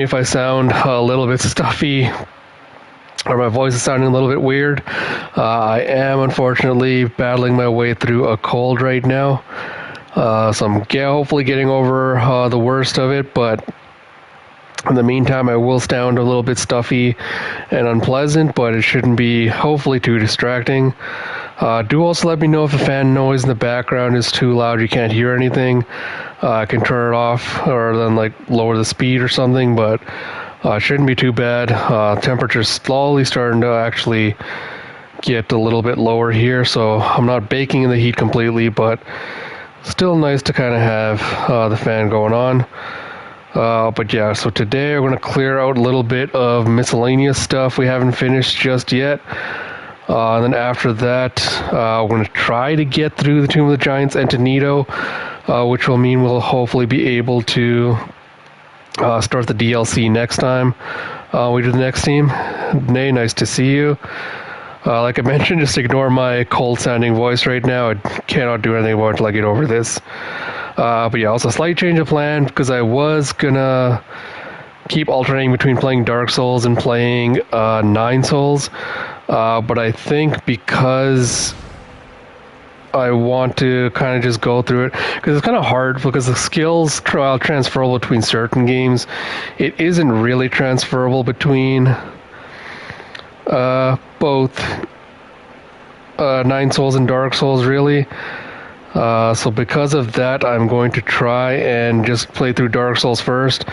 if I sound a little bit stuffy or my voice is sounding a little bit weird. I am unfortunately battling my way through a cold right now. So I'm hopefully getting over the worst of it, but in the meantime, I will sound a little bit stuffy and unpleasant, but it shouldn't be hopefully too distracting. Do also let me know if the fan noise in the background is too loud, you can't hear anything. I can turn it off or then like lower the speed or something, but it shouldn't be too bad. Temperature's slowly starting to actually get a little bit lower here, so I'm not baking in the heat completely, but still nice to kind of have the fan going on. But yeah, so today we're going to clear out a little bit of miscellaneous stuff we haven't finished just yet. And then after that, we're going to try to get through the Tomb of the Giants and Tenito, which will mean we'll hopefully be able to start the DLC next time we do the next team. Nay, nice to see you. Like I mentioned, just ignore my cold-sounding voice right now. I cannot do anything more until I get over this. But yeah, also a slight change of plan because I was gonna keep alternating between playing Dark Souls and playing Nine Souls. But I think because I want to kind of just go through it, because it's kind of hard because the skills are transferable between certain games. It isn't really transferable between both Nine Souls and Dark Souls, really. So because of that, I'm going to try and just play through Dark Souls first,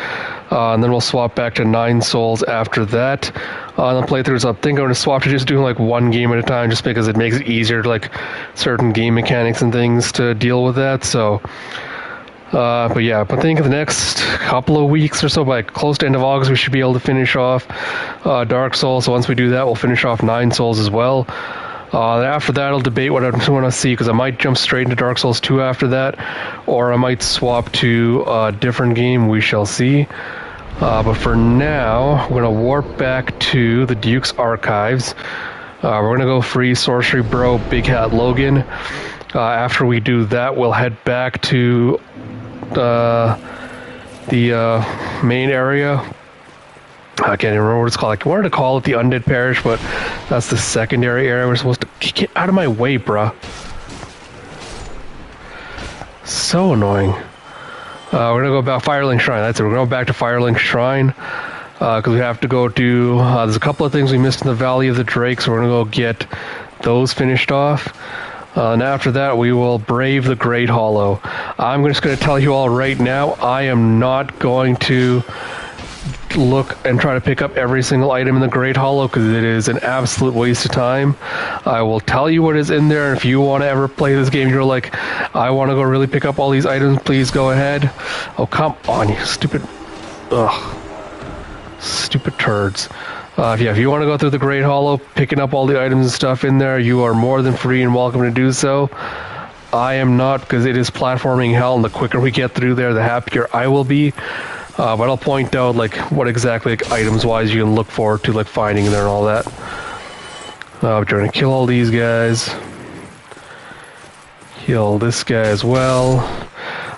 and then we'll swap back to Nine Souls after that. The playthroughs, I think I'm going to swap to just doing like one game at a time, just because it makes it easier to like certain game mechanics and things to deal with that. So, but yeah, I think in the next couple of weeks or so, by close to end of August, we should be able to finish off Dark Souls. So once we do that, we'll finish off Nine Souls as well. After that, I'll debate what I want to see, because I might jump straight into Dark Souls 2 after that, or I might swap to a different game. We shall see. But for now, we're going to warp back to the Duke's Archives. We're going to go free Sorcery Bro Big Hat Logan. After we do that, we'll head back to the main area. I can't even remember what it's called. I wanted to call it the Undead Parish, but that's the secondary area we're supposed to... Get out of my way, bruh. So annoying. We're going to go back Firelink Shrine. That's it. We're going back to Firelink Shrine, because we have to go do... there's a couple of things we missed in the Valley of the Drake, so we're going to go get those finished off. And after that, we will brave the Great Hollow. I'm just going to tell you all right now, I am not going to look and try to pick up every single item in the Great Hollow, because it is an absolute waste of time. I will tell you what is in there, and if you want to ever play this game, you're like, I want to go really pick up all these items, please go ahead. Oh, come on, you stupid... Ugh. Stupid turds. If you want to go through the Great Hollow, picking up all the items and stuff in there, you are more than free and welcome to do so. I am not, because it is platforming hell, and the quicker we get through there, the happier I will be. But I'll point out like what exactly like, items-wise you can look forward to, like finding in there and all that. We're trying to kill all these guys. Kill this guy as well.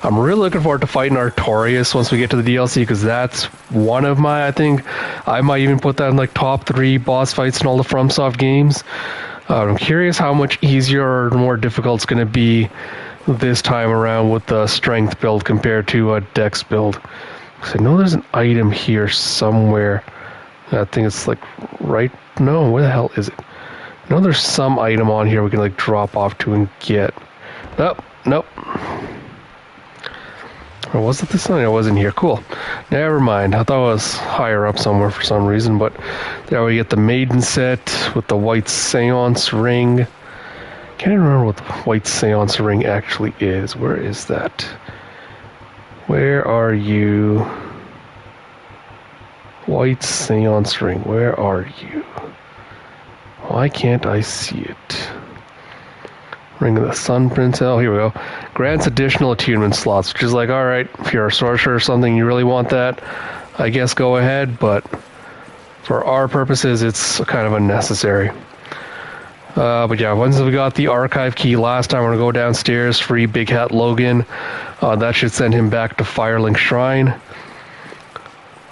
I'm really looking forward to fighting Artorias once we get to the DLC, because that's one of my, I think, I might even put that in like top 3 boss fights in all the FromSoft games. I'm curious how much easier or more difficult it's going to be this time around with the strength build compared to a dex build. I know there's an item here somewhere. I think it's like right... No, where the hell is it? I know there's some item on here we can like drop off to and get. Nope, nope. Or was it this one? It wasn't here. Cool. Never mind. I thought it was higher up somewhere for some reason, but there we get the Maiden set with the white seance ring. Can't even remember what the white seance ring actually is. Where is that? Where are you? White seance ring, where are you? Why can't I see it? Ring of the Sun Prince. Oh, here we go. Grants additional attunement slots, which is like, alright, if you're a sorcerer or something, you really want that, I guess go ahead, but for our purposes, it's kind of unnecessary. But yeah, once we got the archive key last time, we're going to go downstairs, free Big Hat Logan. That should send him back to Firelink Shrine.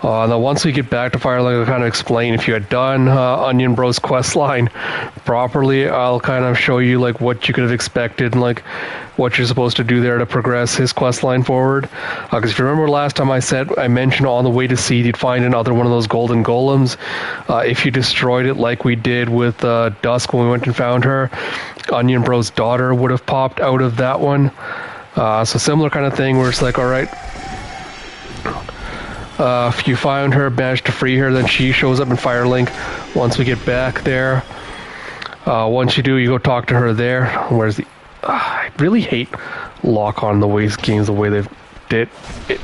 And then once we get back to Firelink, I'll kind of explain if you had done Onion Bro's quest line properly. I'll kind of show you like what you could have expected and like what you're supposed to do there to progress his quest line forward. Because if you remember last time I mentioned on the way to Seed, you'd find another one of those golden golems. If you destroyed it like we did with Dusk when we went and found her, Onion Bro's daughter would have popped out of that one. So similar kind of thing where it's like, all right, if you find her, manage to free her, then she shows up in Firelink once we get back there. Once you do, you go talk to her there. Where's the... I really hate lock-on the waste games the way they've did it.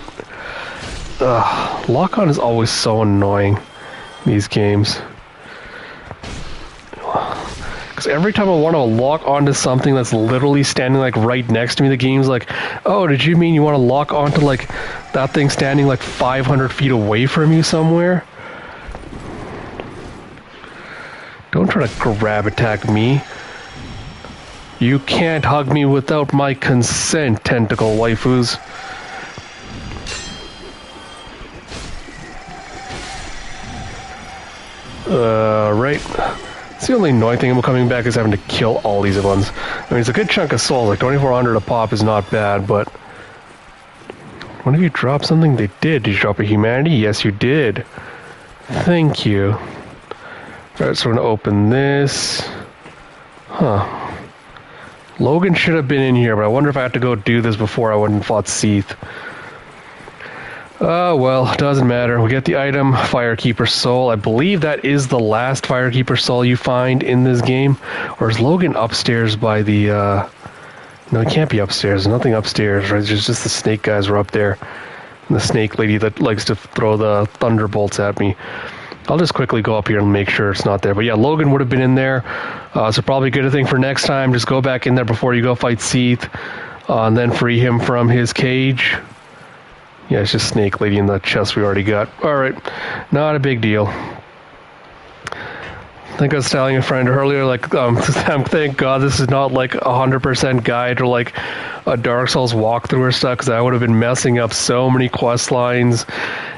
Lock-on is always so annoying in these games. Because every time I want to lock onto something that's literally standing like right next to me, the game's like, oh, did you mean you want to lock onto like that thing standing like 500 feet away from you somewhere? Don't try to grab attack me. You can't hug me without my consent, tentacle waifus. Right. It's the only annoying thing about coming back is having to kill all these ones. I mean, it's a good chunk of souls. Like 2,400 a pop is not bad, but what if you drop something? They did. Did you drop a humanity? Yes, you did. Thank you. Alright, so we're gonna open this. Huh. Logan should have been in here, but I wonder if I have to go do this before I went and fought Seath. Oh, well, doesn't matter. We get the item, Firekeeper Soul. I believe that is the last Firekeeper Soul you find in this game. Or is Logan upstairs by the... No, it can't be upstairs. There's nothing upstairs, right? There's just the snake guys are up there. And the snake lady that likes to throw the thunderbolts at me. I'll just quickly go up here and make sure it's not there. But yeah, Logan would have been in there. So probably a good thing for next time. Just go back in there before you go fight Seath. And then free him from his cage. Yeah, it's just Snake Lady in the chest we already got. Alright, not a big deal. I think I was telling a friend earlier, like, thank God this is not like 100% guide or like a Dark Souls walkthrough or stuff, because I would have been messing up so many quest lines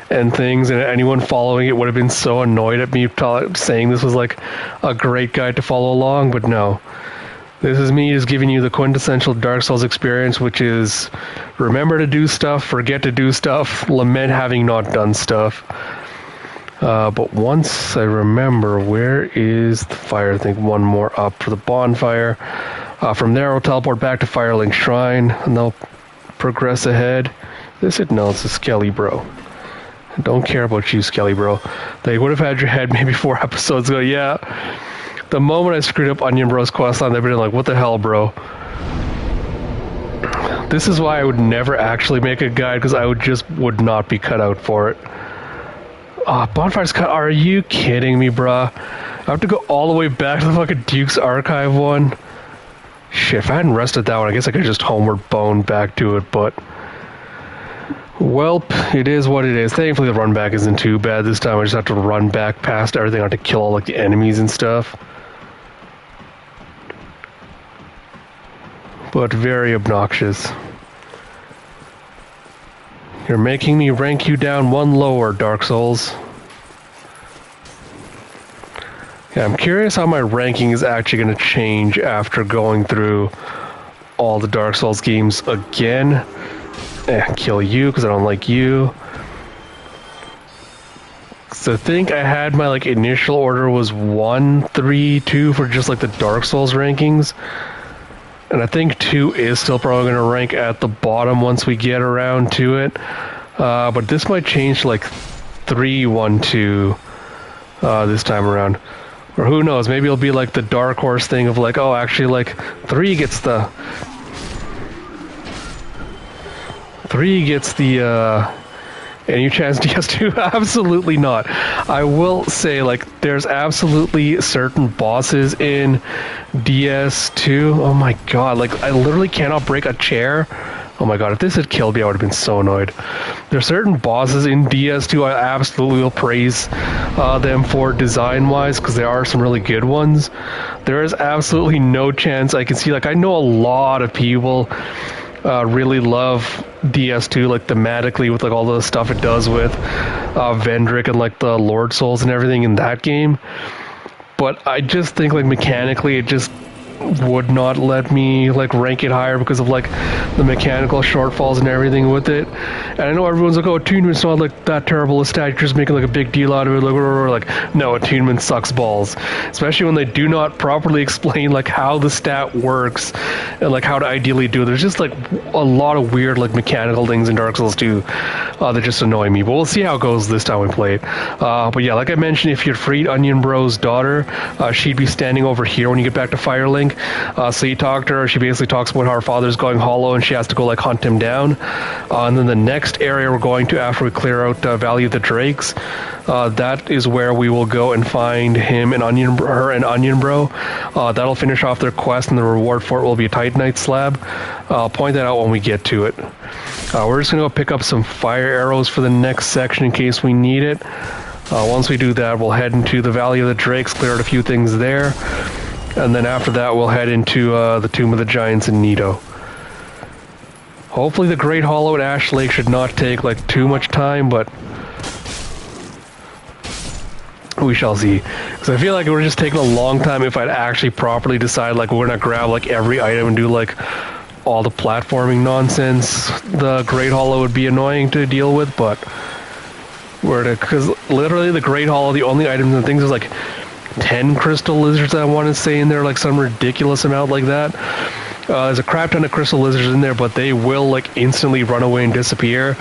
and things, and anyone following it would have been so annoyed at me saying this was like a great guide to follow along, but no. This is me just giving you the quintessential Dark Souls experience, which is remember to do stuff, forget to do stuff, lament having not done stuff. But once I remember, where is the fire? I think one more up for the bonfire. From there, we'll teleport back to Firelink Shrine, and they'll progress ahead. This it? No, it's a Skelly Bro. I don't care about you, Skelly Bro. They would have had your head maybe 4 episodes ago, yeah. The moment I screwed up Onion Bro's questline, they've been like, what the hell, bro? This is why I would never actually make a guide, because I would not be cut out for it. Bonfire's cut. Are you kidding me, bruh? I have to go all the way back to the fucking Duke's Archive one? Shit, if I hadn't rested that one, I guess I could just homeward bone back to it, but... Welp, it is what it is. Thankfully the run back isn't too bad this time. I just have to run back past everything. I have to kill all like the enemies and stuff. But very obnoxious. You're making me rank you down 1 lower, Dark Souls. Yeah, I'm curious how my ranking is actually going to change after going through all the Dark Souls games again. Kill you because I don't like you. So I think I had my like initial order was 1, 3, 2 for just like the Dark Souls rankings. And I think 2 is still probably going to rank at the bottom once we get around to it. But this might change to like 3, 1, 2 this time around. Or who knows, maybe it'll be like the Dark Horse thing of like, oh, actually like 3 gets the any chance DS2? Absolutely not. I will say, like, there's absolutely certain bosses in DS2. Oh my god, like, I literally cannot break a chair. Oh my god, if this had killed me, I would have been so annoyed. There's certain bosses in DS2 I absolutely will praise them for design-wise, because there are some really good ones. There is absolutely no chance I can see, like, I know a lot of people really love DS2, like thematically with like all the stuff it does with Vendrick and like the Lord Souls and everything in that game. But I just think like mechanically it just would not let me like rank it higher because of like the mechanical shortfalls and everything with it. And I know everyone's like, oh, attunement's not like that terrible a stat, you're just making like a big deal out of it, like no, attunement sucks balls, especially when they do not properly explain like how the stat works and like how to ideally do it. There's just like a lot of weird like mechanical things in Dark Souls 2 that just annoy me, but we'll see how it goes this time we play it. But yeah, like I mentioned, if you'd freed Onion Bro's daughter, she'd be standing over here when you get back to Firelink. So you talk to her, she basically talks about how her father's going hollow and she has to go like hunt him down. And then the next area we're going to after we clear out Valley of the Drakes, that is where we will go and find him and her and Onion Bro. That'll finish off their quest, and the reward for it will be a Titanite slab. I'll point that out when we get to it. We're just going to go pick up some fire arrows for the next section in case we need it. Once we do that, we'll head into the Valley of the Drakes, clear out a few things there. And then after that, we'll head into the Tomb of the Giants in Nito. Hopefully the Great Hollow at Ash Lake should not take like too much time, but we shall see. Because I feel like we're just taking a long time if I'd actually properly decide like we're gonna grab like every item and do like all the platforming nonsense. The Great Hollow would be annoying to deal with, but because literally the Great Hollow, the only items and things is like 10 crystal lizards, I want to say, in there, like some ridiculous amount like that. There's a crap ton of crystal lizards in there, but they will like instantly run away and disappear.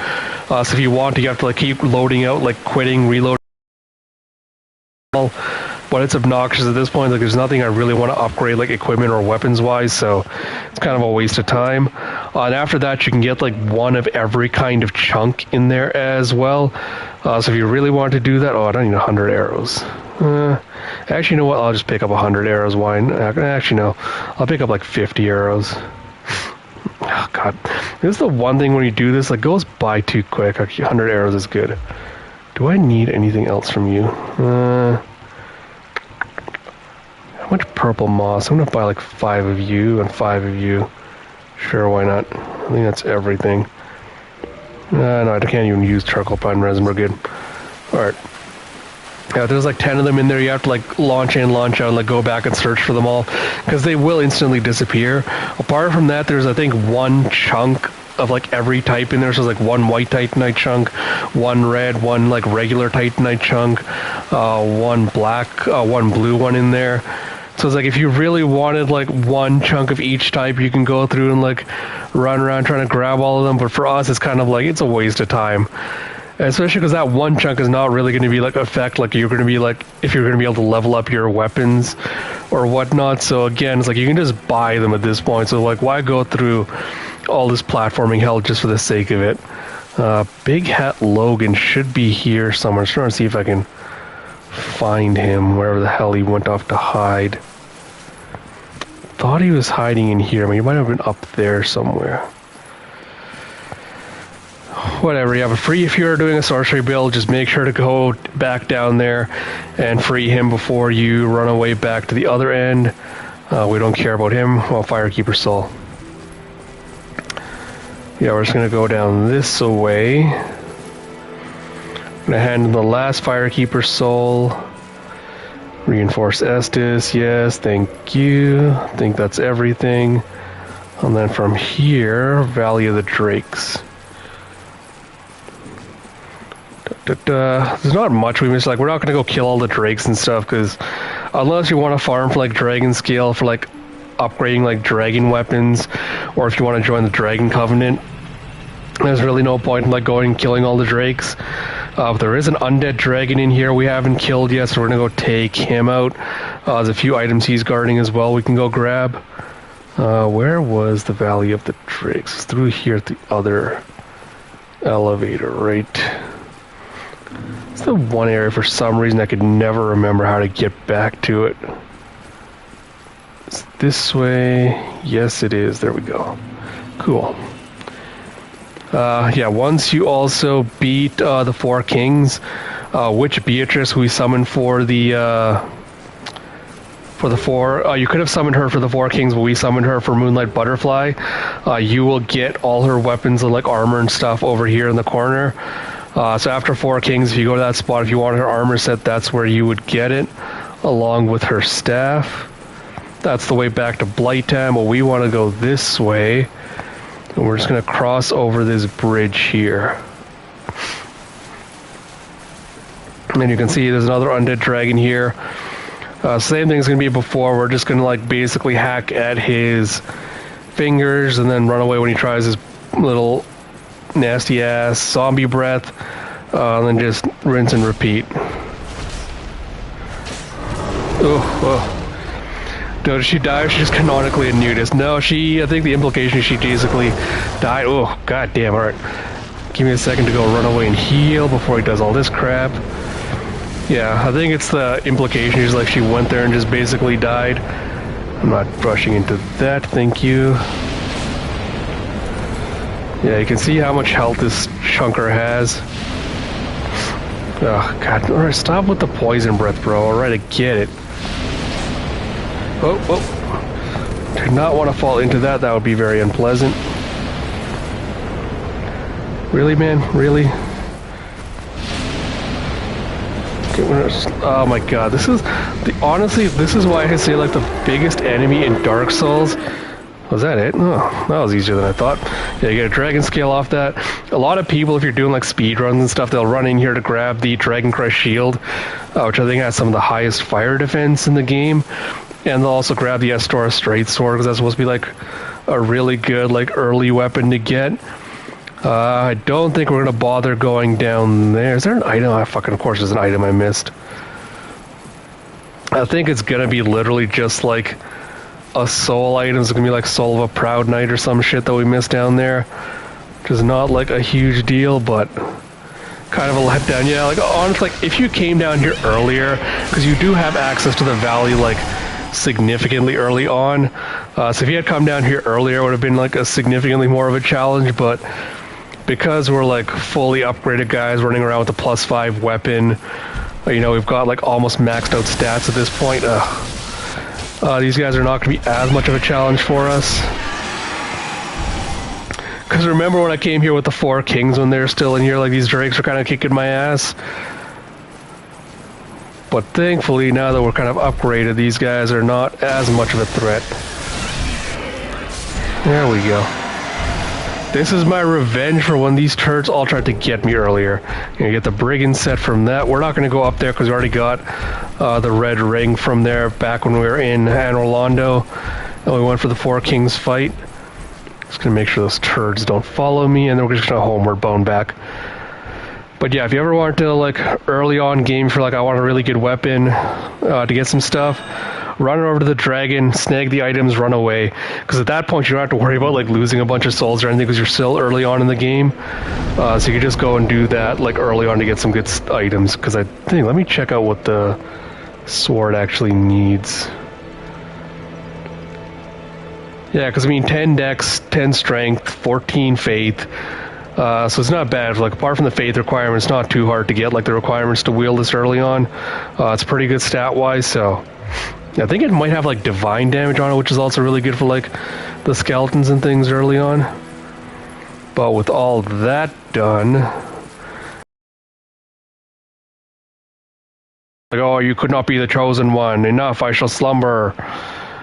So if you want to, you have to like keep loading out, like quitting, reloading. But it's obnoxious at this point. Like there's nothing I really want to upgrade like equipment or weapons wise, so it's kind of a waste of time. And after that, you can get like one of every kind of chunk in there as well. So if you really want to do that, I don't need 100 arrows. Actually, you know what? I'll just pick up 100 arrows. Why? Actually, no. I'll pick up like 50 arrows. Oh, God. This is the one thing when you do this, like, goes by too quick. 100 arrows is good. Do I need anything else from you? How much purple moss? I'm going to buy like 5 of you and 5 of you. Sure, why not? I think that's everything. No, I can't even use charcoal pine resin. We're good. Alright. Yeah, there's like 10 of them in there. You have to like launch in, launch out, and like go back and search for them all because they will instantly disappear. Apart from that, there's I think one chunk of like every type in there. So there's like one white Titanite chunk, one red, one like regular Titanite chunk, one black, one blue one in there. So it's like if you really wanted like one chunk of each type, you can go through and like run around trying to grab all of them. But for us, it's kind of like it's a waste of time. Especially because that one chunk is not really going to be like affect like you're going to be like if you're going to be able to level up your weapons or whatnot. So again, it's like you can just buy them at this point. So like why go through all this platforming hell just for the sake of it? Big Hat Logan should be here somewhere. I'm trying to see if I can find him wherever the hell he went off to hide. Thought he was hiding in here. I mean, he might have been up there somewhere. Whatever, yeah, but if you're doing a sorcery build, just make sure to go back down there and free him before you run away back to the other end. We don't care about him. Well, Firekeeper Soul. Yeah, we're just going to go down this way. I'm going to hand in the last Firekeeper Soul. Reinforce Estus, yes, thank you. I think that's everything. And then from here, Valley of the Drakes. There's not much we miss. Like, we're not going to go kill all the drakes and stuff, because unless you want to farm for, like, dragon scale, for, like, upgrading, like, dragon weapons, or if you want to join the Dragon Covenant, there's really no point in, like, going and killing all the drakes. But there is an undead dragon in here we haven't killed yet, so we're going to go take him out. There's a few items he's guarding as well we can go grab. Where was the Valley of the Drakes? It's through here at the other elevator, right? It's the one area for some reason I could never remember how to get back to it. It's this way. Yes, it is. There we go. Cool. Yeah, once you also beat the Four Kings, Witch Beatrice, who we summoned for the for the four. You could have summoned her for the Four Kings, but we summoned her for Moonlight Butterfly. You will get all her weapons and like armor and stuff over here in the corner. So after Four Kings, if you go to that spot, if you want her armor set, that's where you would get it, along with her staff. That's the way back to Blightown, but we want to go this way. And we're just going to cross over this bridge here. And you can see there's another undead dragon here. Same thing's going to be before. We're just going to like basically hack at his fingers and then run away when he tries his little nasty ass zombie breath. And then just rinse and repeat. Oh. No, did she die or she just canonically a nudist? No, I think the implication is she basically died. Oh, god damn, alright. Give me a second to go run away and heal before he does all this crap. Yeah, I think it's the implication is like she went there and just basically died. I'm not rushing into that, thank you. Yeah, you can see how much health this chunker has. Oh, god. Alright, stop with the poison breath, bro. Alright, I get it. Oh. Do not want to fall into that. That would be very unpleasant. Really, man? Really? Oh my god, honestly, this is why I say like the biggest enemy in Dark Souls. Was that it? Oh, that was easier than I thought. Yeah, you get a dragon scale off that. A lot of people, if you're doing like speed runs and stuff, they'll run in here to grab the Dragon Crest shield, which I think has some of the highest fire defense in the game. And they'll also grab the Estora Straight Sword, because that's supposed to be like a really good like early weapon to get. I don't think we're going to bother going down there. Is there an item? Of course there's an item I missed. I think it's going to be literally just like a soul item. It's going to be like Soul of a Proud Knight or some shit that we missed down there. Which is not like a huge deal, but kind of a letdown. Yeah, like honestly, like, if you came down here earlier, because you do have access to the valley like significantly early on. So if you had come down here earlier, it would have been like a significantly more of a challenge, but because we're like fully upgraded guys running around with a +5 weapon, you know, we've got like almost maxed out stats at this point. These guys are not going to be as much of a challenge for us. Because remember when I came here with the Four Kings when they're still in here, like these drakes are kind of kicking my ass. But thankfully, now that we're kind of upgraded, these guys are not as much of a threat. There we go. This is my revenge for when these turds all tried to get me earlier. You get the brigand set from that. We're not going to go up there because we already got the red ring from there back when we were in Anne Orlando. And we went for the Four Kings fight. Just going to make sure those turds don't follow me, and then we're just going to homeward bone back. But yeah, if you ever want to like early on game for like I want a really good weapon to get some stuff, run over to the dragon, snag the items, run away. Because at that point you don't have to worry about like losing a bunch of souls or anything because you're still early on in the game. So you can just go and do that like early on to get some good items. Because I think, let me check out what the sword actually needs. Yeah, because I mean 10 dex, 10 strength, 14 faith. So it's not bad. Like apart from the faith requirements, it's not too hard to get like the requirements to wield this early on. It's pretty good stat wise. So I think it might have like divine damage on it, which is also really good for like the skeletons and things early on. But with all that done, like, oh, you could not be the chosen one. Enough, I shall slumber.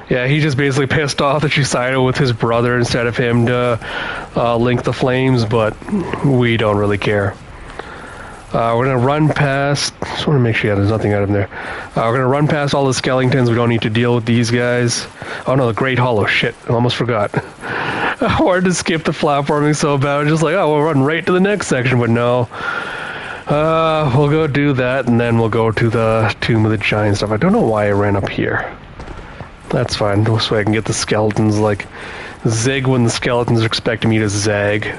Yeah, he just basically pissed off that she sided with his brother instead of him to link the flames, but we don't really care. We're going to run past... Just want to make sure there's nothing out of there. We're going to run past all the skeletons. We don't need to deal with these guys. Oh no, the Great Hollow. Shit, I almost forgot. I wanted to skip the platforming so bad. I was just like, oh, we'll run right to the next section, but no. We'll go do that, and then we'll go to the Tomb of the Giant stuff. I don't know why I ran up here. That's fine, so I can get the skeletons, like, zig when the skeletons are expecting me to zag.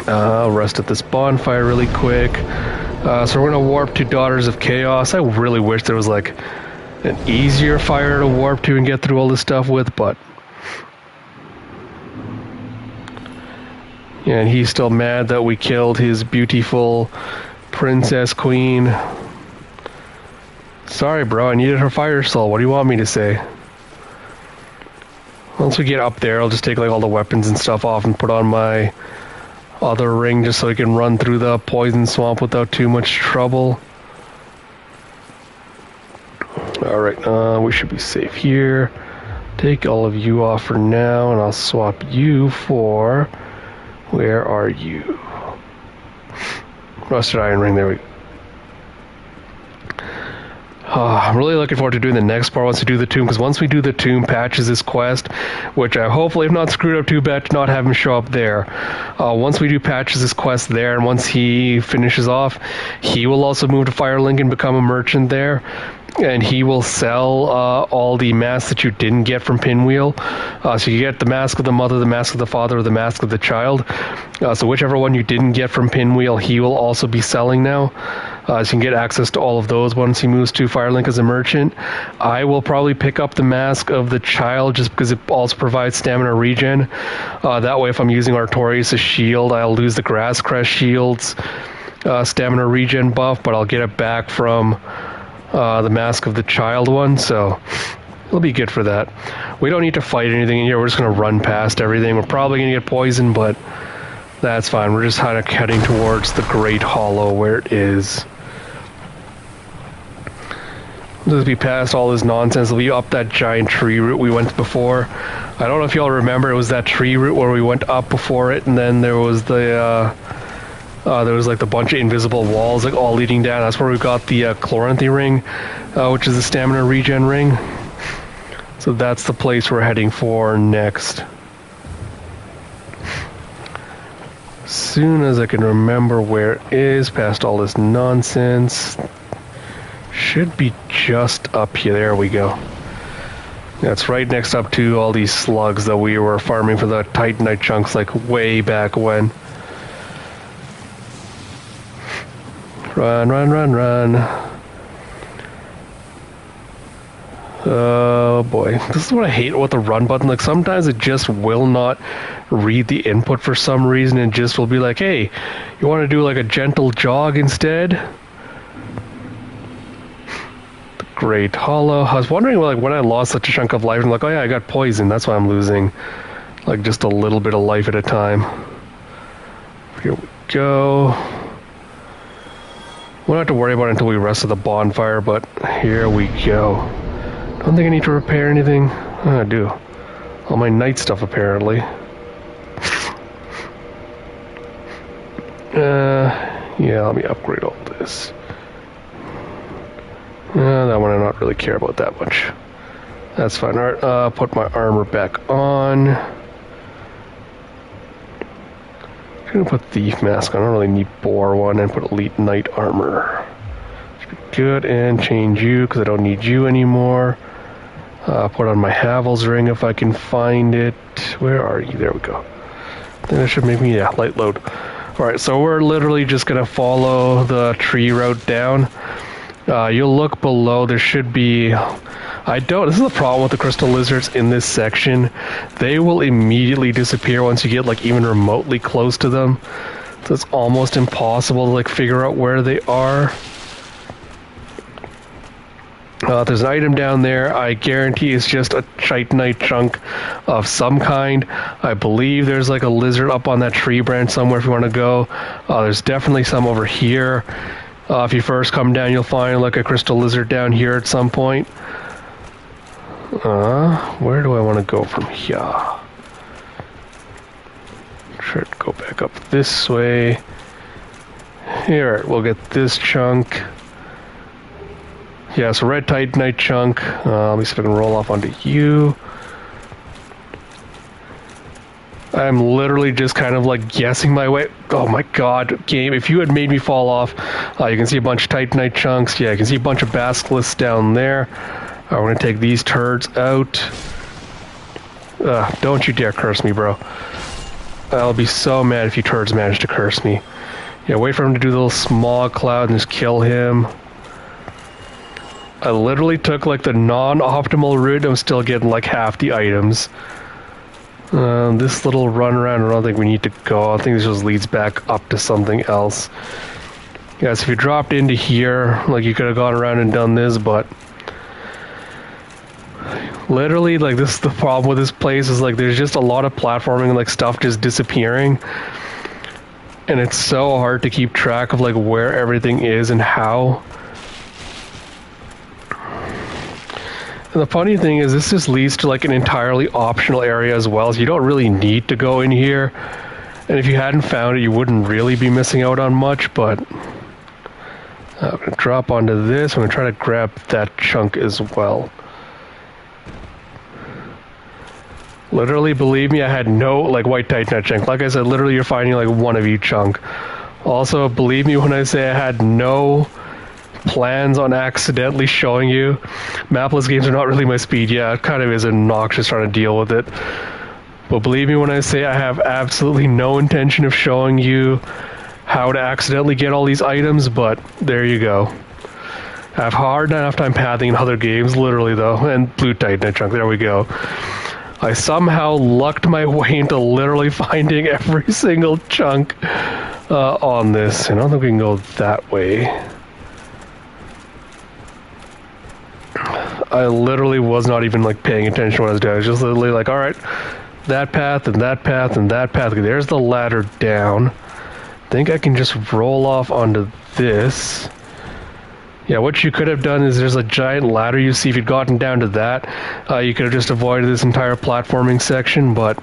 I'll rest at this bonfire really quick. So we're going to warp to Daughters of Chaos. I really wish there was, like, an easier fire to warp to and get through all this stuff with, but... Yeah, and he's still mad that we killed his beautiful princess queen. Sorry, bro, I needed her fire soul. What do you want me to say? Once we get up there, I'll just take like all the weapons and stuff off and put on my other ring just so I can run through the poison swamp without too much trouble. Alright, we should be safe here. Take all of you off for now, and I'll swap you for... Where are you? Rusted iron ring, there we go. I'm really looking forward to doing the next part once we do the tomb, because once we do the tomb, patches this quest, which I hopefully have not screwed up too bad to not have him show up there. Once we do patches this quest there, and once he finishes off, he will also move to Firelink and become a merchant there, and he will sell all the masks that you didn't get from Pinwheel. So you get the Mask of the Mother, the Mask of the Father, or the Mask of the Child. So whichever one you didn't get from Pinwheel, he will also be selling now. So you can get access to all of those once he moves to Firelink as a merchant. I will probably pick up the Mask of the Child just because it also provides stamina regen. That way if I'm using Artorias' shield, I'll lose the Grass Crest shield's stamina regen buff, but I'll get it back from the Mask of the Child one, so it'll be good for that. We don't need to fight anything in here. We're just going to run past everything. We're probably going to get poisoned, but that's fine. We're just kind of heading towards the Great Hollow where it is. As we pass all this nonsense, we'll be up that giant tree route we went before. I don't know if y'all remember, it was that tree route where we went up before it, and then there was the there was like the bunch of invisible walls like all leading down. That's where we got the Chloranthy ring, which is the stamina regen ring. So that's the place we're heading for next. As soon as I can remember where it is, past all this nonsense. Should be just up here. There we go. That's right next up to all these slugs that we were farming for the Titanite chunks like way back when. Run, run, run, run. Oh boy. This is what I hate with the run button. Like sometimes it just will not read the input for some reason and just will be like, hey, you want to do like a gentle jog instead? The Great Hollow. I was wondering like when I lost such a chunk of life, I'm like, oh yeah, I got poisoned. That's why I'm losing like just a little bit of life at a time. Here we go. We don't have to worry about it until we rest at the bonfire, but here we go. Don't think I need to repair anything. Oh, I do. All my night stuff, apparently. Yeah, let me upgrade all this. That one I don't really care about that much. That's fine. Alright, put my armor back on. I'm gonna put Thief Mask on. I don't really need Boar one, and put Elite Knight Armor. Should be good, and change you, because I don't need you anymore. Put on my Havel's ring if I can find it. Where are you? There we go. Then that should make me, yeah, light load. Alright, so we're literally just gonna follow the tree route down. You'll look below, there should be... this is the problem with the crystal lizards in this section. They will immediately disappear once you get like even remotely close to them. So it's almost impossible to like figure out where they are. There's an item down there. I guarantee it's just a chitinite chunk of some kind. I believe there's like a lizard up on that tree branch somewhere if you want to go. There's definitely some over here. If you first come down, you'll find like a crystal lizard down here at some point. Where do I want to go from here? Try to go back up this way. Here, we'll get this chunk. Yeah, so red titanite chunk. Let me see if I can roll off onto you. I'm literally just kind of like guessing my way. Oh my god, game. If you had made me fall off, you can see a bunch of titanite chunks. Yeah, you can see a bunch of basilisks down there. We're going to take these turds out. Don't you dare curse me, bro. I'll be so mad if you turds manage to curse me. Yeah, wait for him to do the little smog cloud and just kill him. I literally took like the non-optimal route. I'm still getting like half the items. This little run around, I don't think we need to go. I think this just leads back up to something else. Yes, if you dropped into here, like you could have gone around and done this, but literally, like this is the problem with this place is like there's just a lot of platforming and like stuff just disappearing. And it's so hard to keep track of like where everything is and how. And the funny thing is this just leads to like an entirely optional area as well, so you don't really need to go in here. And if you hadn't found it, you wouldn't really be missing out on much, but I'm going to drop onto this. I'm going to try to grab that chunk as well. Literally, believe me, I had no like white titanite chunk. Like I said, literally you're finding like one of each chunk. Also, believe me when I say I had no plans on accidentally showing you. Mapless games are not really my speed. Yeah, it kind of is obnoxious trying to deal with it. But believe me when I say I have absolutely no intention of showing you how to accidentally get all these items, but there you go. I have hard enough time pathing in other games, literally though, and blue titanite chunk, there we go. I somehow lucked my way into literally finding every single chunk on this. I don't think we can go that way. I literally was not even like paying attention when I was doing it. I was just literally like, alright, that path and that path and that path. There's the ladder down. I think I can just roll off onto this. Yeah, what you could have done is there's a giant ladder you see. If you'd gotten down to that, you could have just avoided this entire platforming section, but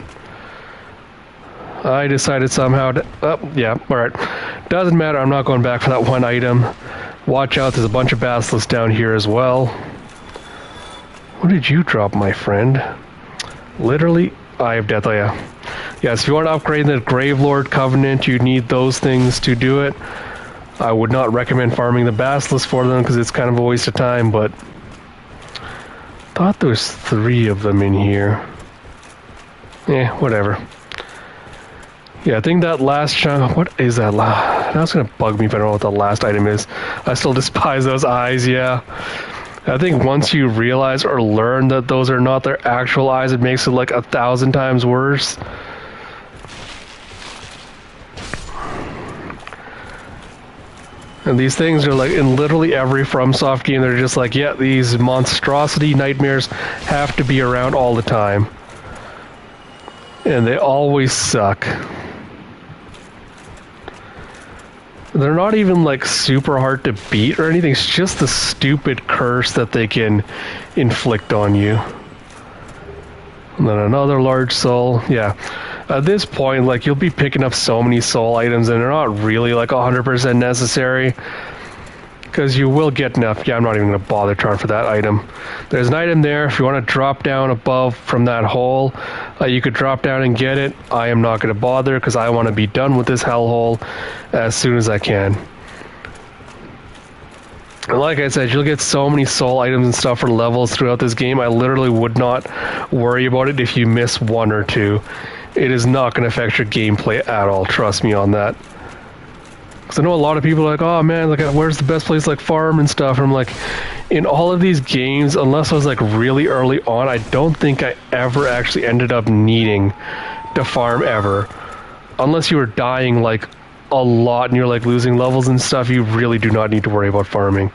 I decided somehow to... Oh, yeah, alright. Doesn't matter, I'm not going back for that one item. Watch out, there's a bunch of basilisks down here as well. What did you drop, my friend? Literally, Eye of Death, oh yeah. Yes, if you want to upgrade the Gravelord Covenant, you need those things to do it. I would not recommend farming the basilisks for them because it's kind of a waste of time, but thought there was 3 of them in here. Whatever. Yeah, I think that last chunk... What is that? That's going to bug me if I don't know what the last item is. I still despise those eyes, yeah. I think once you realize or learn that those are not their actual eyes, it makes it like 1,000 times worse. And these things are like in literally every FromSoft game, they're just like, yeah, these monstrosity nightmares have to be around all the time. And they always suck. They're not even like super hard to beat or anything, it's just the stupid curse that they can inflict on you. And then another large soul, yeah. At this point, like, you'll be picking up so many soul items and they're not really like 100% necessary. Because you will get enough. Yeah, I'm not even going to bother trying for that item. There's an item there. If you want to drop down above from that hole, you could drop down and get it. I am not going to bother because I want to be done with this hellhole as soon as I can. And like I said, you'll get so many soul items and stuff for levels throughout this game. I literally would not worry about it if you miss 1 or 2. It is not going to affect your gameplay at all. Trust me on that. Because I know a lot of people are like, oh man, like, where's the best place to like farm and stuff? And I'm like, in all of these games, unless I was like really early on, I don't think I ever actually ended up needing to farm ever. Unless you were dying like a lot and you're like losing levels and stuff, you really do not need to worry about farming.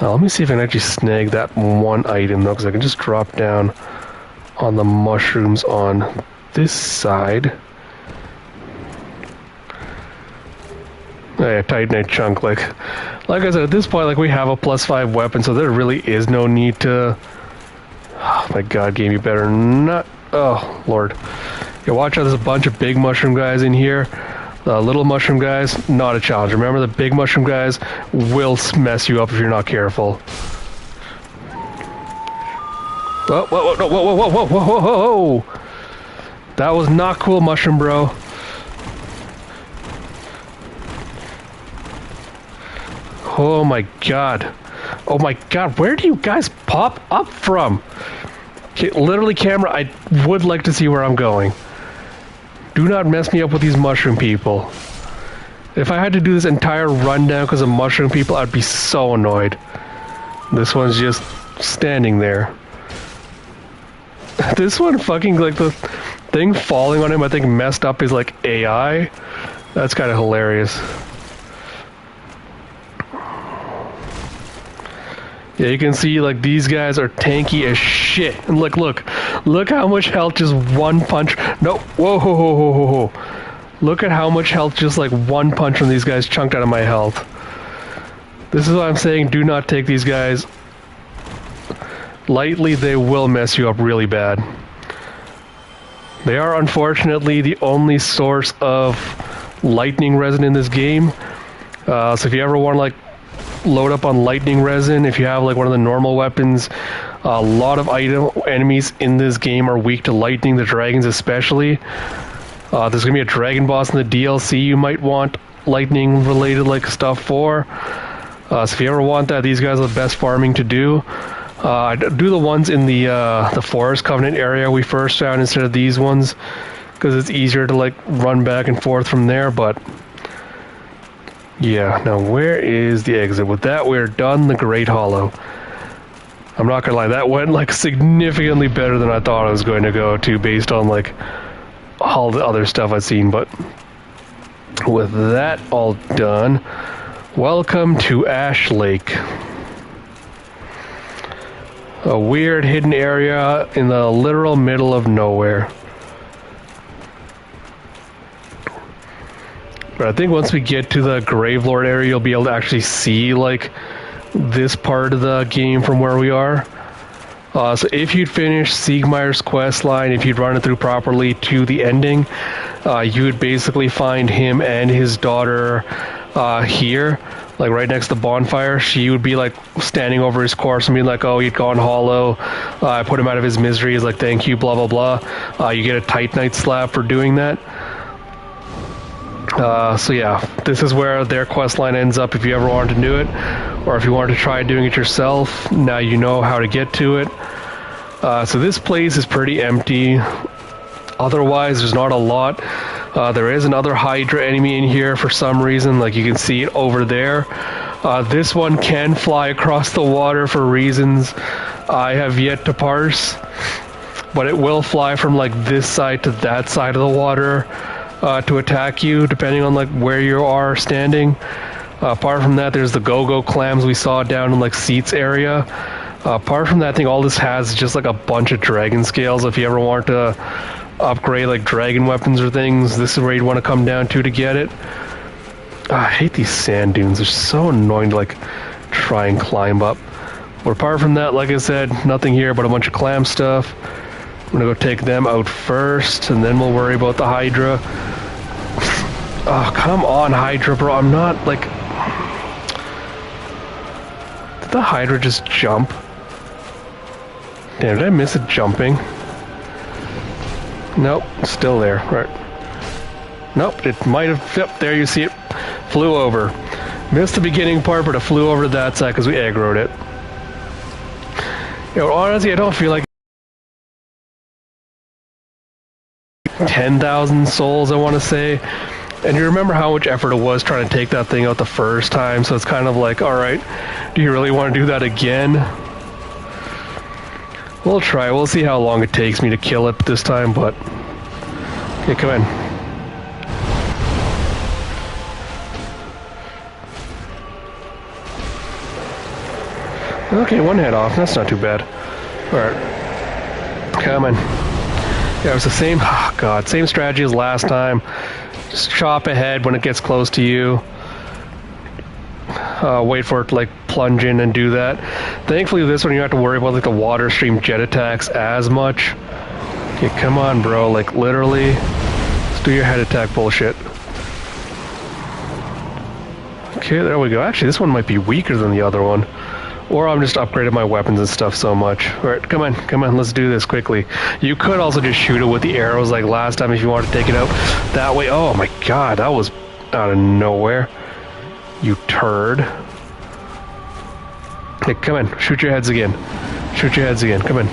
Let me see if I can actually snag that one item though, because I can just drop down on the mushrooms on this side. Oh yeah, Titanite chunk. Like I said, at this point, like, we have a +5 weapon, so there really is no need to... Oh my god, game, you better not... Oh, lord. Yeah, watch out, there's a bunch of big mushroom guys in here. The little mushroom guys, not a challenge. Remember, the big mushroom guys will mess you up if you're not careful. Whoa, whoa, whoa, whoa, whoa, whoa, whoa, whoa, whoa, whoa! That was not cool, mushroom bro. Oh my god. Oh my god, where do you guys pop up from? Okay, literally, camera, I would like to see where I'm going. Do not mess me up with these mushroom people. If I had to do this entire rundown because of mushroom people, I'd be so annoyed. This one's just standing there. This one fucking, like, the thing falling on him, I think, messed up his, like, AI. That's kind of hilarious. Yeah, you can see like these guys are tanky as shit. And look how much health just one punch. No, whoa, ho, ho, ho, ho, ho. Look at how much health just like one punch from these guys chunked out of my health. This is what I'm saying. Do not take these guys lightly. They will mess you up really bad. They are unfortunately the only source of lightning resin in this game. So if you ever want to like load up on lightning resin, if you have like one of the normal weapons, a lot of enemies in this game are weak to lightning, the dragons especially. There's gonna be a dragon boss in the DLC you might want lightning related like stuff for. So if you ever want that, these guys are the best farming to do. I do the ones in the Forest Covenant area we first found instead of these ones, because it's easier to like run back and forth from there. But yeah, now where is the exit? With that, we're done the Great Hollow. I'm not gonna lie, that went like significantly better than I thought I was going to go to, based on like all the other stuff I've seen. But with that all done, welcome to Ash Lake. A weird hidden area in the literal middle of nowhere. But I think once we get to the Gravelord area, you'll be able to actually see like this part of the game from where we are. So if you'd finish Siegmeyer's quest line, if you'd run it through properly to the ending, you would basically find him and his daughter here, like right next to the bonfire. She would be like standing over his corpse and being like, oh, he'd gone hollow. I put him out of his misery. He's like, thank you, blah, blah, blah. You get a Titanite slab for doing that. So yeah, this is where their quest line ends up if you ever wanted to do it, or if you wanted to try doing it yourself. Now you know how to get to it. So this place is pretty empty. Otherwise, there's not a lot. There is another Hydra enemy in here for some reason, like you can see it over there. This one can fly across the water for reasons I have yet to parse, but it will fly from like this side to that side of the water to attack you, depending on like where you are standing. Apart from that, there's the go-go clams we saw down in like Seats area. Apart from that, I think all this has is just like a bunch of dragon scales. If you ever want to upgrade like dragon weapons or things, this is where you'd want to come down to get it. I hate these sand dunes. They're so annoying to like try and climb up. But apart from that, like I said, nothing here but a bunch of clam stuff. I'm gonna go take them out first, and then we'll worry about the Hydra. Oh, come on, Hydra, bro. I'm not, like... Did the Hydra just jump? Damn, did I miss it jumping? Nope, still there. Right. Nope, it might have... Yep, there you see it. Flew over. Missed the beginning part, but it flew over to that side because we aggroed it. You know, honestly, I don't feel like 10,000 souls, I want to say. And you remember how much effort it was trying to take that thing out the first time, so it's kind of like, alright, do you really want to do that again? We'll try. We'll see how long it takes me to kill it this time, but... Okay, come in. Okay, one head off. That's not too bad. Alright. Come on. Yeah, it was the same... Oh, God. Same strategy as last time. Just chop ahead when it gets close to you. Wait for it to like plunge in and do that. Thankfully this one you don't have to worry about like the water stream jet attacks as much. Okay, come on, bro. Like literally, let's do your head attack bullshit. Okay, there we go. Actually, this one might be weaker than the other one. Or I'm just upgrading my weapons and stuff so much. Alright, come on, let's do this quickly. You could also just shoot it with the arrows like last time if you want to take it out that way. Oh my god, that was out of nowhere. You turd. Okay, come in, shoot your heads again. Shoot your heads again, come in.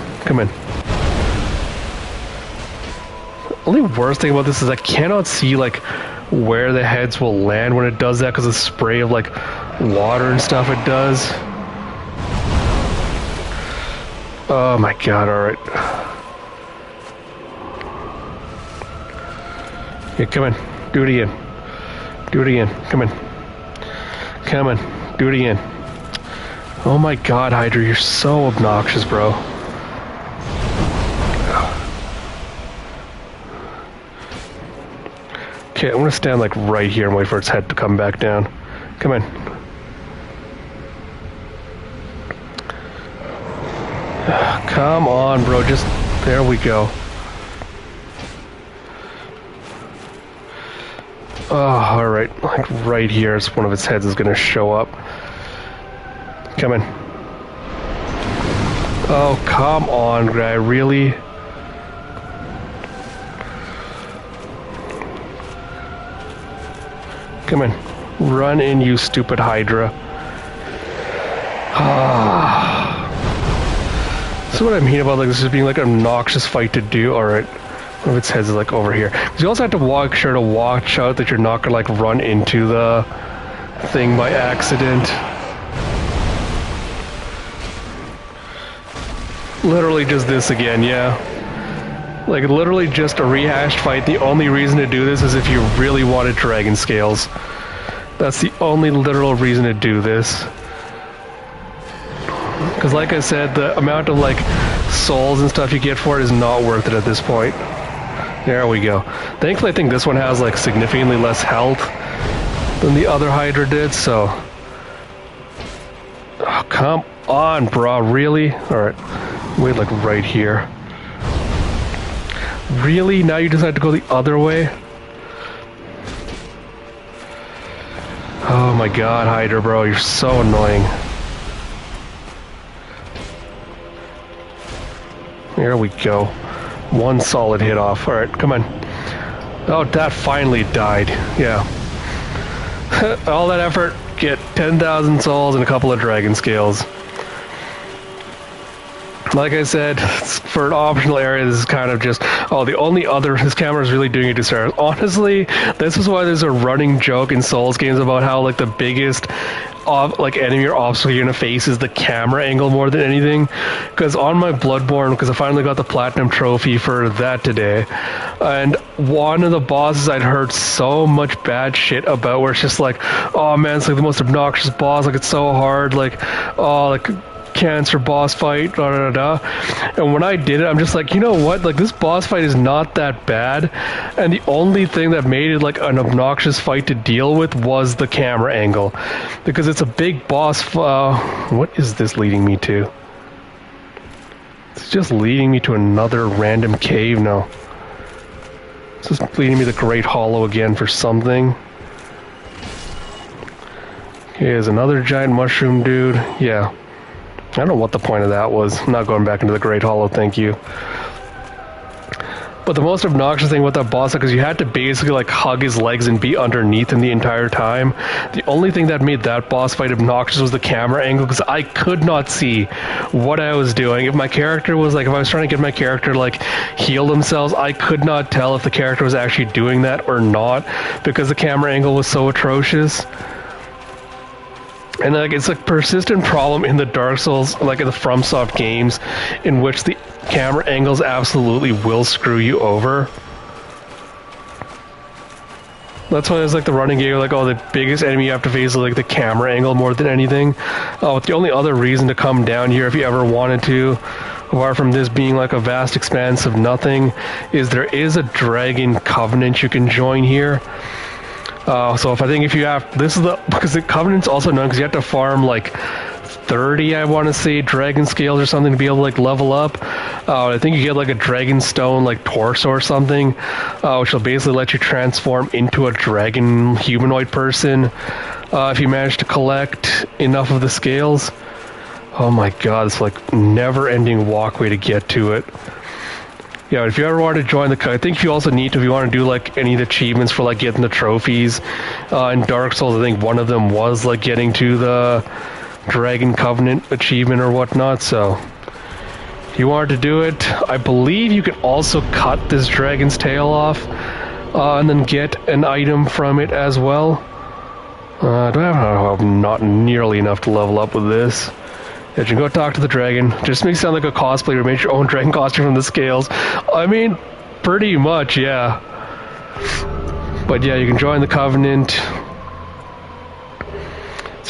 The only worst thing about this is I cannot see like where the heads will land when it does that because of the spray of like water and stuff it does. Oh my god, alright. Yeah, come on. Do it again. Come on. Do it again. Oh my god, Hydra, you're so obnoxious, bro. Okay, I'm gonna stand like right here and wait for its head to come back down. Come in. Come on, bro, just... There we go. Oh, alright. Like right here, it's one of its heads is gonna show up. Come in. Oh, come on, guy, really? Come in. Run in, you stupid Hydra. This is what I mean about like this is being like an obnoxious fight to do. Alright. One of its heads is like over here. Because you also have to make sure to watch out that you're not gonna like run into the thing by accident. Literally just this again, yeah. Like literally just a rehashed fight. The only reason to do this is if you really wanted dragon scales. That's the only literal reason to do this. Because like I said, the amount of like souls and stuff you get for it is not worth it at this point. There we go. Thankfully I think this one has like significantly less health than the other Hydra did, so... Oh, come on, brah, really? Alright, wait like right here. Really? Now you decide to go the other way? Oh my god, Hydra, bro, you're so annoying. There we go. One solid hit off. Alright, come on. Oh, that finally died. Yeah. All that effort, get 10,000 souls and a couple of dragon scales. Like I said, for an optional area, this is kind of just... Oh, the only other... This camera is really doing a disservice. Honestly, this is why there's a running joke in Souls games about how, like, the biggest... like enemy or obstacle you're gonna face is the camera angle more than anything. Because on my Bloodborne, because I finally got the platinum trophy for that today, and one of the bosses I'd heard so much bad shit about, where it's just like, oh man, it's like the most obnoxious boss, like it's so hard, like, oh, like cancer boss fight, da da da da. And when I did it, I'm just like, you know what, like this boss fight is not that bad, and the only thing that made it like an obnoxious fight to deal with was the camera angle, because it's a big boss. What is this leading me to? It's just leading me to another random cave now. It's just leading me to the Great Hollow again for something. Okay, there's another giant mushroom dude. Yeah. I don't know what the point of that was. I'm not going back into the Great Hollow, thank you. But the most obnoxious thing with that boss, because you had to basically like hug his legs and be underneath him the entire time. The only thing that made that boss fight obnoxious was the camera angle, because I could not see what I was doing. If my character was like, if I was trying to get my character to like heal themselves, I could not tell if the character was actually doing that or not, because the camera angle was so atrocious. And like it's a persistent problem in the Dark Souls, like in the FromSoft games, in which the camera angles absolutely will screw you over. That's why there's like the running game, like, oh, the biggest enemy you have to face is like the camera angle more than anything. Oh, the only other reason to come down here if you ever wanted to, apart from this being like a vast expanse of nothing, is there is a dragon covenant you can join here. So if you have, this is the, because the Covenant's also known because you have to farm like 30, I want to say, dragon scales or something to be able to like level up. I think you get like a dragon stone like torso or something, which will basically let you transform into a dragon humanoid person if you manage to collect enough of the scales. Oh my god, it's like never-ending walkway to get to it. Yeah, if you ever want to join the... I think you also need to, if you want to do like any of the achievements for like getting the trophies in Dark Souls, I think one of them was like getting to the Dragon Covenant achievement or whatnot, so if you wanted to do it, I believe you can also cut this dragon's tail off and then get an item from it as well. I have not nearly enough to level up with this. Yeah, you can go talk to the dragon. Just makes it sound like a cosplayer, make your own dragon costume from the scales. I mean, pretty much, yeah. But yeah, you can join the Covenant.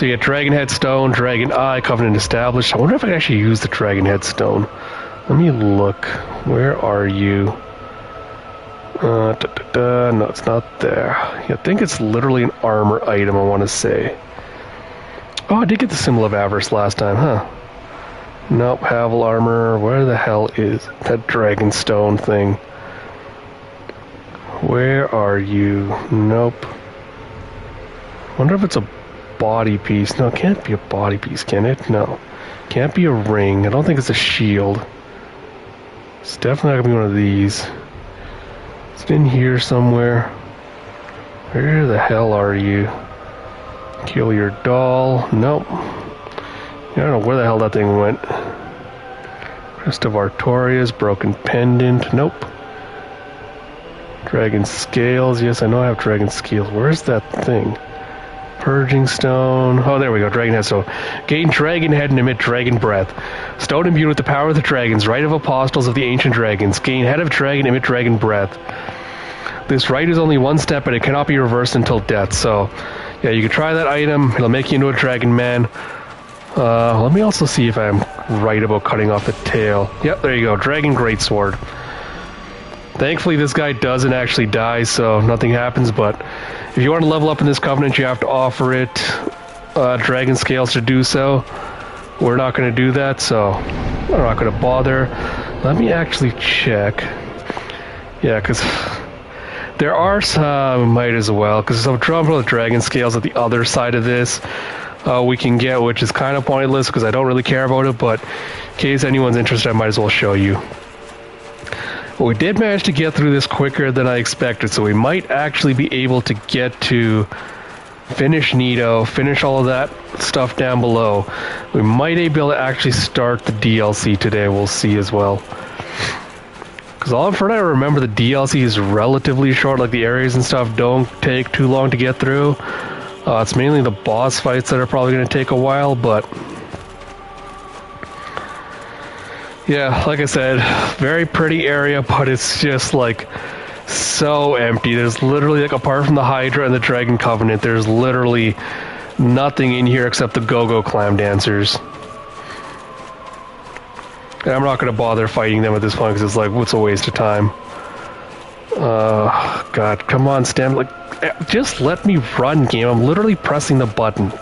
So you get Dragon Headstone, Dragon Eye, Covenant Established. I wonder if I can actually use the Dragon Headstone. Let me look. Where are you? No, it's not there. I think it's literally an armor item, I want to say. Oh, I did get the Symbol of Avarice last time, huh? Nope, Havel Armor. Where the hell is that Dragon Stone thing? Where are you? Nope. Wonder if it's a body piece. No, it can't be a body piece, can it? No. Can't be a ring. I don't think it's a shield. It's definitely not gonna be one of these. It's in here somewhere. Where the hell are you? Kill your doll. Nope. I don't know where the hell that thing went. Crest of Artorias, Broken Pendant. Nope. Dragon Scales. Yes, I know I have Dragon Scales. Where's that thing? Purging Stone. Oh, there we go. Dragon Head Stone. Gain Dragon Head and emit Dragon Breath. Stone imbued with the power of the dragons. Rite of Apostles of the Ancient Dragons. Gain Head of Dragon, emit Dragon Breath. This rite is only one step, but it cannot be reversed until death. So, yeah, you can try that item. It'll make you into a Dragon Man. Let me also see if I'm right about cutting off the tail. Yep, there you go. Dragon Greatsword. Thankfully, this guy doesn't actually die, so nothing happens, but if you want to level up in this Covenant, you have to offer it Dragon Scales to do so. We're not going to do that, so we're not going to bother. Let me actually check. Yeah, because there are some, might as well, because some Drumroll Dragon Scales at the other side of this we can get, which is kind of pointless because I don't really care about it, but in case anyone's interested, I might as well show you. But we did manage to get through this quicker than I expected, so we might actually be able to get to finish Nito, finish all of that stuff down below. We might be able to actually start the DLC today, we'll see as well. Because all for now, I remember the DLC is relatively short, like the areas and stuff don't take too long to get through. It's mainly the boss fights that are probably going to take a while, but yeah, like I said, very pretty area, but it's just like so empty. There's literally, like, apart from the Hydra and the Dragon Covenant, there's literally nothing in here except the Go-Go Clam Dancers. And I'm not going to bother fighting them at this point because it's like, what's a waste of time? God, come on, Stem. Like, just let me run, game. I'm literally pressing the button.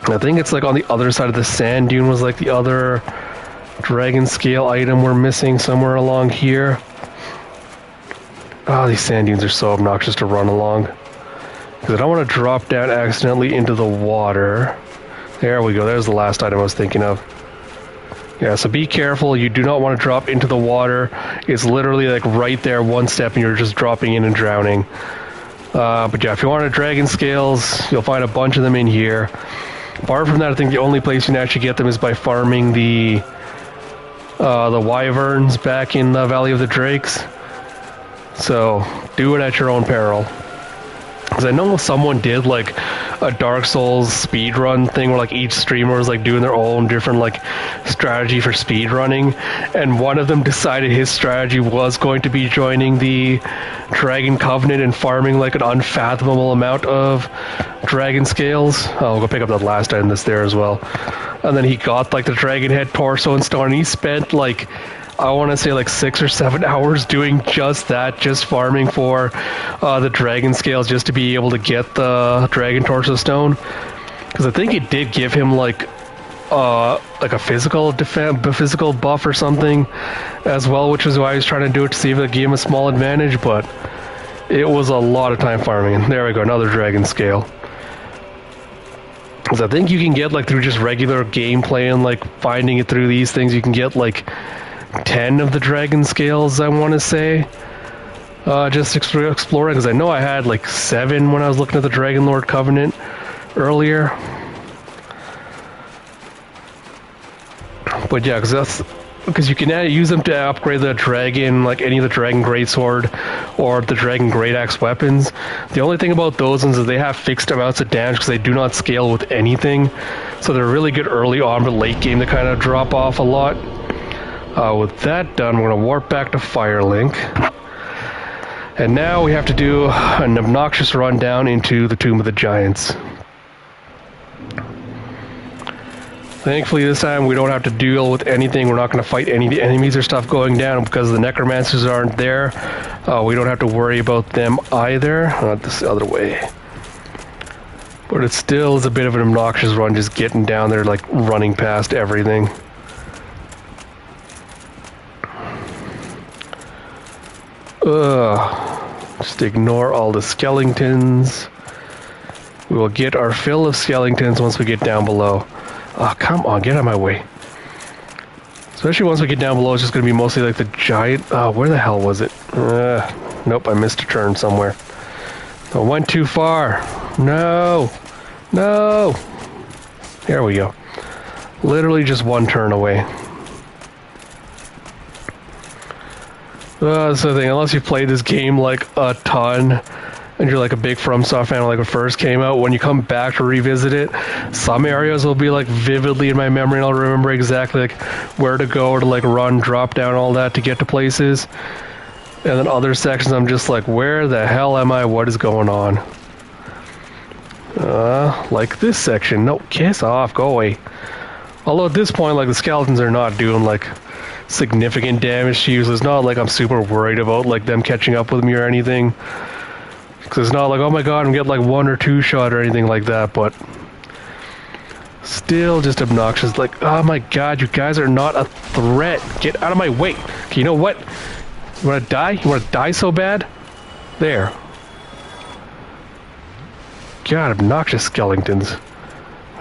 I think it's like on the other side of the sand dune was like the other Dragon Scale item we're missing somewhere along here. Oh, these sand dunes are so obnoxious to run along. Because I don't want to drop down accidentally into the water. There we go. There's the last item I was thinking of. Yeah, so be careful. You do not want to drop into the water. It's literally like right there, one step, and you're just dropping in and drowning. But yeah, if you want a Dragon Scales, you'll find a bunch of them in here. Apart from that, I think the only place you can actually get them is by farming the Wyverns back in the Valley of the Drakes. So do it at your own peril. Because I know someone did like a Dark Souls speedrun thing where like each streamer was like doing their own different like strategy for speedrunning, and one of them decided his strategy was going to be joining the Dragon Covenant and farming like an unfathomable amount of Dragon Scales. I'll go pick up that last item that's there as well. And then he got like the Dragon Head, Torso, and Stone, and he spent like, I want to say like 6 or 7 hours doing just that, just farming for the Dragon Scales just to be able to get the Dragon Torso Stone. Because I think it did give him like a physical physical buff or something as well, which is why I was trying to do it to see if it gave him a small advantage, but it was a lot of time farming. And there we go, another Dragon Scale. Because I think you can get like through just regular gameplay and like finding it through these things, you can get like 10 of the Dragon Scales, I want to say, just exploring, because I know I had like 7 when I was looking at the Dragon Lord Covenant earlier. But yeah, because you can use them to upgrade the dragon, like any of the Dragon Greatsword or the Dragon Great Axe weapons. The only thing about those ones is they have fixed amounts of damage because they do not scale with anything, so they're really good early on, but late game they kind of drop off a lot. With that done, we're going to warp back to Firelink. And now we have to do an obnoxious run down into the Tomb of the Giants. Thankfully this time we don't have to deal with anything. We're not going to fight any of the enemies or stuff going down because the necromancers aren't there. We don't have to worry about them either. Not this other way. But it still is a bit of an obnoxious run just getting down there, like running past everything. Just ignore all the skeletons. We will get our fill of skeletons once we get down below. Oh, come on, get out of my way. Especially once we get down below, it's just going to be mostly like the giant... Oh, where the hell was it? Nope, I missed a turn somewhere. I went too far. No! No! There we go. Literally just one turn away. That's the thing, unless you've played this game like a ton, and you're like a big FromSoft fan like when it first came out, when you come back to revisit it, some areas will be like vividly in my memory and I'll remember exactly like where to go or to like run, drop down, all that to get to places. And then other sections I'm just like, where the hell am I? What is going on? Like this section. No, kiss off, go away. Although at this point, like the skeletons are not doing like significant damage to you, so it's not like I'm super worried about like them catching up with me or anything. Because it's not like, oh my god, I'm getting like 1 or 2 shot or anything like that, but still just obnoxious. Like, oh my god, you guys are not a threat. Get out of my way. Okay, you know what? You want to die? You want to die so bad? There. God, obnoxious skeletons.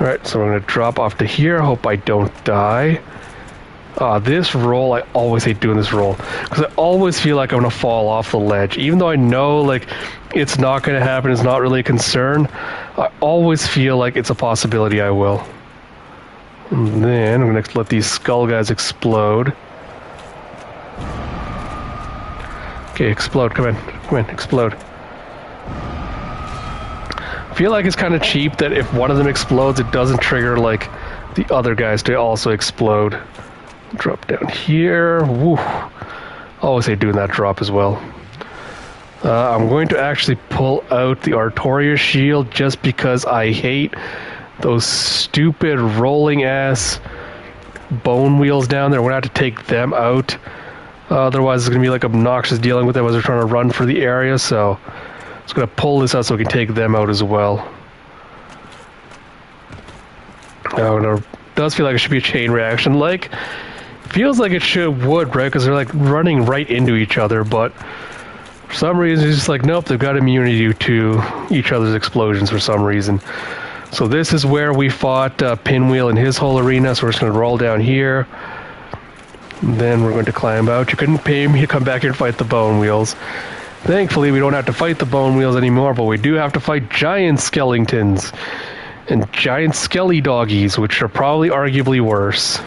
Alright, so I'm going to drop off to here. Hope I don't die. This roll, I always hate doing this roll. Because I always feel like I'm going to fall off the ledge. Even though I know, like, it's not going to happen, it's not really a concern, I always feel like it's a possibility I will. And then I'm going to let these skull guys explode. Okay, explode, come in, explode. I feel like it's kind of cheap that if one of them explodes, it doesn't trigger, like, the other guys to also explode. Drop down here. Woo. Always hate doing that drop as well. I'm going to actually pull out the Artorias shield just because I hate those stupid rolling ass bone wheels down there. We're going to have to take them out. Otherwise it's going to be like obnoxious dealing with them as they're trying to run for the area, so I'm just going to pull this out so we can take them out as well. Oh, no. It does feel like it should be a chain reaction. Like, feels like it would, right? Because they're like running right into each other, but for some reason it's just like, nope, they've got immunity to each other's explosions for some reason. So this is where we fought Pinwheel in his whole arena, so we're just going to roll down here. And then we're going to climb out. You couldn't pay me to come back here and fight the bone wheels. Thankfully, we don't have to fight the bone wheels anymore, but we do have to fight giant skeletons and giant skelly doggies, which are probably arguably worse.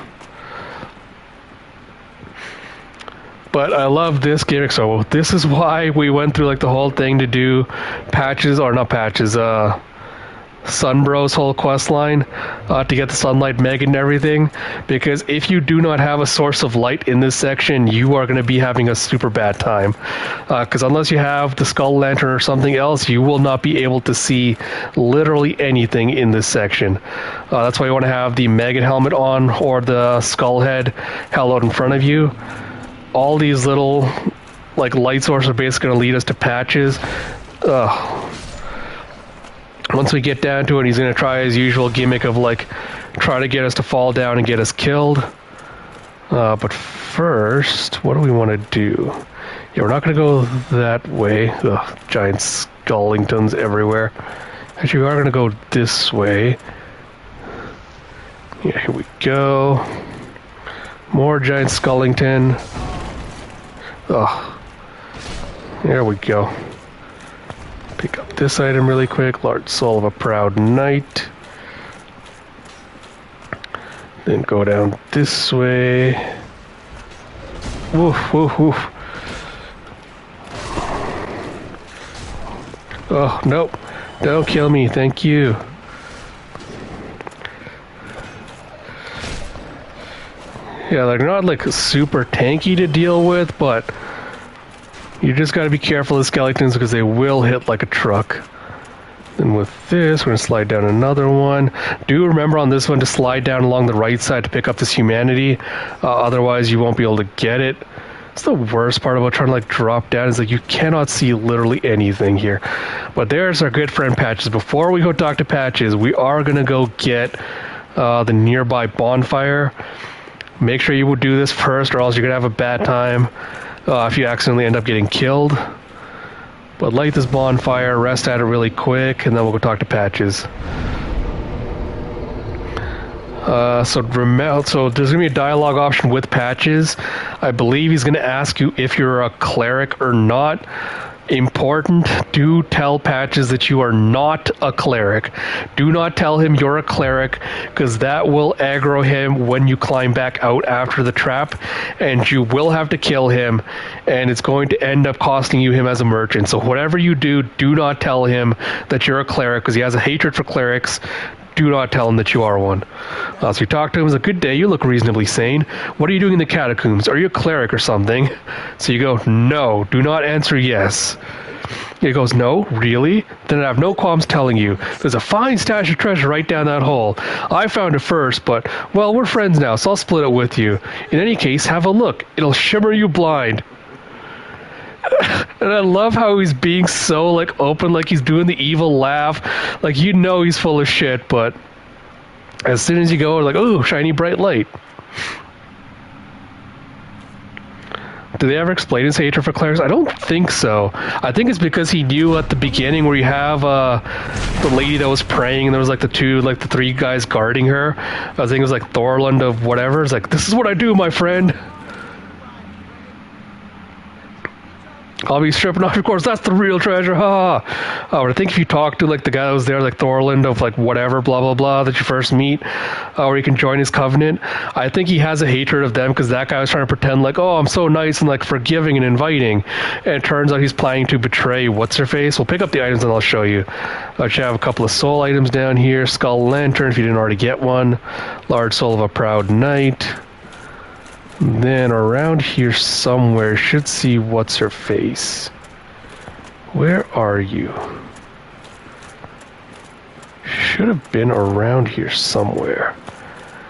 But I love this gimmick, so this is why we went through like the whole thing to do Sunbrow's whole quest line to get the sunlight meg and everything, because if you do not have a source of light in this section, you are going to be having a super bad time, because unless you have the skull lantern or something else, you will not be able to see literally anything in this section. That's why you want to have the Megan helmet on or the skull head held out in front of you. All these little like light sources are basically going to lead us to patches. Once we get down to it, he's going to try his usual gimmick of like try to get us to fall down and get us killed. But first, what do we want to do? Yeah, we're not going to go that way. Ugh, giant skullingtons everywhere. Actually, we are going to go this way. Yeah, here we go. More giant skullington. Oh, there we go. Pick up this item really quick. Large soul of a proud knight. Then go down this way. Woof, woof, woof. Oh, nope. Don't kill me, thank you. Yeah, they're not like super tanky to deal with, but You just gotta be careful of skeletons because they will hit like a truck. And with this, we're gonna slide down another one. Do remember on this one to slide down along the right side to pick up this humanity. Otherwise, you won't be able to get it. It's the worst part about trying to like drop down is like you cannot see literally anything here. But there's our good friend Patches. Before we go talk to Patches, we are gonna go get the nearby bonfire. Make sure you will do this first, or else you're gonna have a bad time if you accidentally end up getting killed. But light this bonfire, rest at it really quick, and then we'll go talk to Patches. So there's going to be a dialogue option with Patches. I believe he's going to ask you if you're a cleric or not. Important, do tell Patches that you are not a cleric. Do not tell him you're a cleric, because that will aggro him when you climb back out after the trap, and you will have to kill him, and it's going to end up costing you him as a merchant. So whatever you do, do not tell him that you're a cleric, because he has a hatred for clerics. Do not tell him that you are one. So you talk to him, it's a good day, you look reasonably sane. What are you doing in the catacombs? Are you a cleric or something? So you go, no, do not answer yes. He goes, no, really? Then I have no qualms telling you. There's a fine stash of treasure right down that hole. I found it first, but, well, we're friends now, so I'll split it with you. In any case, have a look. It'll shimmer you blind. And I love how he's being so like open, like he's doing the evil laugh, like you know he's full of shit, but as soon as you go, like, oh, shiny bright light. Do they ever explain his hatred for clerics? I don't think so. I think it's because he knew at the beginning where you have the lady that was praying, and there was like the three guys guarding her. I think it was like Thorland of whatever. It's like, this is what I do, my friend. I'll be stripping off, of course, that's the real treasure, ha! But I think if you talk to, like, the guy that was there, like, Thorland of, like, whatever, blah, blah, blah, that you first meet, where you can join his covenant, I think he has a hatred of them, because that guy was trying to pretend, like, oh, I'm so nice and, like, forgiving and inviting, and it turns out he's planning to betray What's-Her-Face. We'll pick up the items and I'll show you. I should have a couple of soul items down here, Skull Lantern, if you didn't already get one, Large Soul of a Proud Knight. Then around here somewhere should see What's-Her-Face. Where are you? Should have been around here somewhere.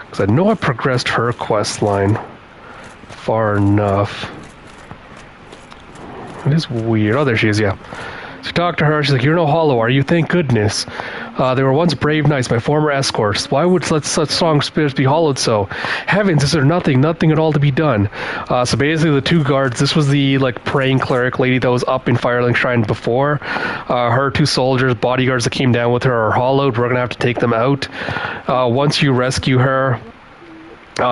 Because I know I progressed her quest line far enough. It is weird. Oh, there she is, yeah. So you talk to her, she's like, you're no hollow, are you? Thank goodness. They were once brave knights, my former escorts. Why would such strong spirits be hollowed so? Heavens, is there nothing at all to be done? So basically the two guards, this was the like praying cleric lady that was up in Firelink Shrine before. Her two soldiers, bodyguards that came down with her are hollowed. We're going to have to take them out. Once you rescue her,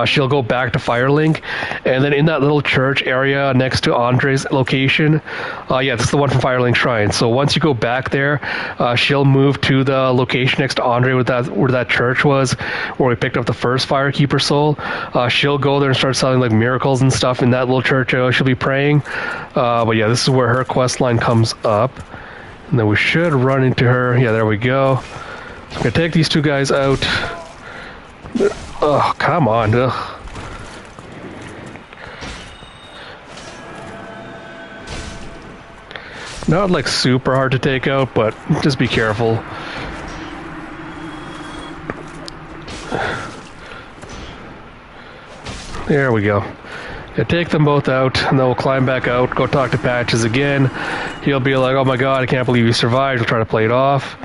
she'll go back to Firelink, and then in that little church area next to Andre's location, yeah, this is the one from Firelink Shrine. So once you go back there, she'll move to the location next to Andre where that church was, where we picked up the first Firekeeper soul. She'll go there and start selling like miracles and stuff in that little church. She'll be praying. But yeah, this is where her quest line comes up, and then we should run into her. Yeah, there we go. So I'm gonna take these two guys out. Oh, come on. Ugh. Not like super hard to take out, but just be careful. There we go. Yeah, take them both out, and then we'll climb back out, go talk to Patches again. He'll be like, oh my god, I can't believe you survived. We'll try to play it off.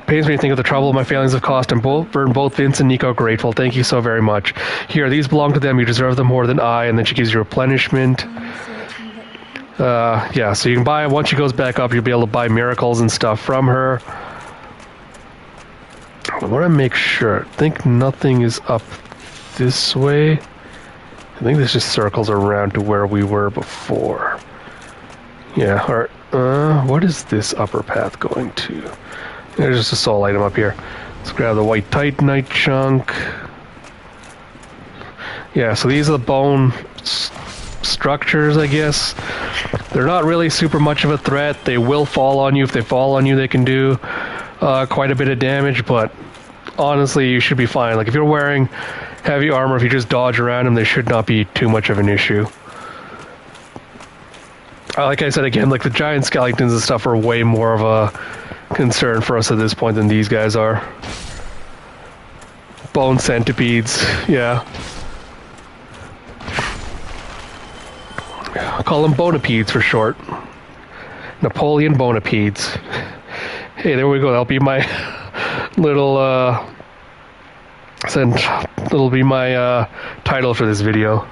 Pains me to think of the trouble my failings have cost and both Vince and Nico grateful. Thank you so very much. Here, these belong to them. You deserve them more than I. And then she gives you replenishment. Yeah, so you can buy, once she goes back up, you'll be able to buy miracles and stuff from her. I want to make sure. I think nothing is up this way. I think this just circles around to where we were before. Yeah, alright. What is this upper path going to? There's just a soul item up here. Let's grab the white titanite chunk. Yeah, so these are the bone structures, I guess. They're not really super much of a threat. They will fall on you. If they fall on you, they can do quite a bit of damage, but honestly, you should be fine. Like, if you're wearing heavy armor, if you just dodge around them, they should not be too much of an issue. Like I said again, like the giant skeletons and stuff are way more of a concern for us at this point than these guys are. Bone centipedes, yeah. I call them Bonapedes for short. Napoleon Bonapedes. Hey, there we go. That'll be my little that'll be my title for this video.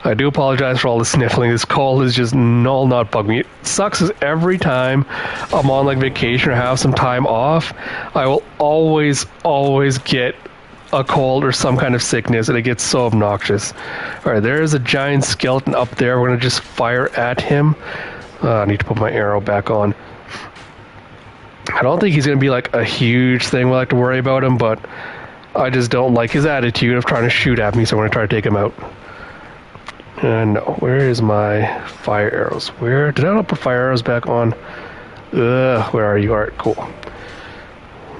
I do apologize for all the sniffling. This cold is just not bugging me. It sucks is every time I'm on like vacation or have some time off, I will always get a cold or some kind of sickness, and it gets so obnoxious. Alright, there is a giant skeleton up there. We're going to just fire at him. I need to put my arrow back on. I don't think he's going to be like a huge thing we'll have to worry about him, but I just don't like his attitude of trying to shoot at me, so I'm going to try to take him out. No, where is my fire arrows? Where? Did I not put fire arrows back on? Where are you? Alright, cool.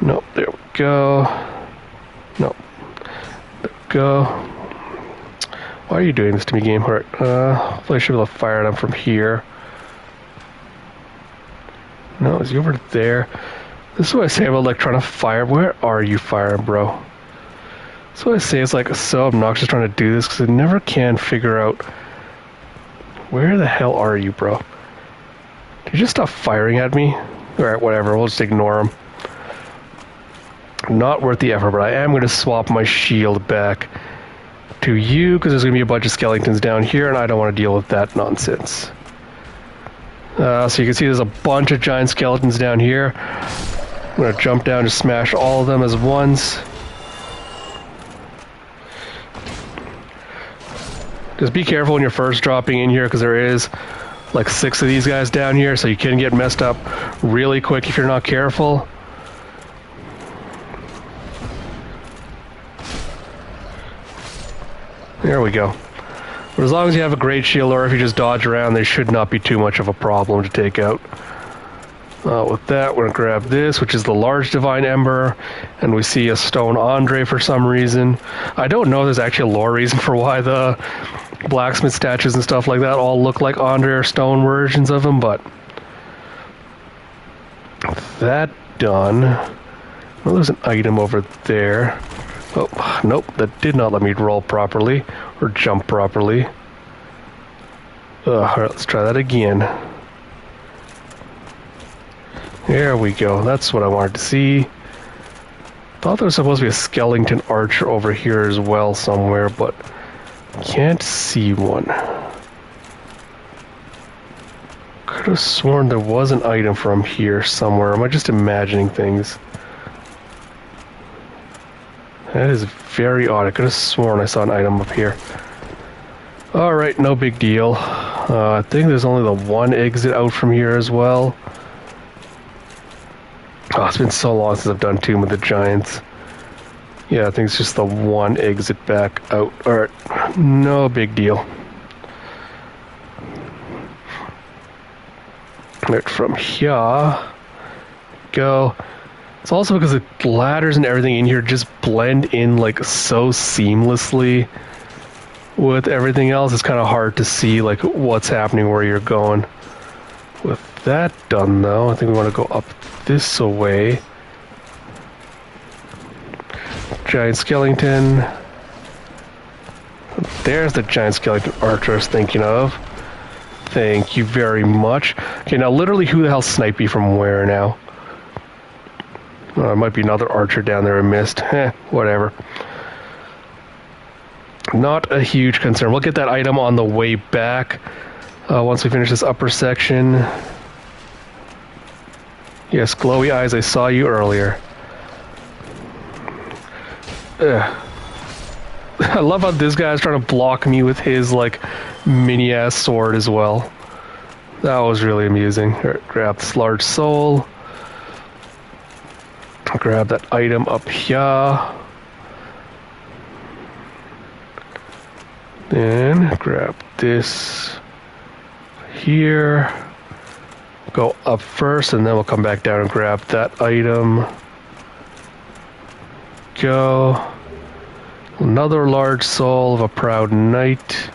No, there we go. No. There we go. Why are you doing this to me, game? Alright, hopefully I should be able to fire at him from here. No, is he over there? This is what I say about like trying to fire. Where are you firing, bro? That's what I say, it's like so obnoxious trying to do this because I never can figure out where the hell are you, bro? Did you just stop firing at me? Alright, whatever, we'll just ignore him. Not worth the effort, but I am going to swap my shield back to you because there's going to be a bunch of skeletons down here and I don't want to deal with that nonsense. So you can see there's a bunch of giant skeletons down here. I'm going to jump down to smash all of them as ones. Just be careful when you're first dropping in here because there is like 6 of these guys down here, so you can get messed up really quick if you're not careful. There we go. But as long as you have a great shield or if you just dodge around, they should not be too much of a problem to take out. With that, we're going to grab this, which is the large divine ember, and we see a stone Andre for some reason. I don't know if there's actually a lore reason for why the blacksmith statues and stuff like that all look like Andre or stone versions of him, but that done. Well, there's an item over there. Oh, nope, that did not let me roll properly or jump properly. Alright, let's try that again. There we go, that's what I wanted to see. Thought there was supposed to be a skeleton archer over here as well somewhere, but can't see one. Could have sworn there was an item from here somewhere. Am I just imagining things? That is very odd. I could have sworn I saw an item up here. Alright, no big deal. I think there's only the one exit out from here as well. Oh, it's been so long since I've done Tomb of the Giants. Yeah, I think it's just the one exit back out. Alright, no big deal. Right, from here, go. It's also because the ladders and everything in here just blend in like so seamlessly with everything else. It's kind of hard to see like what's happening where you're going. With that done though, I think we want to go up this way. Giant skeleton. There's the giant skeleton archer I was thinking of. Thank you very much. Okay, now literally who the hell sniped me from where now? There might be another archer down there I missed. Whatever. Not a huge concern. We'll get that item on the way back once we finish this upper section. Yes, glowy eyes, I saw you earlier. I love how this guy's trying to block me with his, like, mini-ass sword as well. That was really amusing. Right, grab this large soul. Grab that item up here. Then grab this here. Go up first, and then we'll come back down and grab that item. Go. Another large soul of a proud knight.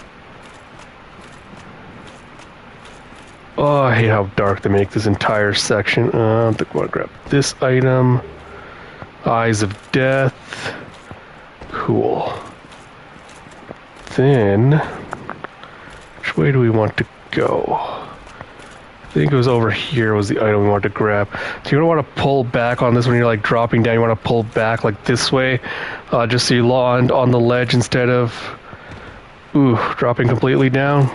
Oh, I hate how dark they make this entire section. I think I want to grab this item. Eyes of Death. Cool. Then, which way do we want to go? I think it was over here was the item we wanted to grab. So you're going to want to pull back on this when you're like dropping down. You want to pull back like this way, just so you land on the ledge instead of dropping completely down.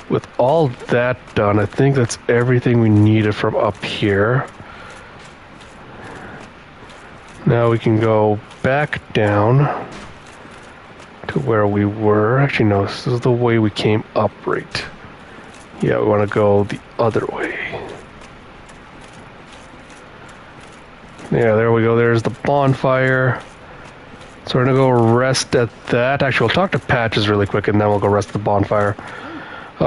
With all that done, I think that's everything we needed from up here. Now we can go back down to where we were. Actually, no, this is the way we came up, right? Yeah, we want to go the other way. Yeah, there we go. There's the bonfire. So we're going to go rest at that. Actually, we'll talk to Patches really quick, and then we'll go rest at the bonfire.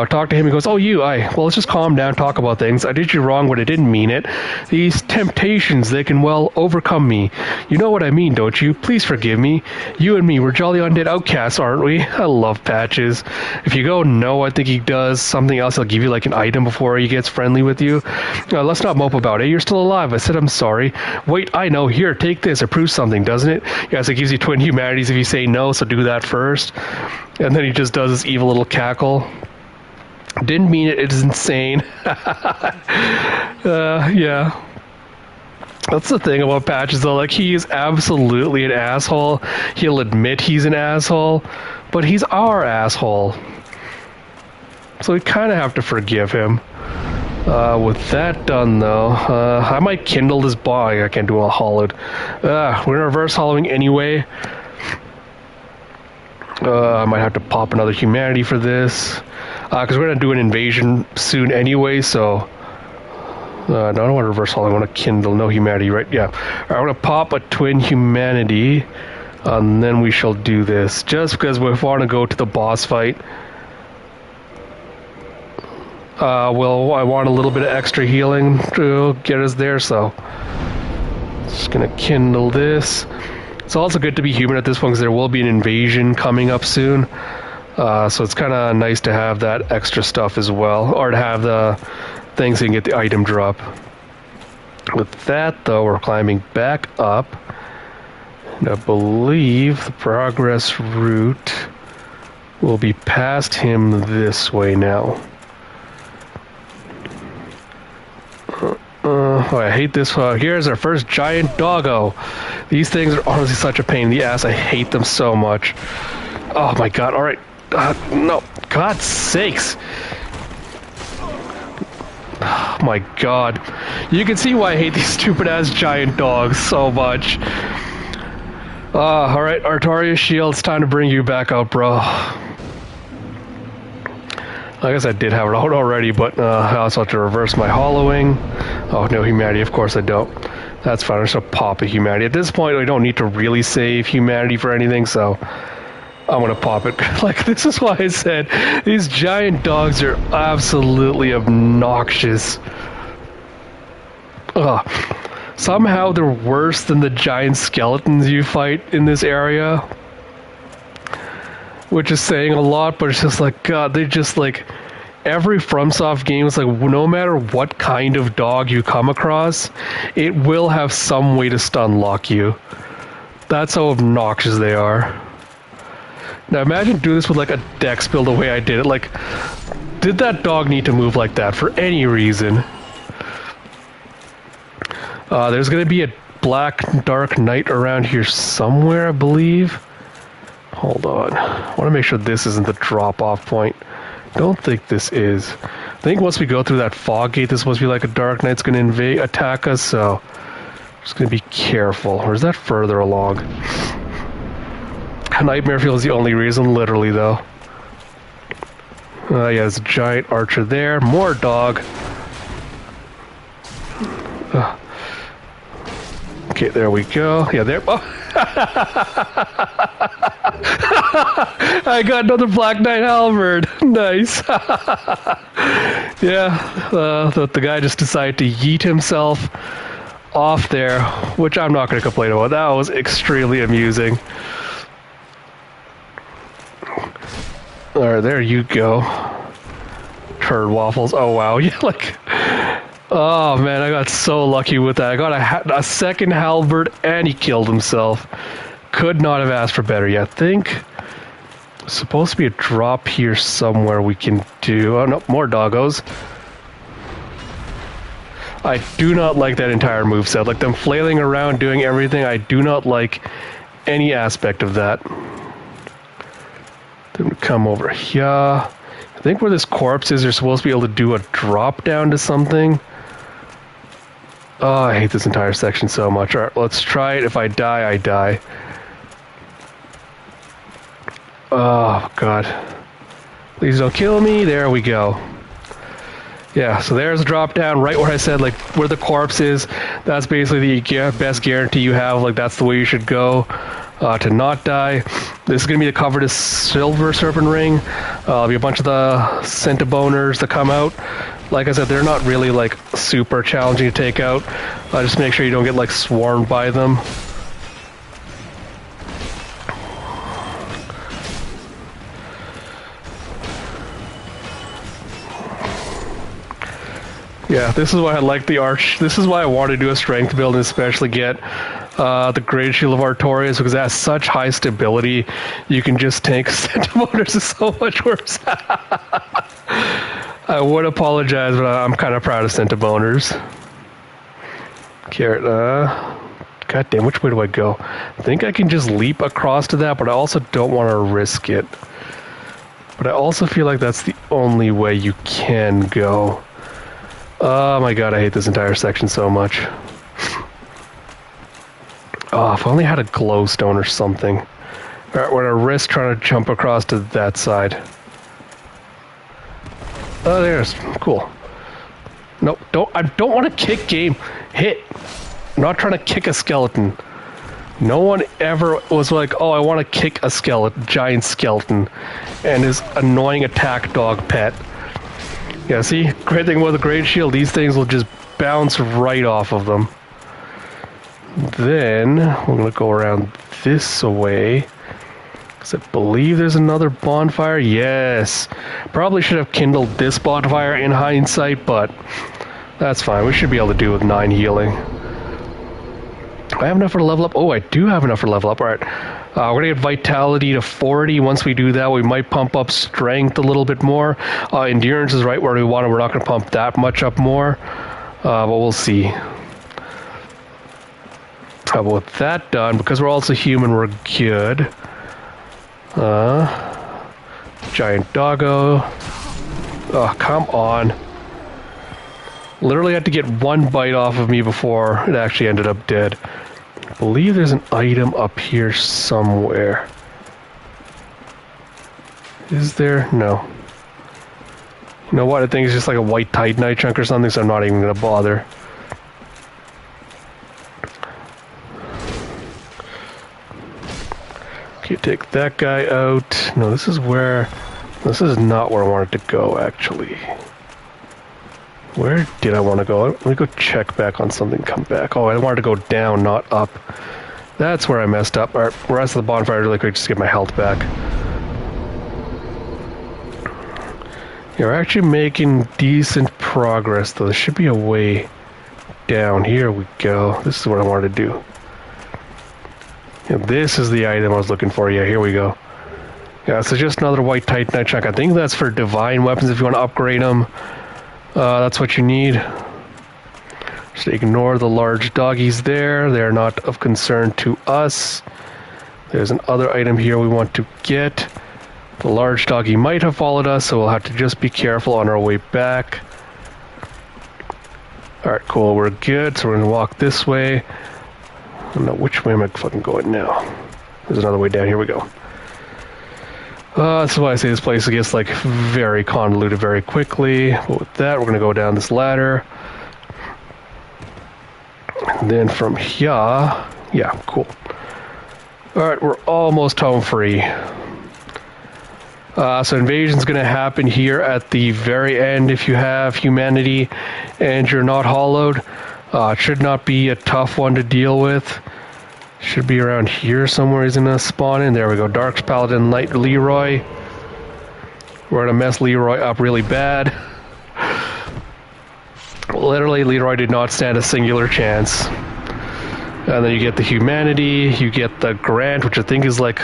Talk to him. He goes, "Oh, well, let's just calm down, talk about things. I did you wrong, but I didn't mean it. These temptations, they can, well, overcome me. You know what I mean, don't you? Please forgive me. You and me, we're jolly undead outcasts, aren't we?" I love Patches. If you go, no, I think he does something else. He'll give you, like, an item before he gets friendly with you. Let's not mope about it. You're still alive. I said I'm sorry. Wait, I know. Here, take this. It proves something, doesn't it? Yes, it gives you twin humanities if you say no, so do that first. And then he just does this evil little cackle. Didn't mean it. It is insane. Yeah. That's the thing about Patches, though. Like, he is absolutely an asshole. He'll admit he's an asshole, but he's our asshole. So we kind of have to forgive him. With that done, though, I might kindle this body. I can't do a hollowed. We're in reverse hollowing anyway. I might have to pop another humanity for this. Because we're going to do an invasion soon anyway, so... no, I don't want to reverse haul, I want to kindle. No humanity, right? Yeah. Alright, I'm going to pop a twin humanity, and then we shall do this. Just because we want to go to the boss fight. Well, I want a little bit of extra healing to get us there, so... Just going to kindle this. It's also good to be human at this point, because there will be an invasion coming up soon. So it's kind of nice to have that extra stuff as well, or to have the things so you can get the item drop. With that, though, we're climbing back up, and I believe the progress route will be past him this way now. Oh, I hate this. Here's our first giant doggo. These things are honestly such a pain in the ass. I hate them so much. Oh my god, alright. No, God's sakes. Oh my god. You can see why I hate these stupid ass giant dogs so much. Alright, Artaria Shield, it's time to bring you back out, bro. I guess I did have it out already, but I also have to reverse my hollowing. Oh, no humanity, of course I don't. That's fine, I'm just gonna pop a humanity. At this point, I don't need to really save humanity for anything, so... I'm gonna pop it. Like, this is why I said these giant dogs are absolutely obnoxious. Somehow they're worse than the giant skeletons you fight in this area, which is saying a lot, but it's just like, god, they just like, every FromSoft game is like, no matter what kind of dog you come across, it will have some way to stun lock you. That's how obnoxious they are. Now imagine doing this with like a dex build the way I did it. Like, did that dog need to move like that for any reason? There's going to be a black dark knight around here somewhere, I believe. Hold on. I want to make sure this isn't the drop-off point. Don't think this is. I think once we go through that fog gate, this must be like a dark knight's going to attack us, so... just going to be careful. Or is that further along? Nightmare Field is the only reason, literally, though. Yeah, there's a giant archer there. More dog. Okay, there we go. Yeah, there. Oh. I got another Black Knight halberd. Nice. Yeah, the guy just decided to yeet himself off there, which I'm not going to complain about. That was extremely amusing. Alright, there you go. turd waffles. Oh wow, yeah, like, oh man, I got so lucky with that. I got a second halberd and he killed himself. Could not have asked for better. Yeah, I think there's supposed to be a drop here somewhere we can do. Oh no, more doggos. I do not like that entire moveset. Like them flailing around doing everything, I do not like any aspect of that. Then we come over here. I think where this corpse is, you're supposed to be able to do a drop down to something. Oh, I hate this entire section so much. Alright, let's try it. If I die, I die. Oh, God. Please don't kill me. There we go. Yeah, so there's a drop down right where I said, like, where the corpse is. That's basically the best guarantee you have. Like, that's the way you should go to not die. This is going to be the cover to Silver Serpent Ring. There'll be a bunch of the Centiboners that come out. Like I said, they're not really, like, super challenging to take out. Just make sure you don't get, like, swarmed by them. Yeah, this is why I like the arch. This is why I want to do a strength build and especially get the Great Shield of Artorias, because it has such high stability. You can just tank Centimotors is so much worse. I would apologize, but I'm kind of proud of Centiboners. Carrot, God damn, which way do I go? I think I can just leap across to that, but I also don't want to risk it. But I also feel like that's the only way you can go. Oh my god, I hate this entire section so much. Oh, if I only had a glowstone or something. Alright, we're gonna risk trying to jump across to that side. Oh, there's cool. Nope, I don't want to kick game. Hit. I'm not trying to kick a skeleton. No one ever was like, oh, I want to kick a skeleton, giant skeleton, and his annoying attack dog pet. Yeah, see? Great thing with the Great Shield, these things will just bounce right off of them. Then, we're going to go around this way. Because I believe there's another bonfire. Yes! Probably should have kindled this bonfire in hindsight, but that's fine. We should be able to do with 9 healing. Do I have enough for the level up? Oh, I do have enough for level up. Alright. We're going to get Vitality to 40. Once we do that, we might pump up Strength a little bit more. Endurance is right where we want it. We're not going to pump that much up more. But we'll see. But with that done, because we're also human, we're good. Giant doggo. Oh, come on. Literally had to get one bite off of me before it actually ended up dead. I believe there's an item up here somewhere. Is there? No. You know what? I think it's just like a white titanite chunk or something, so I'm not even going to bother. Okay, take that guy out. No, this is where... This is not where I wanted to go, actually. Where did I want to go? Let me go check back on something, come back. Oh, I wanted to go down, not up. That's where I messed up. Alright, rest of the bonfire really quick, just get my health back. You're actually making decent progress, though. There should be a way down. Here we go. This is what I wanted to do. Yeah, this is the item I was looking for. Yeah, here we go. Yeah, so just another white titanite chunk. I think that's for divine weapons if you want to upgrade them. That's what you need. Just ignore the large doggies there. They're not of concern to us. There's another item here we want to get. The large doggy might have followed us, so we'll have to just be careful on our way back. Alright, cool. We're good. So we're going to walk this way. I don't know which way am I fucking going now. There's another way down. Here we go. That's why I say this place gets like very convoluted very quickly. But with that, we're going to go down this ladder. And then from here... Yeah, cool. Alright, we're almost home free. So invasion's going to happen here at the very end if you have humanity and you're not hollowed. It should not be a tough one to deal with. Should be around here somewhere. He's gonna spawn in. There we go. Dark's Paladin, Light Leroy. We're gonna mess Leroy up really bad. Literally, Leroy did not stand a singular chance. And then you get the humanity, you get the Grant, which I think is like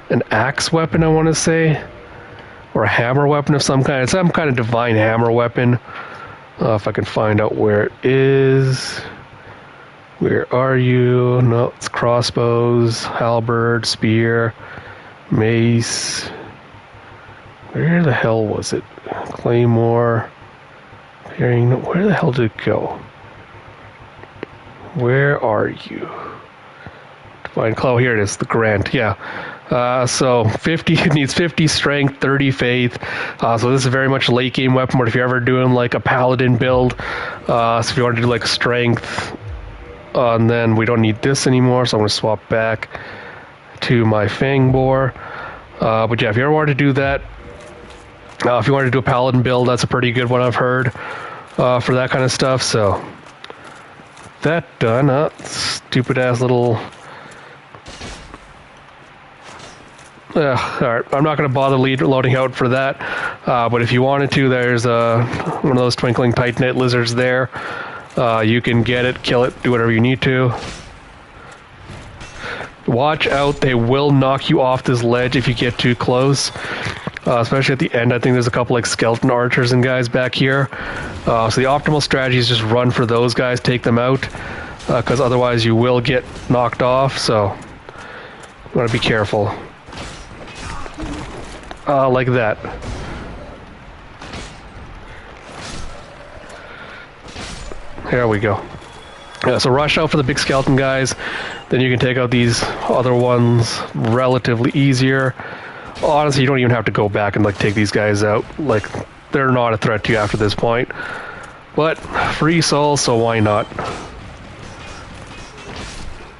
an axe weapon, I want to say. Or a hammer weapon of some kind. Some kind of divine hammer weapon. If I can find out where it is. Where are you? No, it's crossbows, halberd, spear, mace. Where the hell was it? Claymore. Where the hell did it go? Where are you? Divine Claw. Here it is. The Grant. Yeah. So 50, it needs 50 strength, 30 faith. So this is very much a late game weapon, but if you're ever doing like a paladin build, so if you want to do like strength, and then we don't need this anymore, so I'm going to swap back to my Fang Boar. But yeah, if you ever want to do that, if you want to do a paladin build, that's a pretty good one, I've heard, for that kind of stuff. So that done. Stupid ass little... Alright, I'm not going to bother loading out for that, but if you wanted to, there's one of those twinkling titanite lizards there. You can get it, kill it, do whatever you need to. Watch out, they will knock you off this ledge if you get too close, especially at the end. I think there's a couple like skeleton archers and guys back here. So the optimal strategy is just run for those guys, take them out, because otherwise you will get knocked off, so you want to be careful. Like that. There we go. Yeah, so rush out for the big skeleton guys, then you can take out these other ones relatively easier. Honestly, you don't even have to go back and like take these guys out. Like, they're not a threat to you after this point. But free souls, so why not?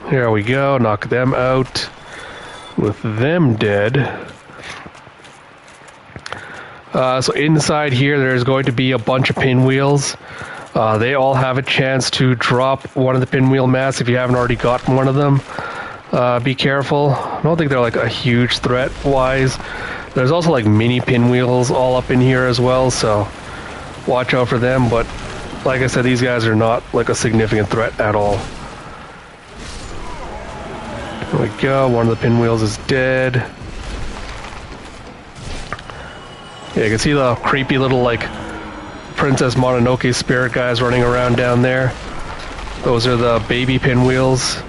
Here we go, knock them out. With them dead. So inside here, there's going to be a bunch of pinwheels. They all have a chance to drop one of the pinwheel mats if you haven't already gotten one of them. Be careful. I don't think they're like a huge threat wise. There's also like mini pinwheels all up in here as well, so watch out for them. But like I said, these guys are not like a significant threat at all. There we go. One of the pinwheels is dead. Yeah, you can see the creepy little, like, Princess Mononoke spirit guys running around down there. Those are the baby pinwheels.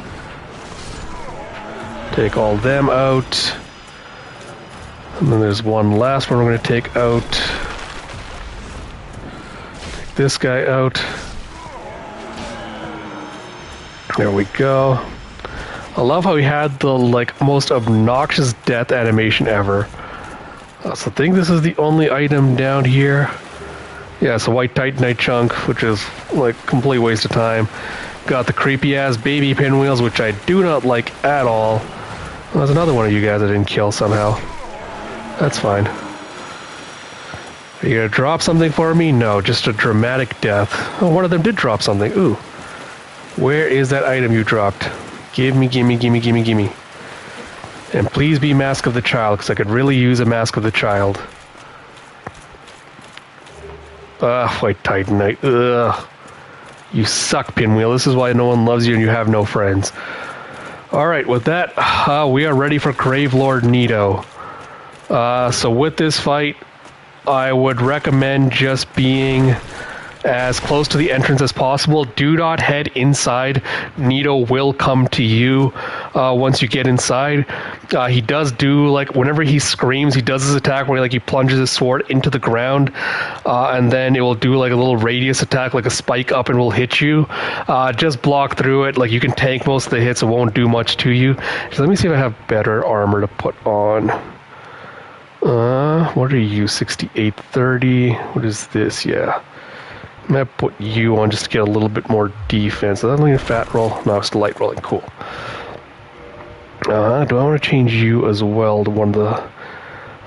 Take all them out. And then there's one last one we're going to take out. Take this guy out. There we go. I love how he had the, like, most obnoxious death animation ever. So I think this is the only item down here. Yeah, it's a white titanite chunk, which is like complete waste of time. Got the creepy ass baby pinwheels, which I do not like at all. Well, there's another one of you guys I didn't kill somehow. That's fine. Are you gonna drop something for me? No, just a dramatic death. Oh, one of them did drop something. Ooh. Where is that item you dropped? Gimme, gimme, gimme, gimme, gimme. And please be Mask of the Child, because I could really use a Mask of the Child. White Titanite. Ugh. You suck, Pinwheel. This is why no one loves you and you have no friends. Alright, with that, we are ready for Gravelord Nito. So with this fight, I would recommend just being as close to the entrance as possible. Do not head inside. Nito will come to you once you get inside. He does do, like, whenever he screams, he does his attack where he plunges his sword into the ground, and then it will do like a little radius attack, like a spike up, and will hit you. Just block through it. Like, you can tank most of the hits. It won't do much to you. So let me see if I have better armor to put on. What are you? 6830. What is this? Yeah. I'm going to put you on just to get a little bit more defense. Is that only a fat roll? No, it's light rolling. Cool. Do I want to change you as well to one of the...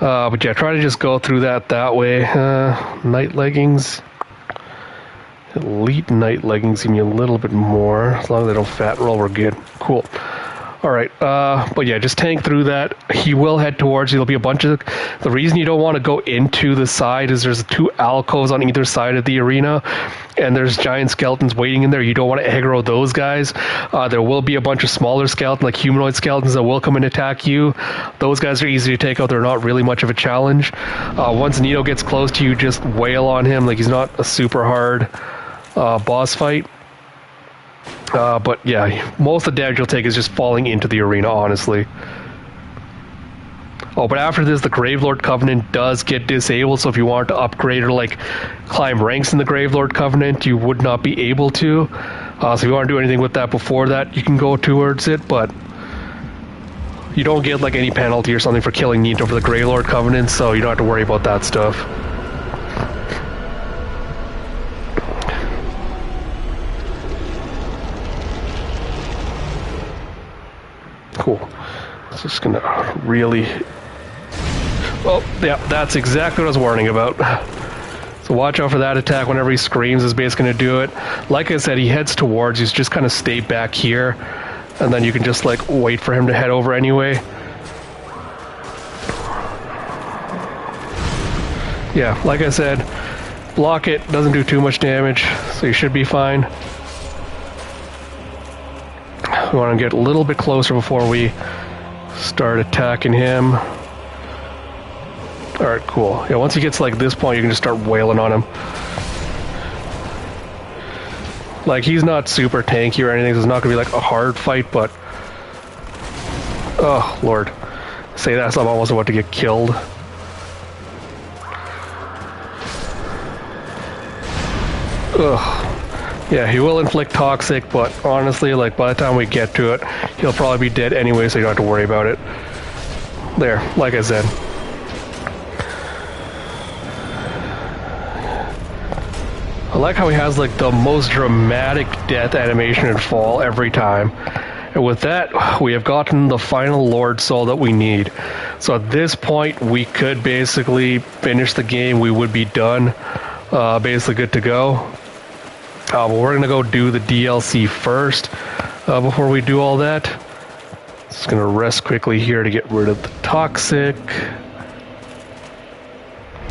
but yeah, try to just go through that way. Night leggings. Elite night leggings give me a little bit more. As long as they don't fat roll, we're good. Cool. Alright, but yeah, just tank through that. He will head towards you. There'll be a bunch of... The reason you don't want to go into the side is there's 2 alcoves on either side of the arena, and there's giant skeletons waiting in there. You don't want to aggro those guys. There will be a bunch of smaller skeletons, like humanoid skeletons, that will come and attack you. Those guys are easy to take out. They're not really much of a challenge. Once Nito gets close to you, just wail on him. Like, he's not a super hard boss fight. But yeah, most of the damage you'll take is just falling into the arena, honestly. Oh, but after this, the Gravelord Covenant does get disabled, so if you wanted to upgrade or like climb ranks in the Gravelord Covenant, you would not be able to. So if you want to do anything with that before that, you can go towards it, but you don't get like any penalty or something for killing Nito for the Gravelord Covenant, so you don't have to worry about that stuff. Cool. It's just gonna really... Well, yeah, that's exactly what I was warning about. So watch out for that attack whenever he screams is basically gonna do it. Like I said, he heads towards you, so just kind of stay back here, and then you can just like wait for him to head over anyway. Yeah, like I said, block it, doesn't do too much damage, so you should be fine. We want to get a little bit closer before we start attacking him. Alright, cool. Yeah, once he gets like this point, you can just start wailing on him. Like, he's not super tanky or anything, so it's not going to be like a hard fight, but... Oh, Lord. Say that, so I'm almost about to get killed. Ugh. Yeah, he will inflict toxic, but honestly, like, by the time we get to it, he'll probably be dead anyway, so you don't have to worry about it. There, like I said. I like how he has, like, the most dramatic death animation and fall every time. And with that, we have gotten the final Lord Soul that we need. So at this point, we could basically finish the game. We would be done. Basically good to go. But we're going to go do the DLC first before we do all that. Just going to rest quickly here to get rid of the toxic.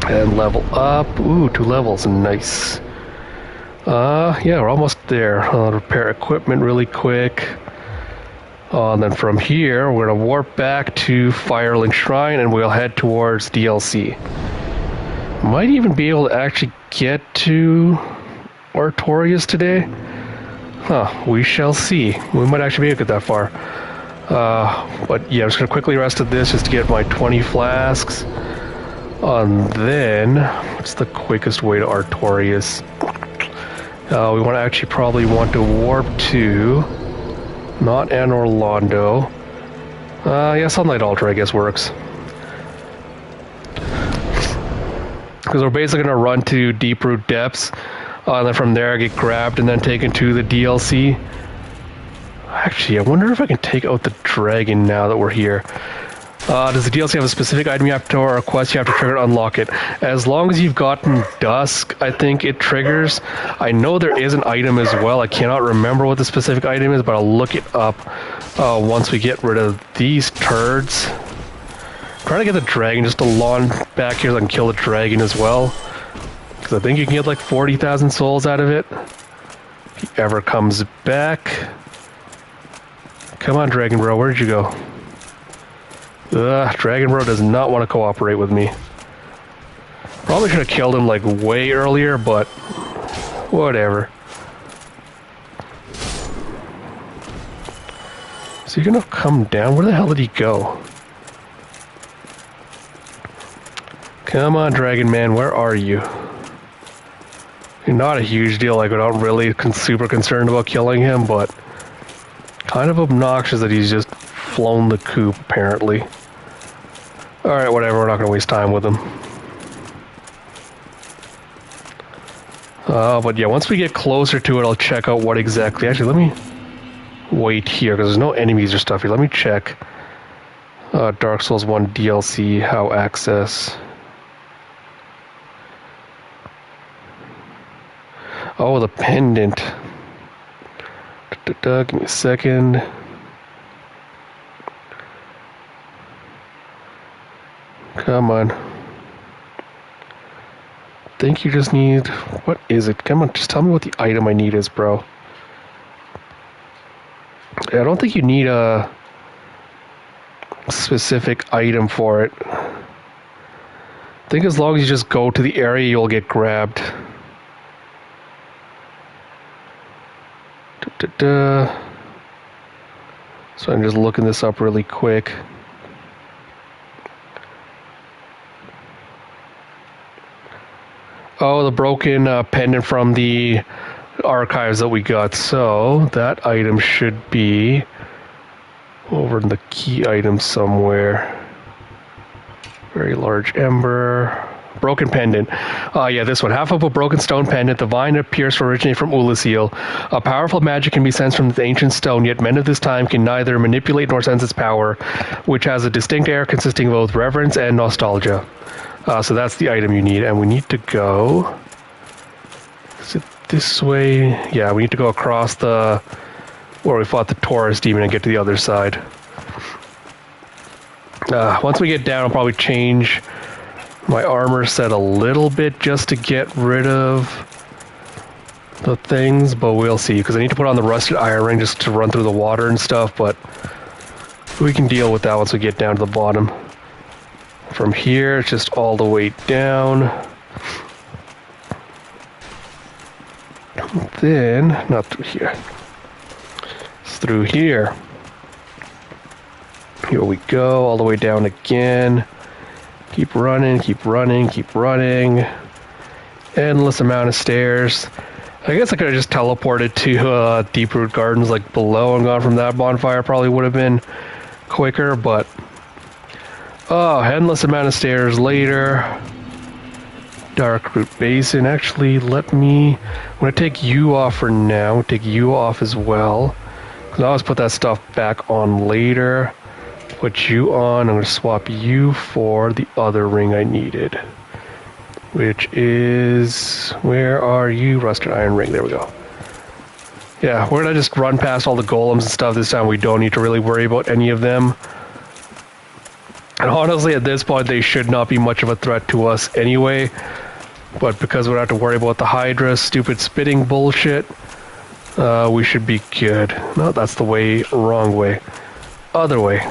And level up. Ooh, 2 levels. Nice. Yeah, we're almost there. I'll repair equipment really quick. And then from here, we're going to warp back to Firelink Shrine and we'll head towards DLC. Might even be able to actually get to Artorias today? Huh, we shall see. We might actually be able to get that far. But yeah, I'm just going to quickly rest at this just to get my 20 flasks. And then, what's the quickest way to Artorias? We want to actually probably want to warp to... Not Anor Londo. Yeah, Sunlight Altar I guess works. Because we're basically going to run to Deeproot Depths. And then from there I get grabbed and then taken to the DLC. Actually, I wonder if I can take out the dragon now that we're here. Does the DLC have a specific item you have to, or a quest you have to trigger to unlock it? As long as you've gotten Dusk, I think it triggers. I know there is an item as well. I cannot remember what the specific item is, but I'll look it up once we get rid of these turds. I'm trying to get the dragon just to launch back here so I can kill the dragon as well. Because I think you can get like 40,000 souls out of it. If he ever comes back. Come on, Dragon Bro, where'd you go? Dragon Bro does not want to cooperate with me. Probably should have killed him like way earlier, but whatever. Is he gonna come down? Where the hell did he go? Come on, Dragon Man, where are you? You're not a huge deal, like, we're not really super concerned about killing him, but kind of obnoxious that he's just flown the coop, apparently. Alright, whatever, we're not going to waste time with him. But yeah, once we get closer to it, I'll check out what exactly... Actually, let me wait here, because there's no enemies or stuff here. Let me check. Dark Souls 1 DLC, how access... Oh, the pendant. Give me a second. Come on. Think you just need... What is it? Come on, just tell me what the item I need is, bro. I don't think you need a specific item for it. I think as long as you just go to the area, you'll get grabbed. So I'm just looking this up really quick. Oh, the broken pendant from the archives that we got. So that item should be over in the key item somewhere. Very large ember. Broken pendant. Yeah, this one. Half of a broken stone pendant. The vine appears to originate from Ulasil. A powerful magic can be sensed from the ancient stone, yet men of this time can neither manipulate nor sense its power, which has a distinct air consisting of both reverence and nostalgia. So that's the item you need, and we need to go... Is it this way? Yeah, we need to go across the... where we fought the Taurus demon and get to the other side. Once we get down, I'll probably change my armor set a little bit just to get rid of the things, but we'll see, because I need to put on the rusted iron ring just to run through the water and stuff, but we can deal with that once we get down to the bottom. From here, it's just all the way down. Then, not through here. It's through here. Here we go, all the way down again. Keep running, keep running, keep running. Endless amount of stairs. I guess I could have just teleported to Deep Root Gardens like below and gone from that bonfire. Probably would have been quicker, but... Oh, endless amount of stairs later. Dark Root Basin. Actually, let me... I'm going to take you off for now. Take you off as well. Because I always put that stuff back on later. Put you on. I'm going to swap you for the other ring I needed. Which is... Where are you? Rusted Iron Ring. There we go. Yeah, we're going to just run past all the golems and stuff this time. We don't need to really worry about any of them. And honestly, at this point, they should not be much of a threat to us anyway. But because we don't have to worry about the Hydra stupid spitting bullshit, we should be good. No, that's the way, wrong way. Other way.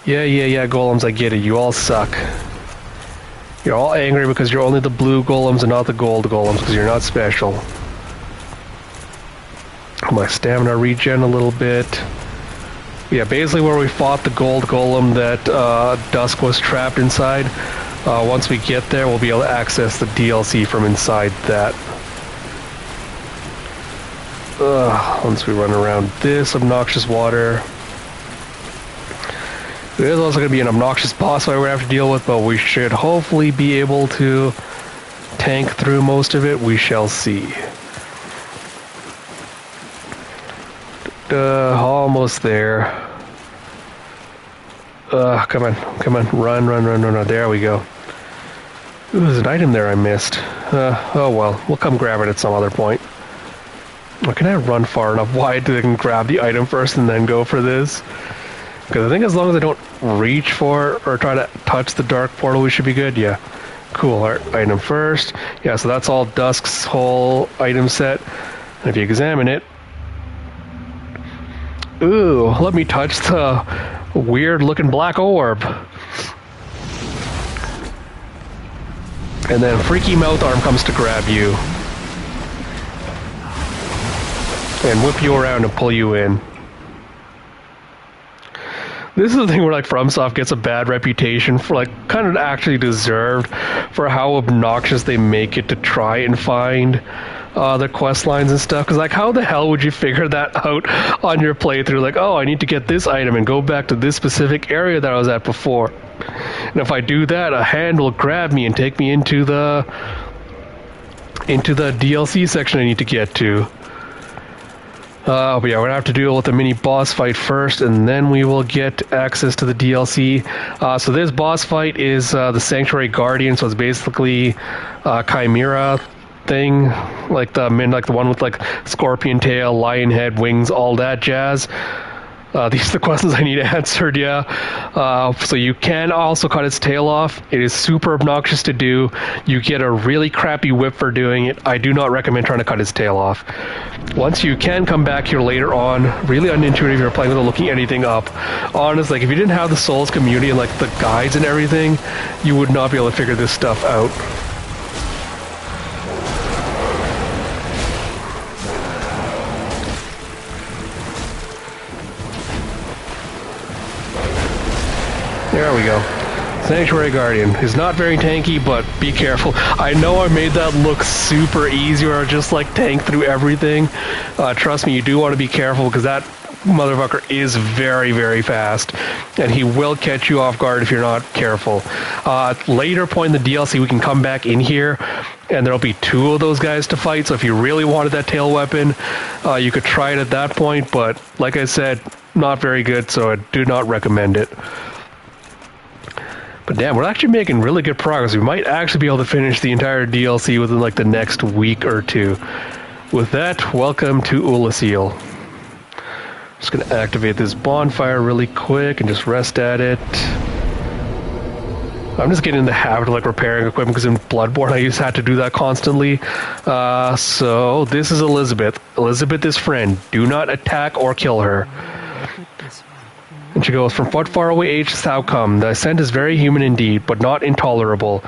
Yeah, golems, I get it. You all suck. You're all angry because you're only the blue golems and not the gold golems because you're not special. My stamina regen a little bit. Yeah, basically where we fought the gold golem that Dusk was trapped inside. Once we get there, we'll be able to access the DLC from inside that. Once we run around this obnoxious water. There's also going to be an obnoxious boss fight we're going to have to deal with, but we should hopefully be able to tank through most of it. We shall see. Almost there. Come on, run. There we go. Ooh, there's an item there I missed. Oh well, we'll come grab it at some other point. Can I run far enough wide to can grab the item first and then go for this? Because I think as long as I don't reach for or try to touch the dark portal, we should be good. Yeah. Cool. Alright, item first. Yeah, so that's all Dusk's whole item set. And if you examine it, ooh, let me touch the weird looking black orb. And then Freaky Mouth Arm comes to grab you. And whip you around and pull you in. This is the thing where like FromSoft gets a bad reputation for like kind of actually deserved for how obnoxious they make it to try and find the quest lines and stuff. Because like how the hell would you figure that out on your playthrough? Like, oh, I need to get this item and go back to this specific area that I was at before. And if I do that, a hand will grab me and take me into the DLC section I need to get to. But yeah, we're gonna have to deal with the mini boss fight first, and then we will get access to the DLC. So this boss fight is the Sanctuary Guardian, so it's basically a Chimera thing, like the one with like scorpion tail, lion head, wings, all that jazz. These are the questions I need answered, yeah. So you can also cut its tail off. It is super obnoxious to do. You get a really crappy whip for doing it. I do not recommend trying to cut its tail off. Once you can come back here later on, really unintuitive if you're playing without looking anything up. Honest, like if you didn't have the Souls community and like the guides and everything, you would not be able to figure this stuff out. There we go. Sanctuary Guardian is not very tanky, but be careful. I know I made that look super easy where I just like tank through everything. Trust me, you do want to be careful because that motherfucker is very, very fast, and he will catch you off guard if you're not careful. Later point in the DLC, we can come back in here, and there'll be 2 of those guys to fight, so if you really wanted that tail weapon, you could try it at that point, but like I said, not very good, so I do not recommend it. But damn, we're actually making really good progress. We might actually be able to finish the entire DLC within like the next week or 2. With that, welcome to Ulasil. Just gonna activate this bonfire really quick and just rest at it. I'm just getting in the habit of like repairing equipment because in Bloodborne I used to have to do that constantly. So this is Elizabeth. Elizabeth is friend. Do not attack or kill her. And she goes, from what faraway age hast thou come? Thy scent is very human indeed, but not intolerable.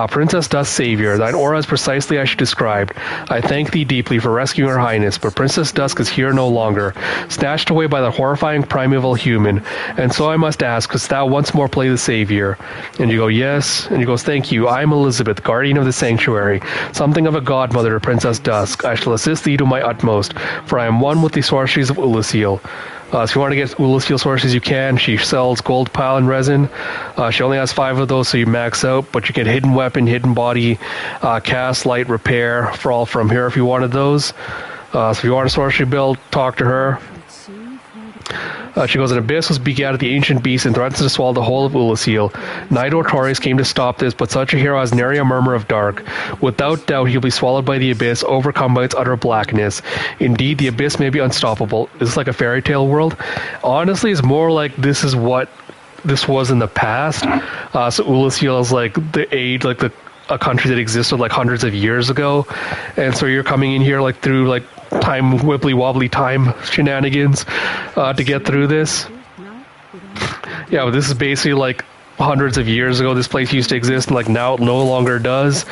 Princess Dusk Savior, thine aura is precisely as she described. I thank thee deeply for rescuing her highness, but Princess Dusk is here no longer, snatched away by the horrifying primeval human. And so I must ask, couldst thou once more play the Savior? And you go, yes. And he goes, thank you. I am Elizabeth, guardian of the sanctuary, something of a godmother to Princess Dusk. I shall assist thee to my utmost, for I am one with the sorceries of Ulasil. So if you want to get Ulasil sorceries, you can. She sells gold pile and resin. She only has 5 of those, so you max out. But you get hidden weapon, hidden body, cast, light, repair, for all from here if you wanted those. So if you want a sorcery build, talk to her. She goes, an abyss was begat of the ancient beast and threatens to swallow the whole of Ulasil. Nidor Torres came to stop this, but such a hero has nary a murmur of dark. Without doubt, he'll be swallowed by the abyss, overcome by its utter blackness. Indeed, the abyss may be unstoppable. Is this like a fairy tale world? Honestly, it's more like this is what this was in the past. So Ulasil is like the age, like a country that existed like hundreds of years ago, and so you're coming in here like through like time wibbly wobbly time shenanigans to get through this. Yeah, but this is basically like hundreds of years ago this place used to exist, and like now it no longer does.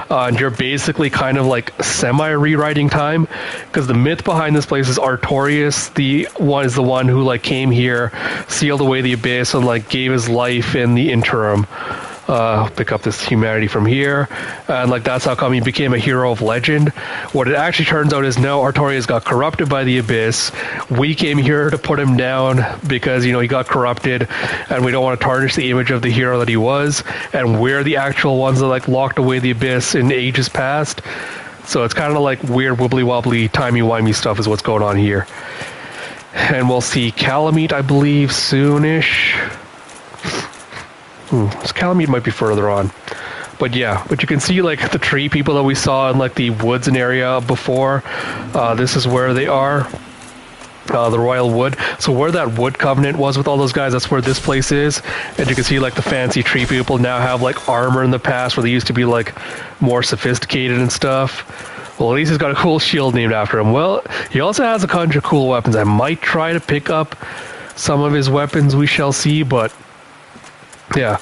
And you're basically kind of like semi-rewriting time, because the myth behind this place is Artorias the one who like came here, sealed away the abyss, and like gave his life in the interim. Pick up this humanity from here, and like that's how come he became a hero of legend. What it actually turns out is now Artorias got corrupted by the abyss. We came here to put him down because, you know, he got corrupted, and we don't want to tarnish the image of the hero that he was, and we're the actual ones that like locked away the abyss in ages past. So it's kind of like weird wibbly wobbly timey-wimey stuff is what's going on here. And we'll see Calamite, I believe, soonish. Calamite might be further on, but yeah, but you can see like the tree people that we saw in like the woods and area before. This is where they are, the Royal Wood. So where that wood covenant was with all those guys, that's where this place is. And you can see like the fancy tree people now have like armor in the past where they used to be like more sophisticated and stuff. Well, at least he's got a cool shield named after him. Well, he also has a bunch of cool weapons. I might try to pick up some of his weapons, we shall see, but yeah,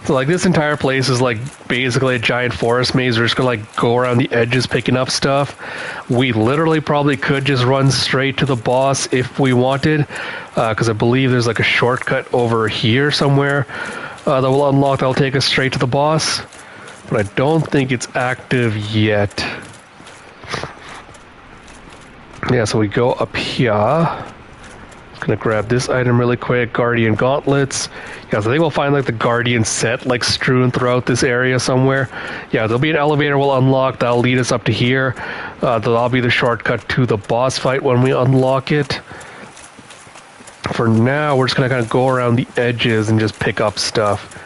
so like this entire place is like basically a giant forest maze. We're just gonna like go around the edges picking up stuff. We literally probably could just run straight to the boss if we wanted, because I believe there's like a shortcut over here somewhere that will unlock, that'll take us straight to the boss, but I don't think it's active yet. Yeah, so we go up here. Gonna grab this item really quick, Guardian Gauntlets. Yeah, so I think we'll find like the Guardian set like strewn throughout this area somewhere. Yeah, there'll be an elevator we'll unlock that'll lead us up to here. That'll be the shortcut to the boss fight when we unlock it. For now, we're just gonna kind of go around the edges and just pick up stuff.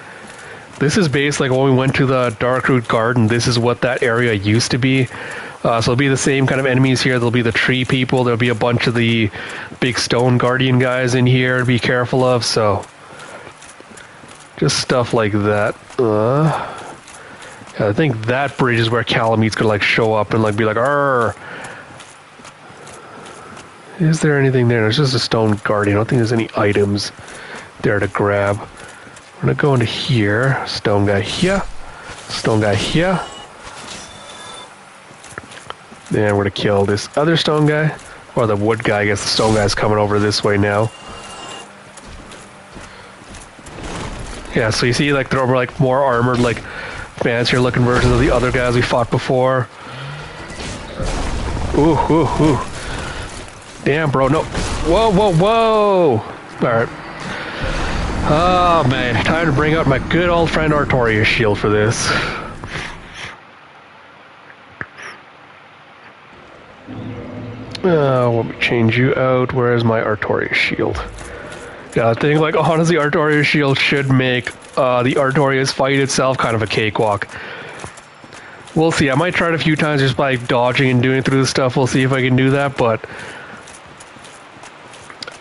This is basically like when we went to the Darkroot Garden, this is what that area used to be. So it'll be the same kind of enemies here. There'll be the tree people. There'll be a bunch of the big stone guardian guys in here to be careful of. So just stuff like that. I think that bridge is where Calamete's gonna like show up and like be like, "Arr." Is there anything there? There's just a stone guardian. I don't think there's any items there to grab. I'm gonna go into here. Stone guy here. Stone guy here. Then we're gonna kill this other stone guy. Or the wood guy. I guess the stone guy's coming over this way now. Yeah, so you see like they're like more armored, like fancier looking versions of the other guys we fought before. Ooh, ooh, ooh. Damn, bro, no. Whoa, whoa, whoa! Alright. Oh, man. Time to bring out my good old friend Artorias shield for this. Let me change you out. Where's my Artorias shield? Yeah, I think, like, honestly, Artorias shield should make the Artorias fight itself kind of a cakewalk. We'll see. I might try it a few times just by dodging and doing through the stuff. We'll see if I can do that, but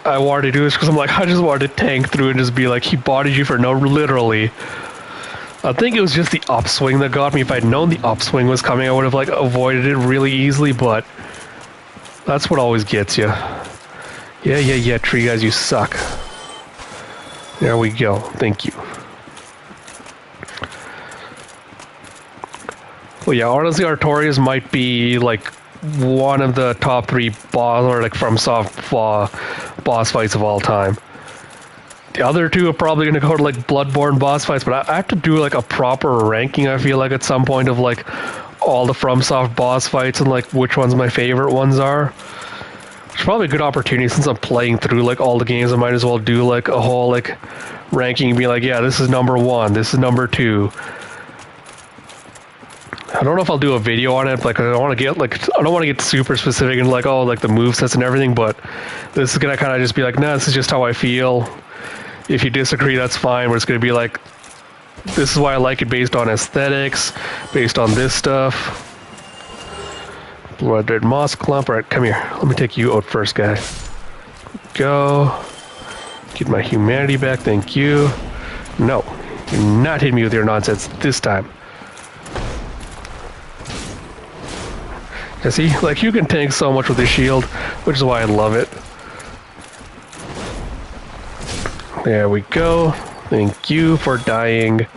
I wanted to do this because I'm like, I just wanted to tank through and just be like, he bodied you for no, literally. I think it was just the upswing that got me. If I'd known the upswing was coming, I would have like avoided it really easily, but that's what always gets you. Yeah, tree guys, you suck. There we go. Thank you. Well, yeah, honestly, Artorias might be like one of the top 3 boss or like FromSoft boss fights of all time. The other 2 are probably going to go to like Bloodborne boss fights, but I have to do like a proper ranking, I feel like, at some point of like all the FromSoft boss fights and like which ones my favorite ones are. It's probably a good opportunity since I'm playing through like all the games. I might as well do like a whole like ranking and be like, yeah, this is number 1, this is number 2. I don't know if I'll do a video on it. Like, I don't want to get super specific and like, oh, like the movesets and everything. But this is gonna kind of just be like, nah, this is just how I feel. If you disagree, that's fine. But it's gonna be like, this is why I like it based on aesthetics, based on this stuff. Blood-red moss clump. All right, come here. Let me take you out first, guy. Go. Get my humanity back. Thank you. No, you're not hitting me with your nonsense this time. Yeah, see, like you can tank so much with this shield, which is why I love it. There we go. Thank you for dying.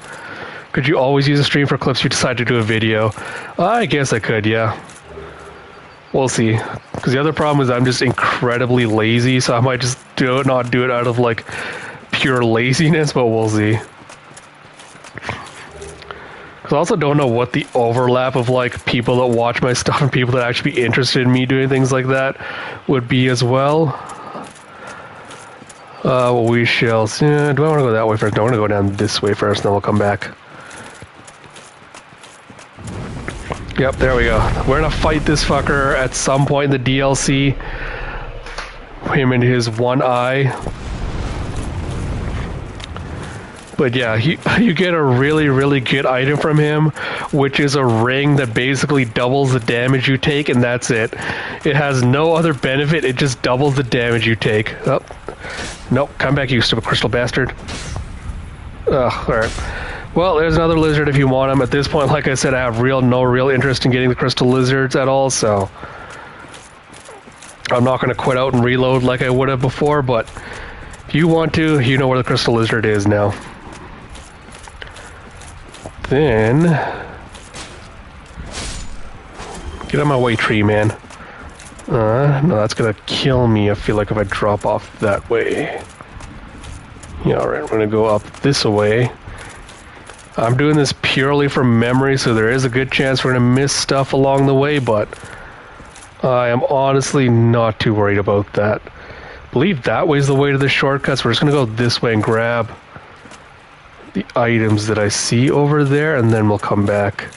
Could you always use a stream for clips you decide to do a video? I guess I could, yeah. We'll see. Because the other problem is I'm just incredibly lazy, so I might just not do it out of like pure laziness, but we'll see. I also don't know what the overlap of like people that watch my stuff and people that actually be interested in me doing things like that would be as well. We shall see. Do I want to go that way first? No, I want to go down this way first, then we'll come back. Yep, there we go. We're gonna fight this fucker at some point in the DLC. Him and his one eye. But yeah, you get a really, really good item from him, which is a ring that basically doubles the damage you take, and that's it. It has no other benefit, it just doubles the damage you take. Oh, nope, come back, you stupid crystal bastard. Ugh, alright. Well, there's another lizard if you want him. At this point, like I said, I have no real interest in getting the crystal lizards at all, so I'm not going to quit out and reload like I would have before, but if you want to, you know where the crystal lizard is now. Then get out of my way, tree man. No, that's gonna kill me, I feel like, if I drop off that way. Yeah, alright, we're gonna go up this way. I'm doing this purely from memory, so there is a good chance we're gonna miss stuff along the way, but I am honestly not too worried about that. I believe that way's the way to the shortcuts. We're just gonna go this way and grab the items that I see over there, and then we'll come back.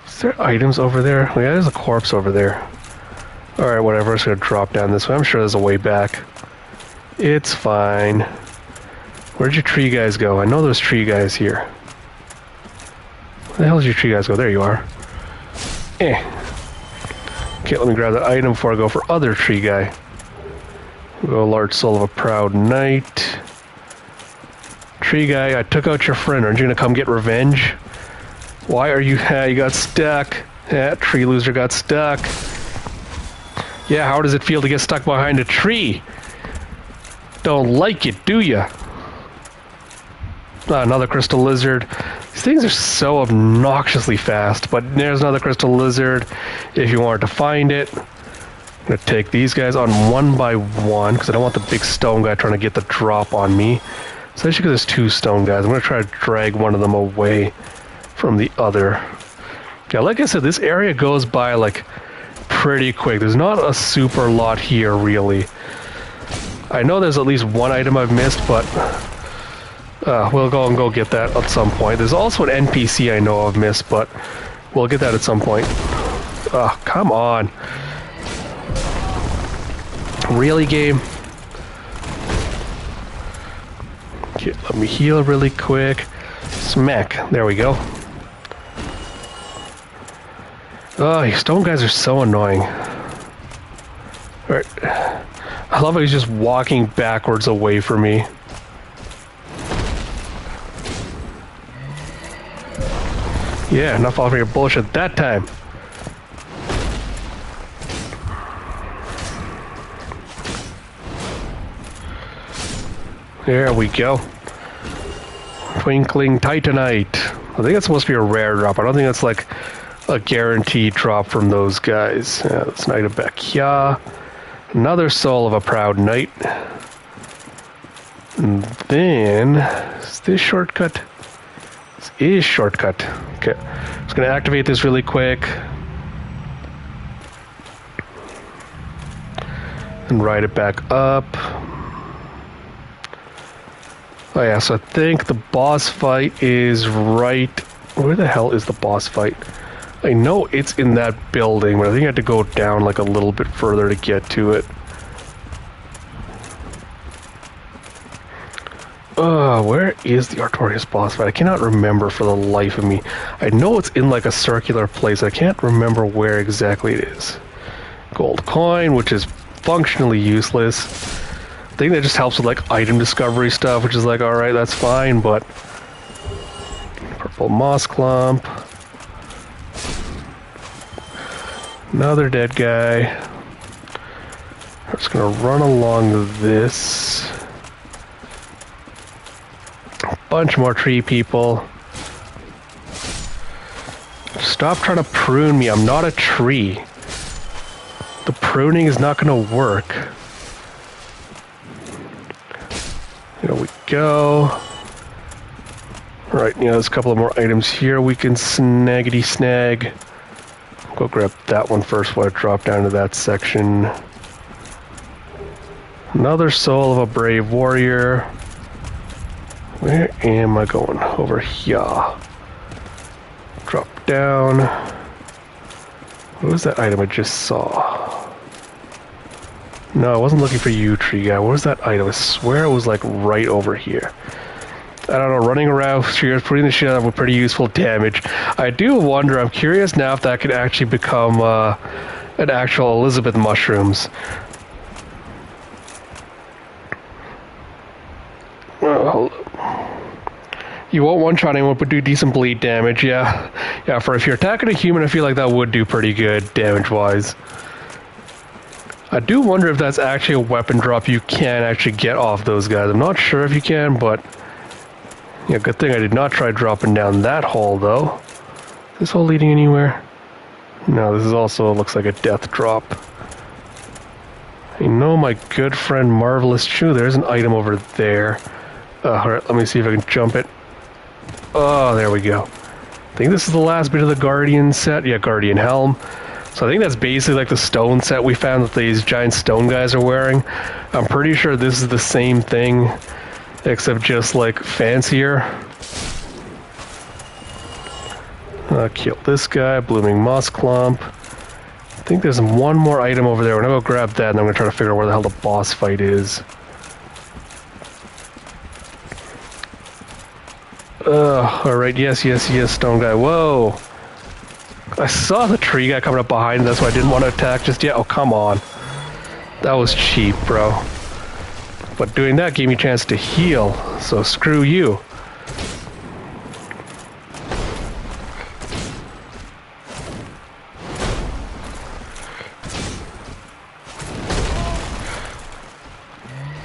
Is there items over there? Oh, yeah, there's a corpse over there. Alright, whatever, it's gonna drop down this way. I'm sure there's a way back. It's fine. Where'd your tree guys go? I know there's tree guys here. Where the hell did you tree guys go? There you are. Eh. Okay, let me grab that item before I go for other tree guy. We'll go large soul of a proud knight. Tree guy, I took out your friend. Aren't you gonna come get revenge? Why are you... you got stuck. Yeah, tree loser got stuck. Yeah, how does it feel to get stuck behind a tree? Don't like it, do ya? Another crystal lizard. These things are so obnoxiously fast, but there's another crystal lizard if you wanted to find it. I'm going to take these guys on one by one because I don't want the big stone guy trying to get the drop on me. Especially because there's two stone guys. I'm going to try to drag one of them away from the other. Yeah, like I said, this area goes by like pretty quick. There's not a super lot here, really. I know there's at least one item I've missed, but... we'll go get that at some point. There's also an NPC I know I've missed, but we'll get that at some point. Oh, come on. Really, game? Okay, let me heal really quick. Smack. There we go. Oh, these stone guys are so annoying. Alright. I love how he's just walking backwards away from me. Yeah, enough of your bullshit that time. There we go. Twinkling Titanite. I think that's supposed to be a rare drop. I don't think that's like a guaranteed drop from those guys. Yeah, let's knight it back here. Another soul of a proud knight. And then, is this shortcut? This is shortcut. Okay, just gonna activate this really quick. And ride it back up. Oh yeah, so I think the boss fight is right... Where the hell is the boss fight? I know it's in that building, but I think I had to go down like a little bit further to get to it. Where is the Artorias boss fight? I cannot remember for the life of me. I know it's in like a circular place. I can't remember where exactly it is. Gold coin, which is functionally useless. I think that just helps with like item discovery stuff, which is like, alright, that's fine, but... Purple moss clump. Another dead guy. I'm just gonna run along this. A bunch more tree people. Stop trying to prune me. I'm not a tree. The pruning is not gonna work. There we go. Alright, there's a couple of more items here we can snaggity snag. Go grab that one first before I drop down to that section. Another soul of a brave warrior. Where am I going? Over here. Drop down. What was that item I just saw? No, I wasn't looking for you, tree guy. What was that item? I swear it was like right over here. I don't know, running around here, putting the shit up with pretty useful damage. I do wonder, I'm curious now if that could actually become an actual Elizabeth mushrooms. Well, you won't one-shot anyone, but do decent bleed damage, yeah. Yeah, for if you're attacking a human, I feel like that would do pretty good damage-wise. I do wonder if that's actually a weapon drop you can actually get off those guys. I'm not sure if you can, but... Yeah, good thing I did not try dropping down that hole, though. Is this hole leading anywhere? No, this is also looks like a death drop. I know my good friend Marvelous Chew. There's an item over there. Alright, let me see if I can jump it. Oh, there we go. I think this is the last bit of the Guardian set. Yeah, Guardian Helm. So I think that's basically like the stone set we found that these giant stone guys are wearing. I'm pretty sure this is the same thing, except just like fancier. Kill this guy, blooming moss clump. I think there's one more item over there. I'm gonna go grab that and I'm gonna try to figure out where the hell the boss fight is. Alright, yes, stone guy. Whoa! I saw the tree guy coming up behind, that's why I didn't want to attack just yet. Oh, come on. That was cheap, bro. But doing that gave me a chance to heal, so screw you.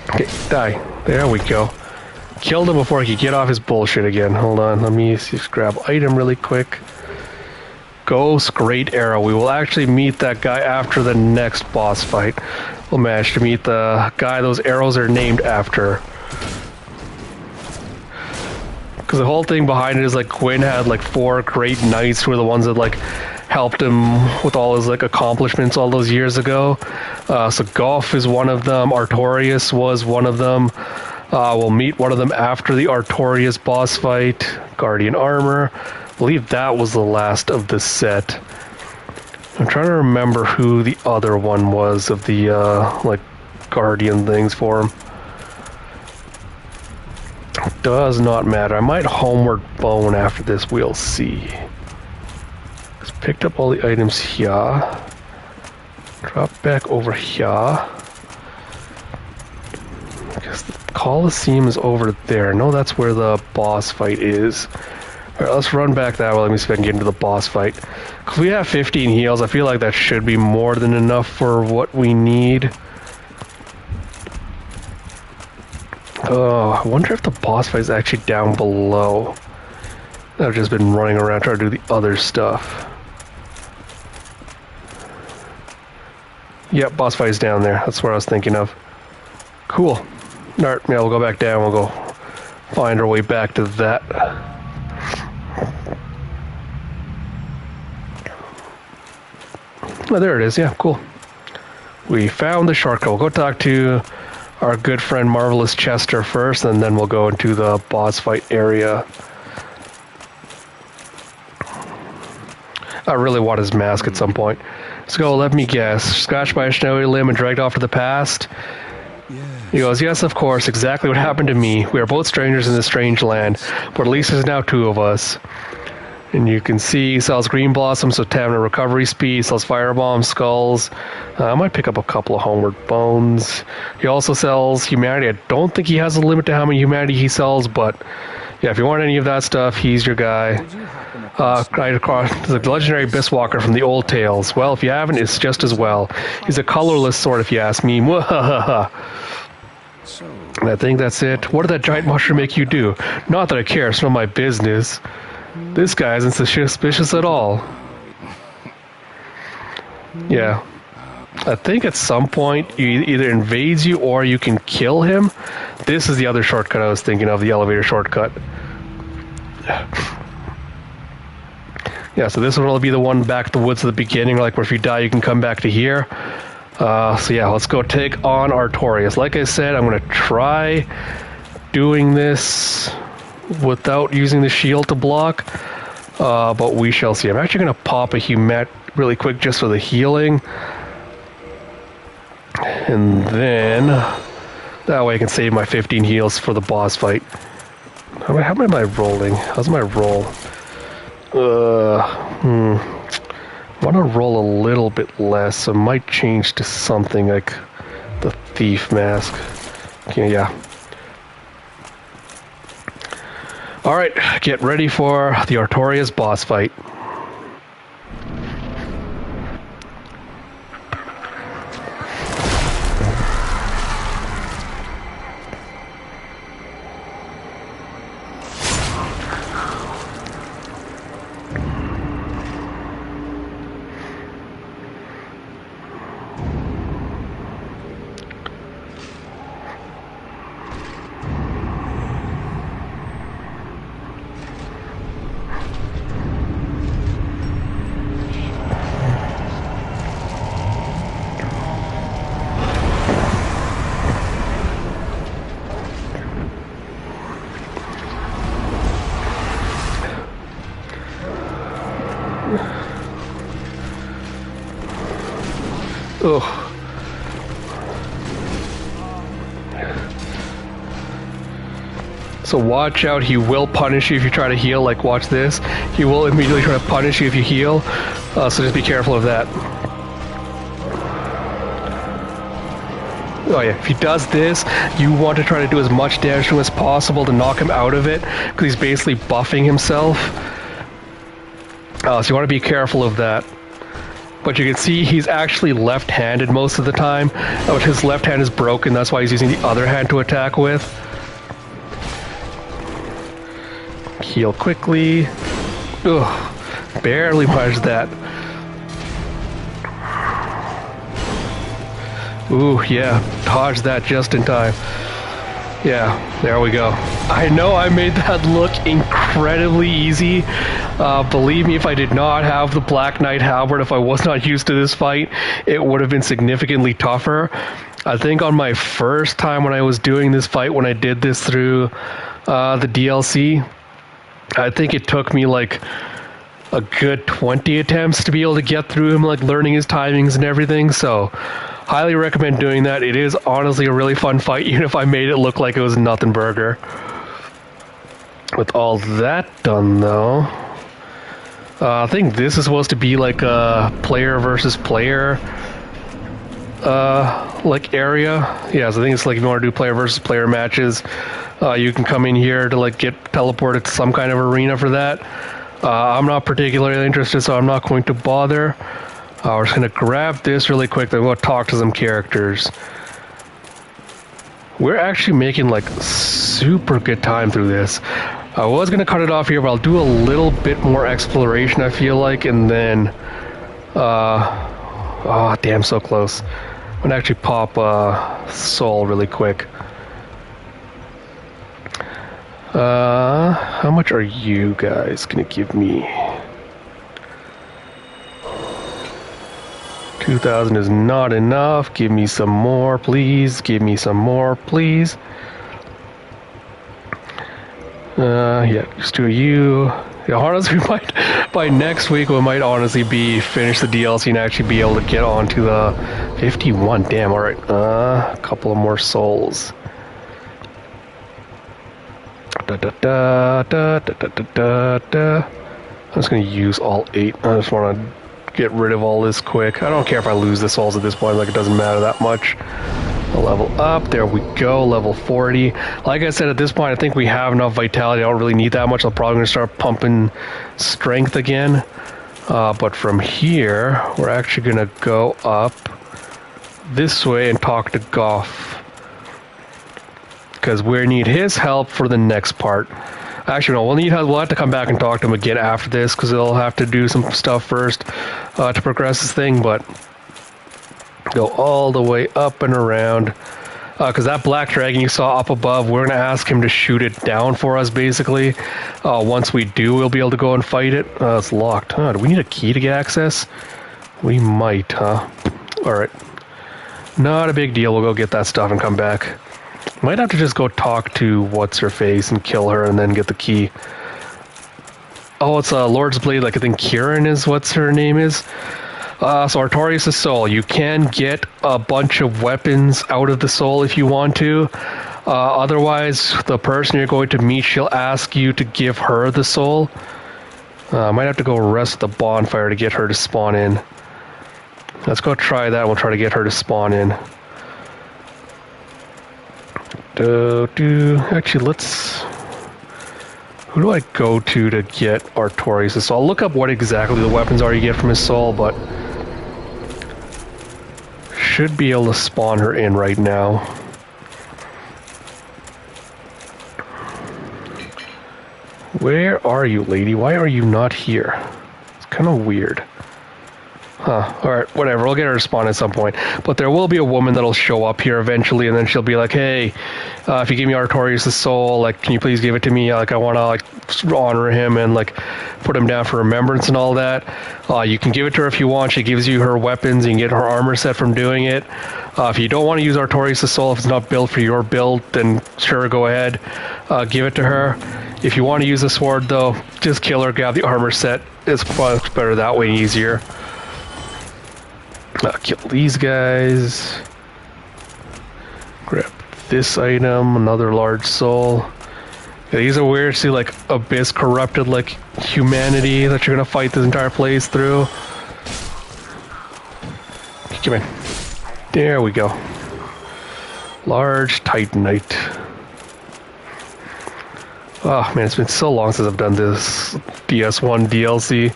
Okay, die. There we go. Killed him before he could get off his bullshit again. Hold on, let me just grab item really quick. Ghost Great Arrow. We will actually meet that guy after the next boss fight. We'll manage to meet the guy those arrows are named after. Because the whole thing behind it is like Gwyn had like 4 great knights who were the ones that like helped him with all his like accomplishments all those years ago. So Goff is one of them. Artorias was one of them. We'll meet one of them after the Artorias boss fight. Guardian Armor. I believe that was the last of the set. I'm trying to remember who the other one was of the like Guardian things for him. Does not matter. I might Homeward Bone after this, we'll see. Just picked up all the items here. Drop back over here. I guess the Coliseum is over there. No, that's where the boss fight is. Alright, let's run back that way. Let me see if I can get into the boss fight. Because we have 15 heals, I feel like that should be more than enough for what we need. Oh, I wonder if the boss fight is actually down below. I've just been running around trying to do the other stuff. Yep, boss fight is down there. That's what I was thinking of. Cool. Alright, yeah, we'll go back down. We'll go find our way back to that. Oh, there it is. Yeah, cool. We found the shortcut. We'll go talk to our good friend Marvelous Chester first, and then we'll go into the boss fight area. I really want his mask at some point. So let me guess. Scratched by a snowy limb and dragged off to the past? He goes, yes, of course, exactly what happened to me. We are both strangers in this strange land, but at least there's now 2 of us. And you can see he sells green blossoms with stamina recovery speed, sells firebombs, skulls. I might pick up a couple of Homeward Bones. He also sells humanity. I don't think he has a limit to how many humanity he sells, but yeah, if you want any of that stuff, he's your guy. Right across the legendary Biswalker from the old tales. Well, if you haven't, it's just as well. He's a colorless sword, if you ask me. And I think that's it. What did that giant mushroom make you do? Not that I care, it's not my business. This guy isn't suspicious at all. Yeah. I think at some point he either invades you or you can kill him. This is the other shortcut I was thinking of, the elevator shortcut. Yeah, so this one will be the one back to the woods at the beginning, like where if you die you can come back to here. So yeah, let's go take on Artorias. Like I said, I'm going to try doing this without using the shield to block, but we shall see. I'm actually going to pop a Humet really quick just for the healing, and then that way I can save my 15 heals for the boss fight. How am I rolling? How's my roll? I want to roll a little bit less, so I might change to something like the Thief Mask. Okay, yeah. Alright, get ready for the Artorias boss fight. Oh. So watch out, he will punish you if you try to heal, like watch this. He will immediately try to punish you if you heal, so just be careful of that. Oh yeah, if he does this, you want to try to do as much damage to him as possible to knock him out of it, because he's basically buffing himself. So you want to be careful of that. But you can see he's actually left-handed most of the time, but his left hand is broken, that's why he's using the other hand to attack with. Heal quickly. Ugh, barely managed that. Ooh, yeah, dodged that just in time. Yeah, there we go. I know I made that look incredibly easy. Believe me, if I did not have the Black Knight Halberd, if I was not used to this fight, it would have been significantly tougher. I think on my first time when I was doing this fight, when I did this through the DLC, I think it took me like a good 20 attempts to be able to get through him, like learning his timings and everything, so highly recommend doing that. It is honestly a really fun fight, even if I made it look like it was nothing burger. With all that done though, I think this is supposed to be like a player versus player like area. Yeah, so I think it's like if you want to do player versus player matches, you can come in here to like get teleported to some kind of arena for that. I'm not particularly interested, so I'm not going to bother. We're just going to grab this really quick, then we'll talk to some characters. We're actually making like super good time through this. I was going to cut it off here, but I'll do a little bit more exploration, I feel like, and then... oh, damn, so close. I'm going to actually pop Soul really quick. How much are you guys going to give me? 2,000 is not enough. Give me some more, please. Give me some more, please. Yeah, just do you. Yeah, honestly, we might, by next week, we might honestly be finish the DLC and actually be able to get onto the 51. Damn, alright. A couple of more souls. Da, da, da, da, da, da, da, da. I'm just going to use all 8. I just want to get rid of all this quick. I don't care if I lose the souls at this point, like it doesn't matter that much. I'll level up, there we go, level 40. Like I said, at this point I think we have enough vitality, I don't really need that much. I'm probably going to start pumping strength again. But from here, we're actually going to go up this way and talk to Goff, because we need his help for the next part. Actually, no, we'll have to come back and talk to him again after this, because they'll have to do some stuff first to progress this thing, but go all the way up and around. Because that black dragon you saw up above, we're going to ask him to shoot it down for us, basically. Once we do, we'll be able to go and fight it. It's locked. Do we need a key to get access? We might, huh? Alright. Not a big deal. We'll go get that stuff and come back. Might have to just go talk to What's-Her-Face and kill her and then get the key. Oh, it's Lord's Blade, like I think Kieran is what's her name is. So Artorias' soul. You can get a bunch of weapons out of the soul if you want to. Otherwise, the person you're going to meet, she'll ask you to give her the soul. Might have to go rest at the bonfire to get her to spawn in. Let's go try that. We'll try to get her to spawn in. Actually, let's... Who do I go to get Artorias' soul? I'll look up what exactly the weapons are you get from his soul, but... should be able to spawn her in right now. Where are you, lady? Why are you not here? It's kind of weird. Huh, alright, whatever, we'll get her to spawn at some point. But there will be a woman that'll show up here eventually, and then she'll be like, hey, if you give me Artorias' soul, like, can you please give it to me? Like, I want to, like, honor him and, like, put him down for remembrance and all that. You can give it to her if you want. She gives you her weapons. You can get her armor set from doing it. If you don't want to use Artorias' soul, if it's not built for your build, then sure, go ahead. Give it to her. If you want to use the sword, though, just kill her, grab the armor set. It's much better that way, easier. Kill these guys. Grab this item, another large soul. Yeah, these are weird. See, like, Abyss corrupted, like, humanity that you're gonna fight this entire place through. Come in. There we go. Large Titanite. Oh man, it's been so long since I've done this DS1 DLC.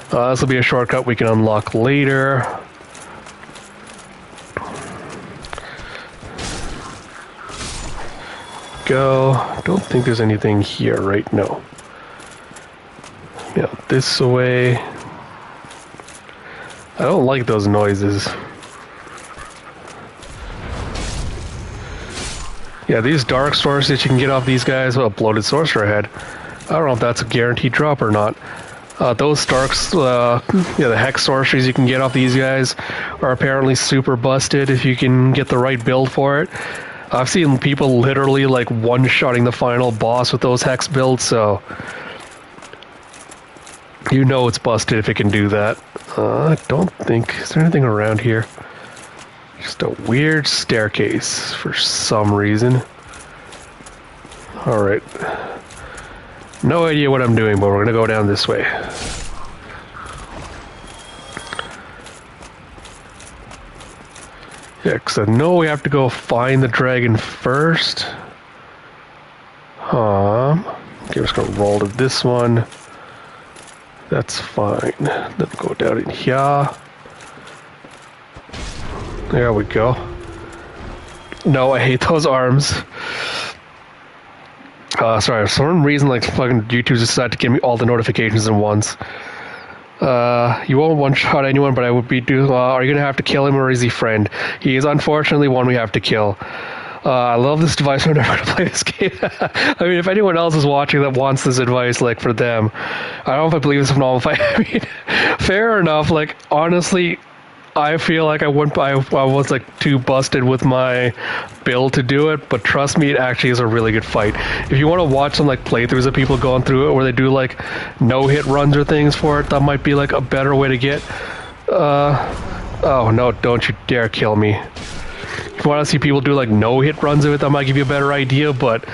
This will be a shortcut we can unlock later. Go. Don't think there's anything here right now. Yeah, this way. I don't like those noises. Yeah, these dark sources that you can get off these guys, well, bloated sorcerer head. I don't know if that's a guaranteed drop or not. Those darks, yeah, the hex sorceries you can get off these guys are apparently super busted if you can get the right build for it. I've seen people literally like one-shotting the final boss with those hex builds, so you know it's busted if it can do that. I don't think, is there anything around here? Just a weird staircase for some reason. Alright. No idea what I'm doing, but we're gonna go down this way. Yeah, because I know we have to go find the dragon first. Okay, I'm just gonna roll to this one. That's fine. Then go down in here. There we go. No, I hate those arms. Sorry, for some reason, like, fucking YouTube decided to give me all the notifications at once. You won't one-shot anyone, but I would be are you gonna have to kill him, or is he friend? He is unfortunately one we have to kill. I love this device. I'm never gonna play this game. I mean, if anyone else is watching that wants this advice, like, for them, I don't know if I believe this or not. I mean, fair enough. Like, honestly, I feel like I was like too busted with my build to do it, but trust me, it actually is a really good fight. If you want to watch some like playthroughs of people going through it where they do like no-hit runs or things for it, that might be like a better way to get. Oh no, don't you dare kill me. If you want to see people do like no-hit runs of it, that might give you a better idea, but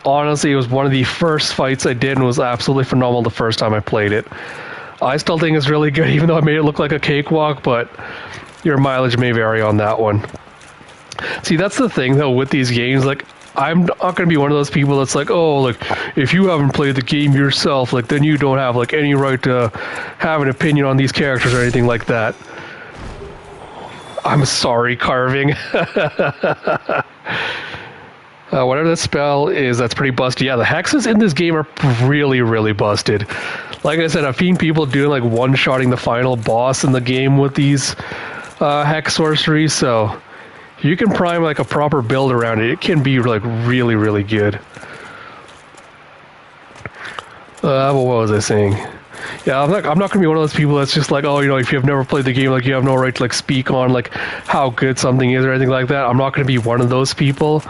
honestly, it was one of the first fights I did and was absolutely phenomenal the first time I played it. I still think it's really good, even though I made it look like a cakewalk, but your mileage may vary on that one. See, that's the thing, though, with these games. Like, I'm not going to be one of those people that's like, oh, like, if you haven't played the game yourself, like, then you don't have, like, any right to have an opinion on these characters or anything like that. I'm sorry, Carving. Whatever that spell is, that's pretty busted. Yeah, the hexes in this game are really, really busted. Like I said, I've seen people doing like one-shotting the final boss in the game with these hex sorceries, so if you can prime like a proper build around it, it can be like really, really good. What was I saying? Yeah, I'm not gonna be one of those people that's just like, oh, you know, if you've never played the game, like, you have no right to like speak on like how good something is or anything like that. I'm not gonna be one of those people.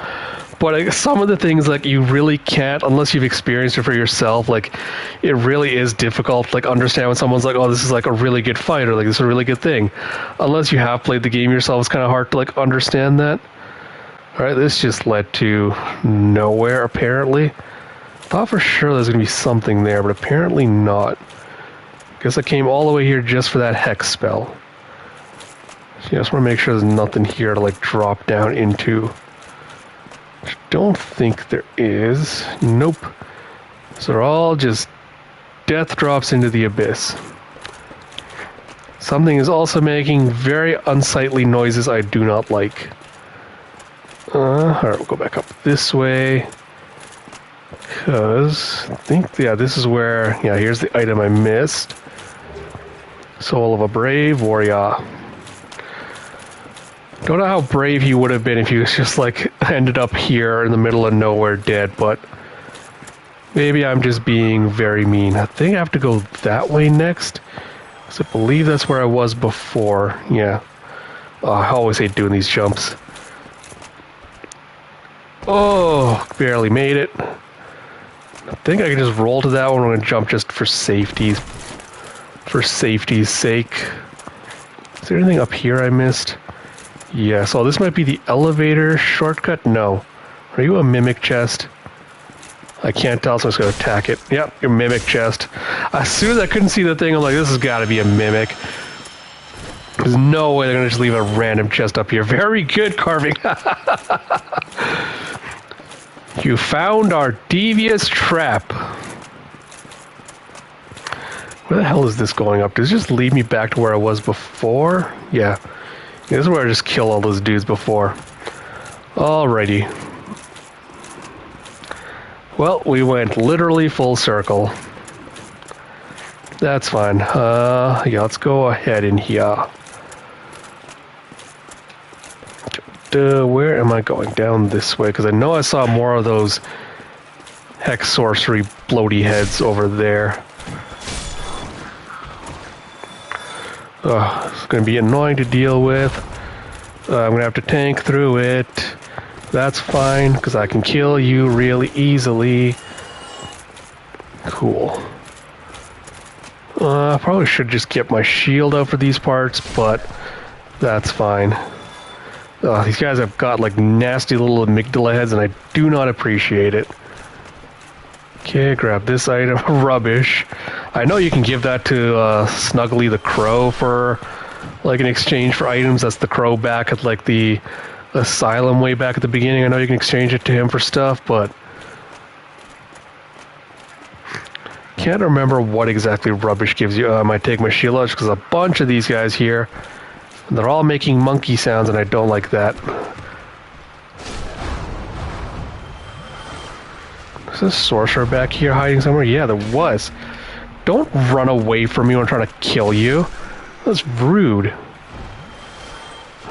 But like, some of the things, like, you really can't unless you've experienced it for yourself. Like, it really is difficult to like understand when someone's like, oh, this is like a really good fight, or like this is a really good thing. Unless you have played the game yourself, it's kind of hard to like understand that. All right, this just led to nowhere apparently. Thought for sure there's gonna be something there, but apparently not. Guess I came all the way here just for that hex spell. So I just want to make sure there's nothing here to like drop down into. Don't think there is. Nope. So they're all just death drops into the abyss. Something is also making very unsightly noises I do not like. Alright, we'll go back up this way. Because I think, yeah, this is where, yeah, here's the item I missed. Soul of a brave warrior. Don't know how brave he would have been if he was just like ended up here in the middle of nowhere dead, but maybe I'm just being very mean. I think I have to go that way next, because I believe that's where I was before. Yeah. Oh, I always hate doing these jumps. Oh, barely made it. I think I can just roll to that one. I'm going to jump just for safety. For safety's sake. Is there anything up here I missed? Yeah, so this might be the elevator shortcut? No. Are you a mimic chest? I can't tell, so I'm just going to attack it. Yep, your mimic chest. As soon as I couldn't see the thing, I'm like, this has got to be a mimic. There's no way they're going to just leave a random chest up here. Very good carving. You found our devious trap. Where the hell is this going up? Does it just lead me back to where I was before? Yeah. This is where I just killed all those dudes before. Alrighty. Well, we went literally full circle. That's fine. Yeah, let's go ahead in here. Where am I going? Down this way, because I know I saw more of those hex sorcery bloaty heads over there. It's going to be annoying to deal with. I'm going to have to tank through it. That's fine, because I can kill you really easily. Cool. I probably should just get my shield out for these parts, but that's fine. These guys have got like nasty little amygdala heads, and I do not appreciate it. Okay, grab this item. Rubbish. I know you can give that to Snuggly the Crow for like in exchange for items. That's the crow back at like the asylum way back at the beginning. I know you can exchange it to him for stuff, but can't remember what exactly rubbish gives you. I might take my shield out because a bunch of these guys here, they're all making monkey sounds, and I don't like that. Is this sorcerer back here hiding somewhere? Yeah, there was. Don't run away from me when I'm trying to kill you. That's rude.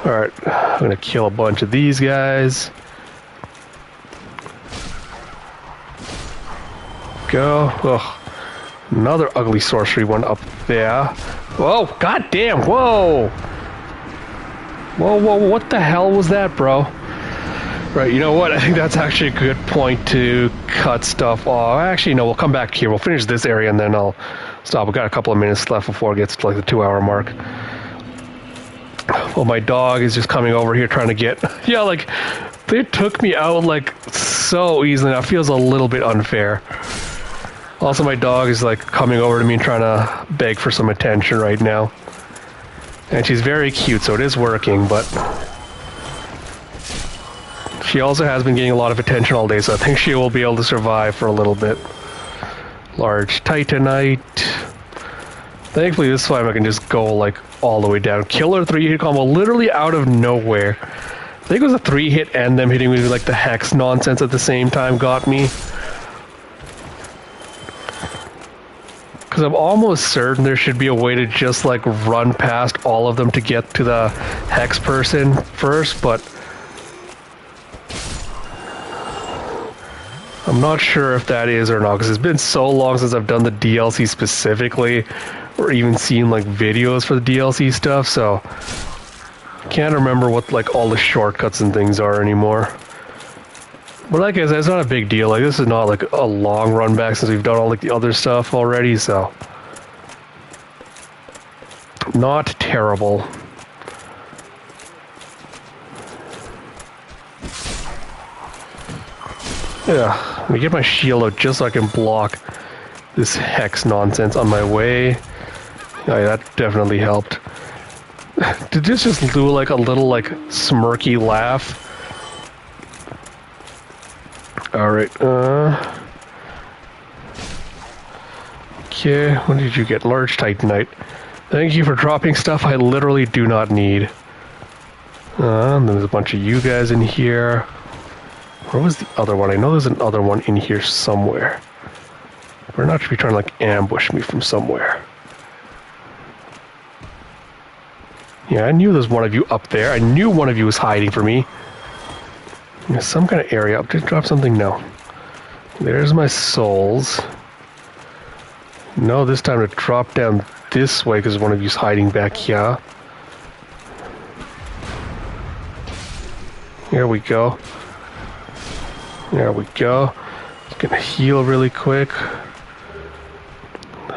Alright, I'm gonna kill a bunch of these guys. Go. Ugh. Another ugly sorcery one up there. Whoa, goddamn, whoa! Whoa, what the hell was that, bro? Right, you know what? I think that's actually a good point to cut stuff off. Actually, no, we'll come back here. We'll finish this area and then I'll stop. We've got a couple of minutes left before it gets to like the 2-hour mark. Well, my dog is just coming over here trying to get... Yeah, like, they took me out like so easily. That feels a little bit unfair. Also, my dog is like coming over to me and trying to beg for some attention right now. And she's very cute, so it is working, but she also has been getting a lot of attention all day, so I think she will be able to survive for a little bit. Large Titanite. Thankfully, this time I can just go like all the way down. Killer 3-hit combo, literally out of nowhere. I think it was a 3-hit and them hitting me with like the hex nonsense at the same time got me. Because I'm almost certain there should be a way to just like run past all of them to get to the hex person first, but I'm not sure if that is or not, because it's been so long since I've done the DLC specifically, or even seen like videos for the DLC stuff, so can't remember what like all the shortcuts and things are anymore. But like I said, it's not a big deal. Like, this is not like a long run back since we've done all like the other stuff already, so not terrible. Yeah, I'm gonna get my shield out just so I can block this hex nonsense on my way. Oh, yeah, that definitely helped. Did this just do like a little like smirky laugh? Alright, okay, what did you get? Large Titanite. Thank you for dropping stuff I literally do not need. And there's a bunch of you guys in here. Where was the other one? I know there's another one in here somewhere. We're not to be trying to like ambush me from somewhere. Yeah, I knew there's one of you up there. I knew one of you was hiding for me. There's some kind of area up. Did it drop something? No. There's my souls. No, this time to drop down this way because one of you's hiding back here. Here we go. There we go. Just gonna heal really quick.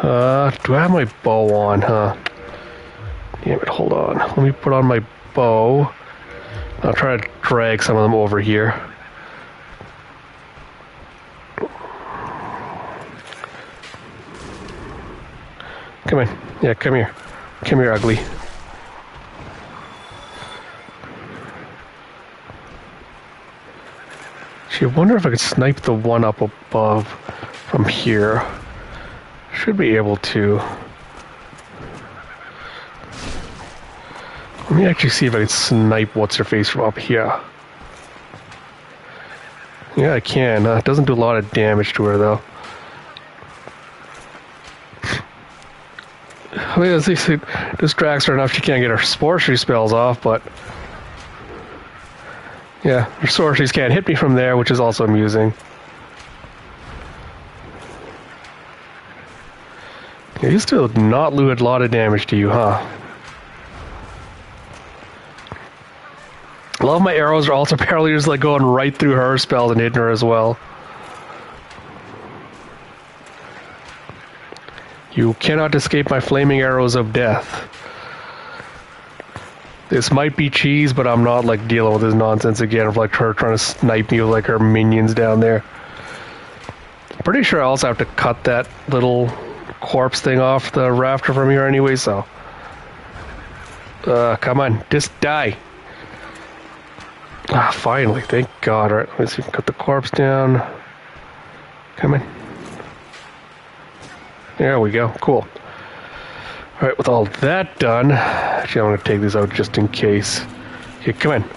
Do I have my bow on, huh? Damn it, hold on. Let me put on my bow. I'll try to drag some of them over here. Come on. Yeah, come here. Come here, ugly. Gee, I wonder if I could snipe the one up above from here. Should be able to. Let me actually see if I can snipe what's-her-face from up here. Yeah, I can. It doesn't do a lot of damage to her, though. I mean, at least it distracts her enough she can't get her sorcery spells off, but... yeah, her sorceries can't hit me from there, which is also amusing. Yeah, you still not do a lot of damage to you, huh? A lot of my arrows are also apparently just like going right through her spells and hitting her as well. You cannot escape my flaming arrows of death. This might be cheese, but I'm not like dealing with this nonsense again of like her trying to snipe me with like her minions down there. I'm pretty sure I also have to cut that little corpse thing off the rafter from here anyway, so. Come on, just die. Ah, finally, thank God. Alright, let me see if we can cut the corpse down. Come on. There we go, cool. Alright, with all that done, actually I'm going to take this out just in case. Okay, come on.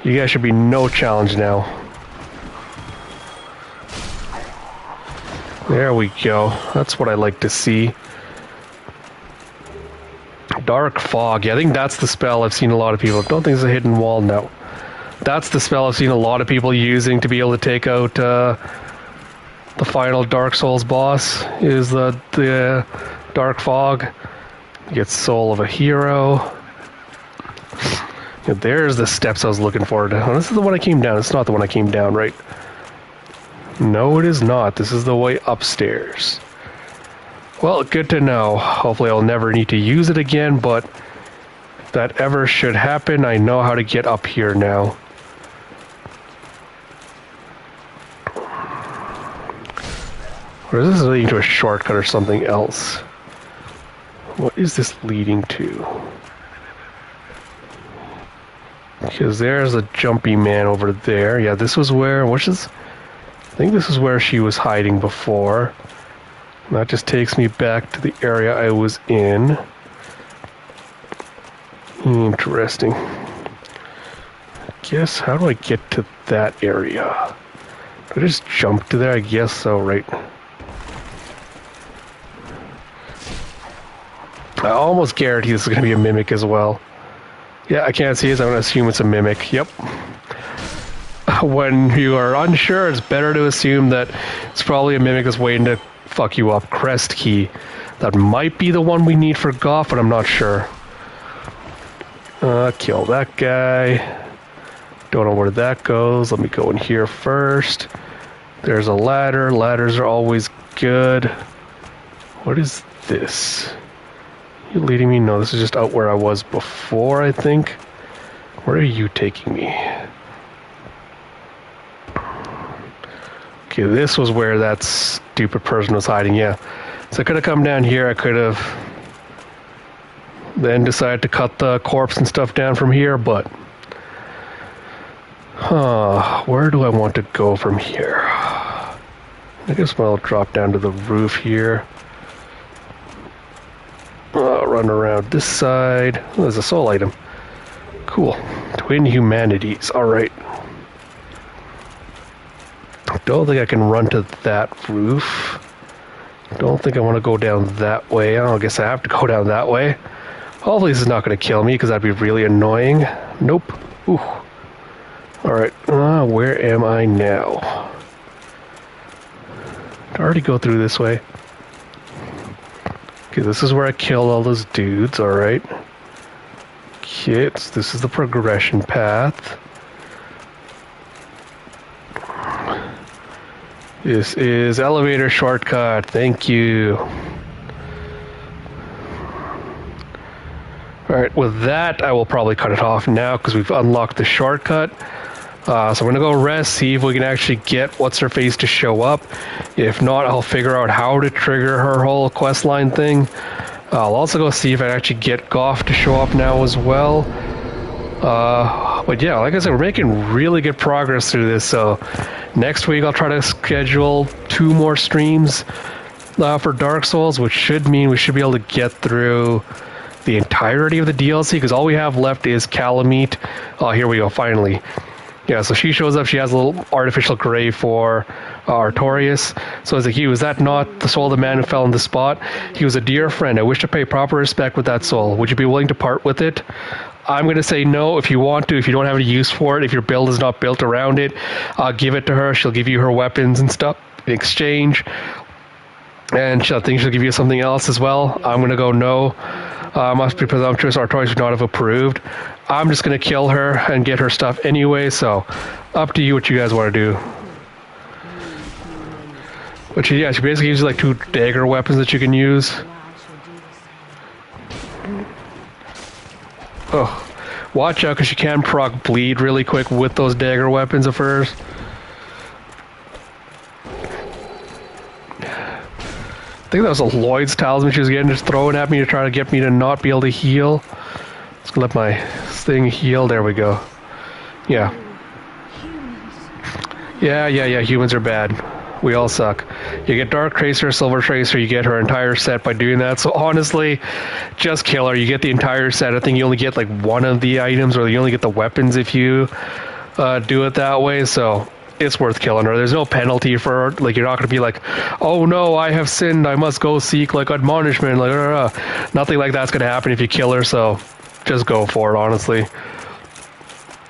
You guys should be no challenge now. There we go. That's what I like to see. Dark Fog. Yeah, I think that's the spell I've seen a lot of people. Don't think it's a hidden wall, no. That's the spell I've seen a lot of people using to be able to take out the final Dark Souls boss, is the Dark Fog. You get Soul of a Hero. Yeah, there's the steps I was looking for. Oh, this is the one I came down. It's not the one I came down, right? No, it is not. This is the way upstairs. Well, good to know. Hopefully I'll never need to use it again, but if that ever should happen, I know how to get up here now. Or is this leading to a shortcut or something else? What is this leading to? Because there's a jumpy man over there. Yeah, this was where, I think this is where she was hiding before. And that just takes me back to the area I was in. Interesting. I guess, how do I get to that area? Do I just jump to there? I guess so, right? I almost guarantee this is going to be a mimic as well. Yeah, I can't see it, so I'm going to assume it's a mimic. Yep. When you are unsure, it's better to assume that it's probably a mimic that's waiting to fuck you up. Crest key. That might be the one we need for Goth, but I'm not sure. Kill that guy. Don't know where that goes. Let me go in here first. There's a ladder. Ladders are always good. What is this? You leading me? No, this is just out where I was before, I think. Where are you taking me? Okay, this was where that stupid person was hiding, yeah. So I could have come down here, I could have then decided to cut the corpse and stuff down from here, but... where do I want to go from here? I guess I'll drop down to the roof here. Run around this side. Oh, there's a soul item. Cool. Twin Humanities. Alright. Don't think I can run to that roof. Don't think I want to go down that way. I guess I have to go down that way. Hopefully this is not going to kill me, because that'd be really annoying. Nope. Ooh. Alright. Where am I now? Did I already go through this way? Okay, this is where I killed all those dudes, alright. Okay, this is the progression path. This is elevator shortcut, thank you. Alright, with that, I will probably cut it off now because we've unlocked the shortcut. So I'm going to go rest, see if we can actually get What's-Her-Face to show up. If not, I'll figure out how to trigger her whole questline thing. I'll also go see if I actually get Goff to show up now as well. But yeah, like I said, we're making really good progress through this. So next week I'll try to schedule 2 more streams for Dark Souls, which should mean we should be able to get through the entirety of the DLC, because all we have left is Calamite. Oh, here we go, finally. Yeah, so she shows up, she has a little artificial grave for Artorias. So as a Hugh, is that not the soul of the man who fell in the spot? He was a dear friend. I wish to pay proper respect with that soul. Would you be willing to part with it? I'm going to say no if you want to, if you don't have any use for it, if your build is not built around it. Give it to her. She'll give you her weapons and stuff in exchange. And I think she'll give you something else as well. I'm going to go no. Must be presumptuous. Artorias would not have approved. I'm just going to kill her and get her stuff anyway, so up to you what you guys want to do. But she basically uses like 2 dagger weapons that you can use. Oh, watch out, because she can proc bleed really quick with those dagger weapons of hers. I think that was a Lloyd's talisman she was getting, just throwing at me to try to get me to not be able to heal. Let's let my thing heal. There we go. Yeah. Yeah, humans are bad. We all suck. You get Dark Tracer, Silver Tracer, you get her entire set by doing that. So honestly, just kill her. You get the entire set. I think you only get like 1 of the items, or you only get the weapons if you do it that way. So it's worth killing her. There's no penalty for her. Like, you're not going to be like, oh no, I have sinned, I must go seek like admonishment. Like, nothing like that's going to happen if you kill her. So just go for it, honestly.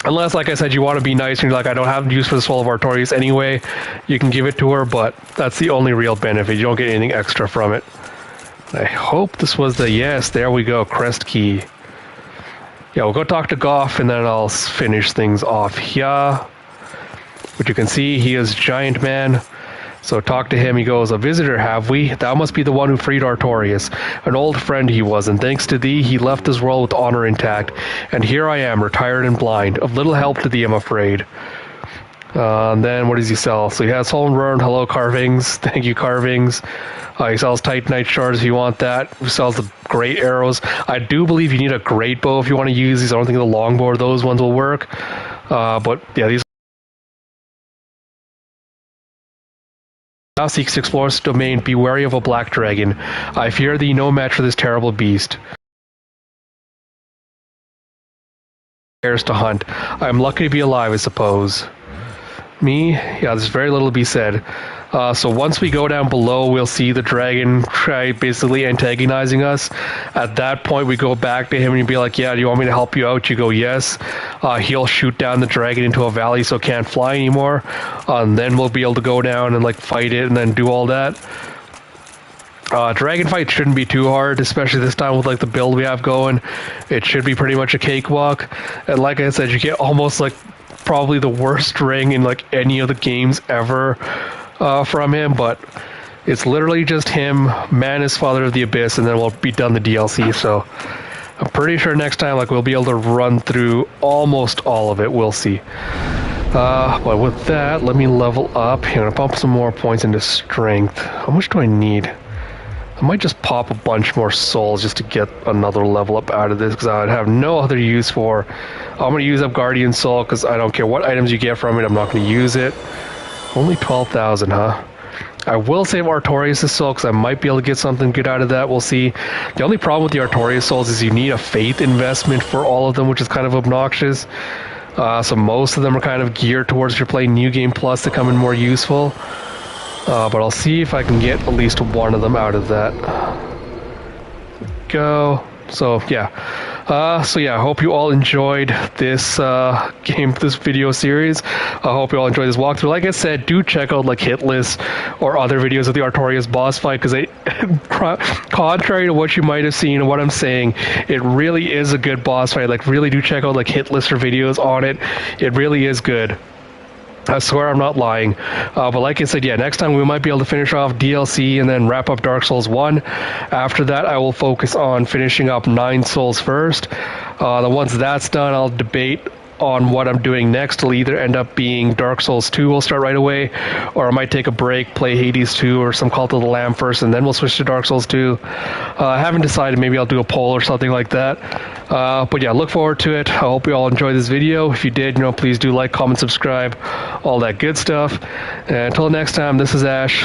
Unless, like I said, you want to be nice and you're like, I don't have use for the soul of Artorias anyway, you can give it to her, but that's the only real benefit. You don't get anything extra from it. I hope this was the yes. There we go. Crest key. Yeah, we'll go talk to Goff and then I'll finish things off here. But you can see he is Giant Man. So talk to him. He goes, a visitor have we? Thou must be the one who freed Artorias. An old friend he was, and thanks to thee, he left his world with honor intact. And here I am, retired and blind. Of little help to thee, I'm afraid. And then what does he sell? So he has Home Run, hello carvings. Thank you, carvings. He sells Titanite shards if you want that. He sells the great arrows. I do believe you need a great bow if you want to use these. I don't think the longbow or those ones will work. But yeah, these now seeks to explore this domain. Be wary of a black dragon. I fear thee no match for this terrible beast. Cares to hunt. I am lucky to be alive, I suppose. Me? Yeah, there's very little to be said. So once we go down below, we'll see the dragon try basically antagonizing us. At that point, we go back to him and he'd be like, yeah, do you want me to help you out? You go, yes. He'll shoot down the dragon into a valley so it can't fly anymore. And then we'll be able to go down and like fight it and then do all that. Dragon fight shouldn't be too hard, especially this time with like the build we have going. It should be pretty much a cakewalk. And like I said, you get almost like probably the worst ring in like any of the games ever from him, but it's literally just him, Manus, Father of the Abyss, and then we'll be done the DLC. So I'm pretty sure next time like we'll be able to run through almost all of it. We'll see. But with that, let me level up. I'm gonna pump some more points into strength. How much do I need? I might just pop a bunch more souls just to get another level up out of this, because I would have no other use for. I'm going to use up Guardian Soul because I don't care what items you get from it, I'm not going to use it. Only 12,000, huh? I will save Artorias' soul because I might be able to get something good out of that. We'll see. The only problem with the Artorias souls is you need a faith investment for all of them, which is kind of obnoxious. So most of them are kind of geared towards if you're playing New Game Plus to come in more useful. But I'll see if I can get at least one of them out of that. Go. So yeah. I hope you all enjoyed this this video series. I hope you all enjoyed this walkthrough. Like I said, do check out like hit lists or other videos of the Artorias boss fight, because contrary to what you might have seen and what I'm saying, it really is a good boss fight. Like, really do check out like hit lists or videos on it. It really is good. I swear I'm not lying. But like I said, yeah, next time we might be able to finish off DLC and then wrap up Dark Souls 1. After that, I will focus on finishing up 9 Souls first. Once that's done, I'll debate on what I'm doing next. It'll either end up being Dark Souls 2, we'll start right away, or I might take a break, play Hades 2 or some Cult of the Lamb first, and then we'll switch to Dark Souls 2. I haven't decided. Maybe I'll do a poll or something like that. But yeah, look forward to it. I hope you all enjoyed this video. If you did, please do like, comment, subscribe, all that good stuff. And until next time, this is Ash.